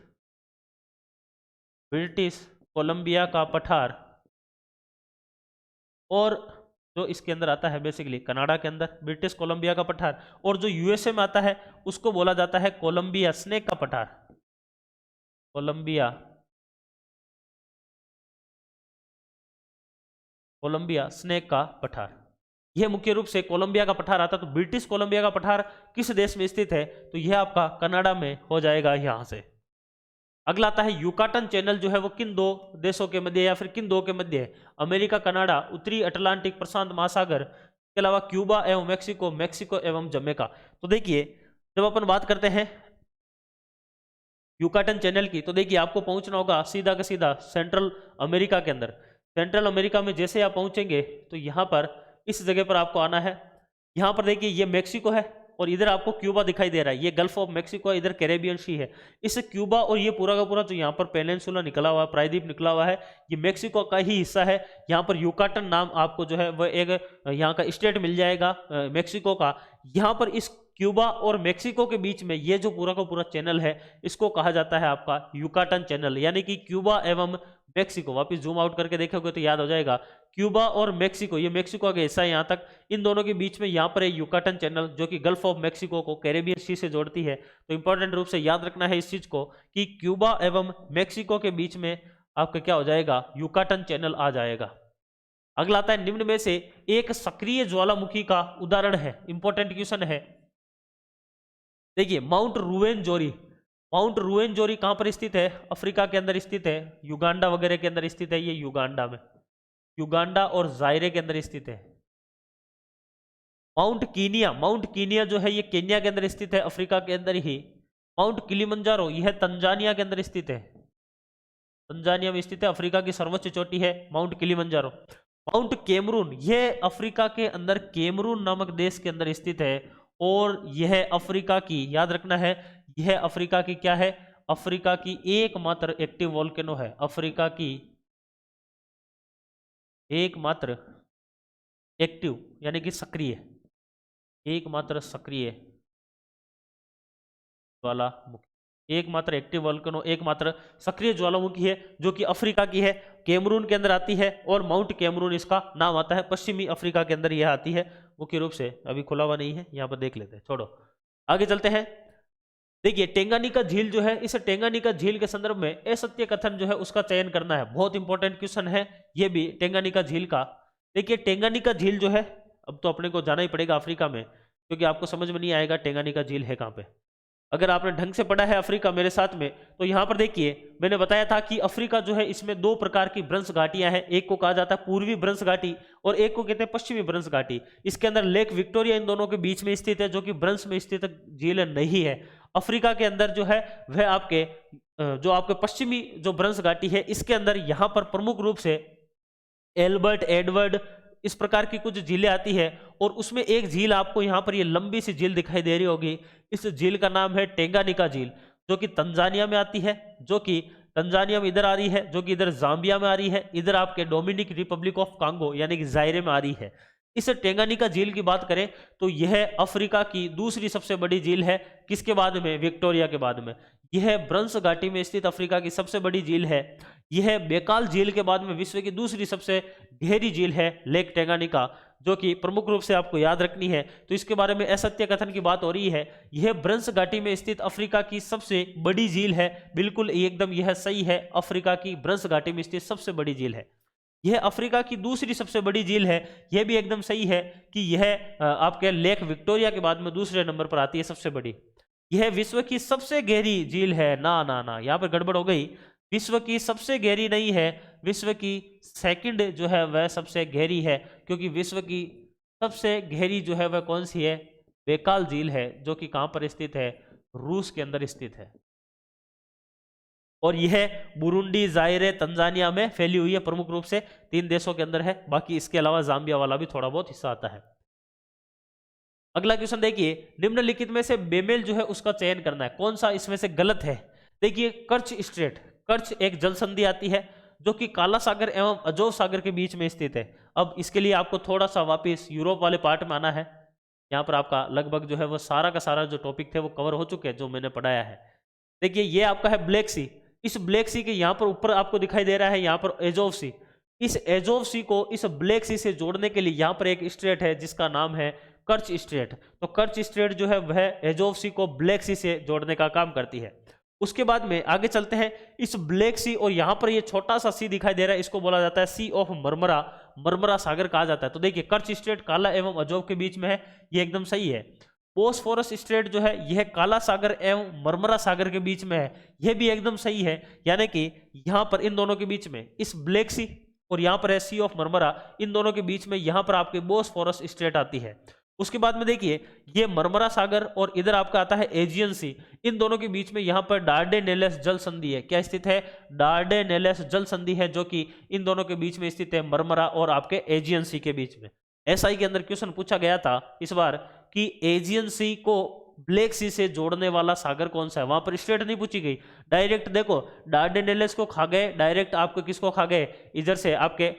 कोलंबिया का पठार, और जो इसके अंदर आता है बेसिकली कनाडा के अंदर ब्रिटिश कोलंबिया का पठार, और जो यूएसए में आता है उसको बोला जाता है कोलंबिया स्नेक का पठार, कोलंबिया स्नेक का पठार। यह मुख्य रूप से कोलंबिया का पठार आता है। तो ब्रिटिश कोलंबिया का पठार किस देश में स्थित है, तो यह आपका कनाडा में हो जाएगा यहां से। अगला आता है युकाटन चैनल, जो है वो किन दो देशों के मध्य या फिर किन दो के मध्य है, अमेरिका कनाडा, उत्तरी अटलांटिक प्रशांत महासागर, इसके अलावा क्यूबा एवं मेक्सिको, मेक्सिको एवं जमैका। तो देखिए जब अपन बात करते हैं युकाटन चैनल की, तो देखिए आपको पहुंचना होगा सीधा का सीधा सेंट्रल अमेरिका के अंदर। सेंट्रल अमेरिका में जैसे आप पहुंचेंगे तो यहाँ पर इस जगह पर आपको आना है। यहाँ पर देखिए ये मेक्सिको है और इधर आपको क्यूबा दिखाई दे रहा है, ये गल्फ ऑफ मेक्सिको है, इधर कैरेबियन सी है। इस क्यूबा और ये पूरा का पूरा जो यहाँ पर पेनिनसुला निकला हुआ है, प्रायद्वीप निकला हुआ है, ये मेक्सिको का ही हिस्सा है। यहाँ पर युकाटन नाम आपको जो है वह एक यहाँ का स्टेट मिल जाएगा मेक्सिको का। यहाँ पर इस क्यूबा और मेक्सिको के बीच में ये जो पूरा का पूरा चैनल है, इसको कहा जाता है आपका युकाटन चैनल, यानी कि क्यूबा एवं मेक्सिको। वापिस जूम आउट करके देखोगे तो याद हो जाएगा, क्यूबा और मेक्सिको, ये मेक्सिको का हिस्सा है यहाँ तक, इन दोनों के बीच में यहाँ पर है युकाटन चैनल, जो कि गल्फ ऑफ मेक्सिको को कैरेबियन सी से जोड़ती है। तो इंपॉर्टेंट रूप से याद रखना है इस चीज को कि क्यूबा एवं मेक्सिको के बीच में आपका क्या हो जाएगा, युकाटन चैनल आ जाएगा। अगला आता है निम्न में से एक सक्रिय ज्वालामुखी का उदाहरण है, इंपॉर्टेंट क्वेश्चन है। देखिए माउंट रुवेनजोरी, माउंट रुवेनजोरी कहां पर स्थित है, अफ्रीका के अंदर स्थित है, युगांडा वगैरह के अंदर स्थित है, ये युगांडा में, युगांडा और जायरे के अंदर स्थित है। माउंट कीनिया, माउंट कीनिया जो है ये केन्या के अंदर स्थित है, अफ्रीका के अंदर ही। माउंट किलिमंजारो यह तंजानिया के अंदर स्थित है, तंजानिया में स्थित है, अफ्रीका की सर्वोच्च चोटी है माउंट किलिमंजारो। माउंट कैमरून यह अफ्रीका के अंदर कैमरून नामक देश के अंदर स्थित है, और यह अफ्रीका की, याद रखना है, यह अफ्रीका की क्या है, अफ्रीका की एकमात्र एक्टिव वोल्केनो है, अफ्रीका की एकमात्र एक्टिव यानी कि सक्रिय, एकमात्र सक्रिय ज्वालामुखी, एकमात्र एक्टिव वोल्केनो, एकमात्र सक्रिय ज्वालामुखी है जो कि अफ्रीका की है, कैमरून के अंदर आती है, और माउंट कैमरून इसका नाम आता है। पश्चिमी अफ्रीका के अंदर यह आती है मुख्य रूप से, अभी खुला हुआ नहीं है, यहाँ पर देख लेते हैं, छोड़ो आगे चलते हैं। देखिए टेंगानिका झील जो है, इस टेंगानिका झील के संदर्भ में असत्य कथन जो है उसका चयन करना है, बहुत इंपॉर्टेंट क्वेश्चन है ये भी टेंगानिका झील का। देखिए टेंगानिका झील जो है, अब तो अपने को जाना ही पड़ेगा अफ्रीका में, क्योंकि आपको समझ में नहीं आएगा टेंगानिका झील है कहाँ पे। अगर आपने ढंग से पढ़ा है अफ्रीका मेरे साथ में, तो यहाँ पर देखिए मैंने बताया था कि अफ्रीका जो है इसमें दो प्रकार की भ्रंश घाटियां हैं, एक को कहा जाता है पूर्वी भ्रंश घाटी और एक को कहते हैं पश्चिमी भ्रंश घाटी। इसके अंदर लेक विक्टोरिया इन दोनों के बीच में स्थित है, जो कि भ्रंश में स्थित झील नहीं है। अफ्रीका के अंदर जो है वह आपके जो आपके पश्चिमी जो भ्रंश घाटी है, इसके अंदर यहाँ पर प्रमुख रूप से एल्बर्ट, एडवर्ड, इस प्रकार की कुछ झीलें आती है, और उसमें एक झील आपको यहाँ पर ये लंबी सी झील दिखाई दे रही होगी, इस झील का नाम है टेंगानिका झील, जो कि तंजानिया में आती है, जो कि तंजानिया में इधर आ रही है, जो कि इधर जाम्बिया में आ रही है, इधर आपके डोमिनिक रिपब्लिक ऑफ कांगो यानी कि जायरे में आ रही है। इस टेंगानिका झील की बात करें तो यह अफ्रीका की दूसरी सबसे बड़ी झील है, किसके बाद में, विक्टोरिया के बाद में। यह भ्रंश घाटी में स्थित अफ्रीका की सबसे बड़ी झील है। यह बेकाल झील के बाद में विश्व की दूसरी सबसे गहरी झील है लेक टेंगानिका, जो कि प्रमुख रूप से आपको याद रखनी है। तो इसके बारे में असत्य कथन की बात हो रही है, यह भ्रंश घाटी में स्थित अफ्रीका की सबसे बड़ी झील है, बिल्कुल एकदम यह सही है, अफ्रीका की भ्रंश घाटी में स्थित सबसे बड़ी झील है। यह अफ्रीका की दूसरी सबसे बड़ी झील है, यह भी एकदम सही है कि यह आपके लेक विक्टोरिया के बाद में दूसरे नंबर पर आती है सबसे बड़ी। यह विश्व की सबसे गहरी झील है, ना ना ना यहाँ पर गड़बड़ हो गई, विश्व की सबसे गहरी नहीं है, विश्व की सेकंड जो है वह सबसे गहरी है, क्योंकि विश्व की सबसे गहरी जो है वह कौन सी है, बेकाल झील है, जो कि कहां पर स्थित है, रूस के अंदर स्थित है, और यह बुरुंडी, जायरे, तंजानिया में फैली हुई है, प्रमुख रूप से 3 देशों के अंदर है, बाकी इसके अलावा जाम्बिया वाला भी थोड़ा बहुत हिस्सा आता है। अगला क्वेश्चन देखिए, निम्नलिखित में से बेमेल जो है उसका चयन करना है, कौन सा इसमें से गलत है। देखिए कर्च स्ट्रेट, कर्च एक जल संधि आती है जो कि काला सागर एवं अजोव सागर के बीच में स्थित है। अब इसके लिए आपको थोड़ा सा वापस यूरोप वाले पार्ट में आना है, यहाँ पर आपका लगभग जो है वो सारा का सारा जो टॉपिक थे वो कवर हो चुके हैं जो मैंने पढ़ाया है। देखिए ये आपका है ब्लैक सी, इस ब्लैक सी के यहाँ पर ऊपर आपको दिखाई दे रहा है यहाँ पर एजोव सी, इस एजोव सी को इस ब्लैक सी से जोड़ने के लिए यहाँ पर एक स्ट्रेट है जिसका नाम है कर्च स्ट्रेट। तो कर्च स्ट्रेट जो है वह एजोव सी को ब्लैक सी से जोड़ने का काम करती है। उसके बाद में आगे चलते हैं। इस ब्लैक सी और यहाँ पर ये छोटा सा सी दिखाई दे रहा है, इसको बोला जाता है सी ऑफ मरमरा, मरमरा सागर कहा जाता है। तो देखिए कर्च स्ट्रेट काला एवं अजोव के बीच में है, ये एकदम सही है। बोस्फोरस स्ट्रेट जो है यह काला सागर एवं मरमरा सागर के बीच में है, यह भी एकदम सही है। यानी कि यहाँ पर इन दोनों के बीच में इस ब्लैक सी और यहाँ पर है सी ऑफ मरमरा, इन दोनों के बीच में यहाँ पर आपके बोस्फोरस स्ट्रेट आती है। उसके बाद में देखिए ये मरमरा सागर और इधर आपका आता है एजियन सी, इन दोनों के बीच में यहाँ पर डार्डेनेलेस जल संधि है। क्या स्थित है? डार्डेनेलेस जल संधि है, जो कि इन दोनों के बीच में स्थित है, मरमरा और आपके एजियन सी के बीच में। एसआई के अंदर क्वेश्चन पूछा गया था इस बार कि एजियन सी को ब्लैक सी से जोड़ने वाला सागर कौन सा है, वहां पर स्ट्रेट नहीं पूछी गई, डायरेक्ट देखो डार्डेनेलेस को खा गए, डायरेक्ट आपको किसको खा गए, इधर से आपके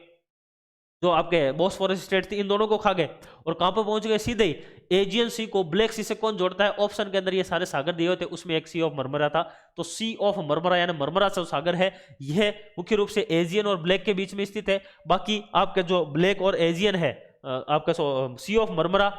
जो आपके बोस्फोरस स्ट्रेट थी इन दोनों को खा गए और कहां पर पहुंच गए, सीधे ही एजियन सी को ब्लैक सी से कौन जोड़ता है, ऑप्शन के अंदर ये सारे सागर दिए हुए थे, उसमें एक सी ऑफ मरमरा था। तो सी ऑफ मरमरा यानी मरमरा से सागर है, यह मुख्य रूप से एजियन और ब्लैक के बीच में स्थित है। बाकी आपके जो ब्लैक और एजियन है आपका Sea of Marmara,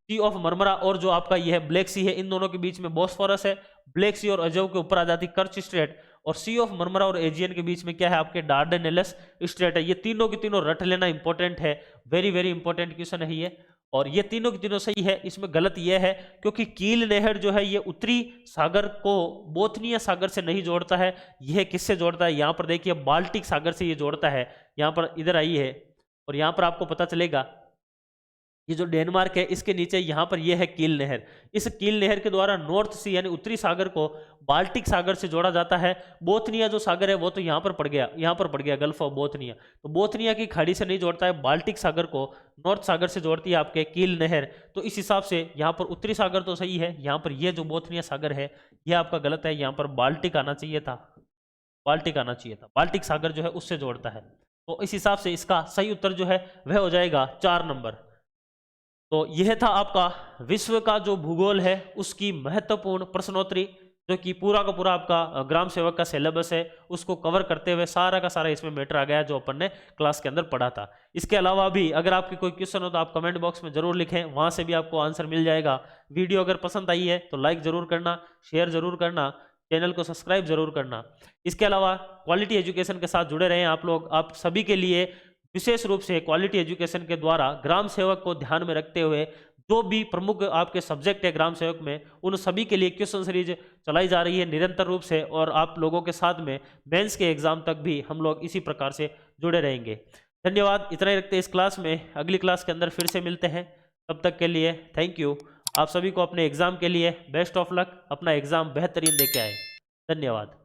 Sea of Marmara और जो आपका यह ब्लैक सी है, इन दोनों के बीच में बोस्फोरस है। ब्लैक सी और अजोव के ऊपर आ जाती कर्च स्ट्रेट, और सी ऑफ मरमरा और एजियन के बीच में क्या है, आपके डार्डेनेलेस स्ट्रेट है। ये तीनों की तीनों रट लेना इंपॉर्टेंट है, वेरी वेरी इंपॉर्टेंट क्वेश्चन है ये। और ये तीनों की तीनों सही है। इसमें गलत ये है क्योंकि कील नहर जो है ये उत्तरी सागर को बोथनिया सागर से नहीं जोड़ता है, यह किससे जोड़ता है, यहाँ पर देखिए बाल्टिक सागर से ये जोड़ता है। यहाँ पर इधर आई है और यहाँ पर आपको पता चलेगा ये जो डेनमार्क है इसके नीचे यहाँ पर ये है कील नहर। इस कील नहर के द्वारा नॉर्थ सी यानी उत्तरी सागर को बाल्टिक सागर से जोड़ा जाता है। बोथनिया जो सागर है वो तो यहाँ पर पड़ गया, यहाँ पर पड़ गया गल्फ ऑफ बोथनिया, तो बोथनिया की खाड़ी से नहीं जोड़ता है, बाल्टिक सागर को नॉर्थ सागर से जोड़ती है आपके कील नहर। तो इस हिसाब से यहाँ पर उत्तरी सागर तो सही है, यहाँ पर ये जो बोथनिया सागर है यह आपका गलत है, यहाँ पर बाल्टिक आना चाहिए था, बाल्टिक आना चाहिए था, बाल्टिक सागर जो है उससे जोड़ता है। तो इस हिसाब से इसका सही उत्तर जो है वह हो जाएगा 4 नंबर। तो यह था आपका विश्व का जो भूगोल है उसकी महत्वपूर्ण प्रश्नोत्तरी, जो कि पूरा का पूरा आपका ग्राम सेवक का सिलेबस है उसको कवर करते हुए सारा का सारा इसमें मैटर आ गया जो अपन ने क्लास के अंदर पढ़ा था। इसके अलावा भी अगर आपके कोई क्वेश्चन हो तो आप कमेंट बॉक्स में जरूर लिखें, वहां से भी आपको आंसर मिल जाएगा। वीडियो अगर पसंद आई है तो लाइक जरूर करना, शेयर जरूर करना, चैनल को सब्सक्राइब जरूर करना। इसके अलावा क्वालिटी एजुकेशन के साथ जुड़े रहें आप लोग। आप सभी के लिए विशेष रूप से क्वालिटी एजुकेशन के द्वारा ग्राम सेवक को ध्यान में रखते हुए जो भी प्रमुख आपके सब्जेक्ट है ग्राम सेवक में, उन सभी के लिए क्वेश्चन सीरीज चलाई जा रही है निरंतर रूप से, और आप लोगों के साथ में मेंस के एग्जाम तक भी हम लोग इसी प्रकार से जुड़े रहेंगे। धन्यवाद, इतना ही रखते हैं इस क्लास में। अगली क्लास के अंदर फिर से मिलते हैं, तब तक के लिए थैंक यू। आप सभी को अपने एग्जाम के लिए बेस्ट ऑफ लक, अपना एग्जाम बेहतरीन दे के आए। धन्यवाद।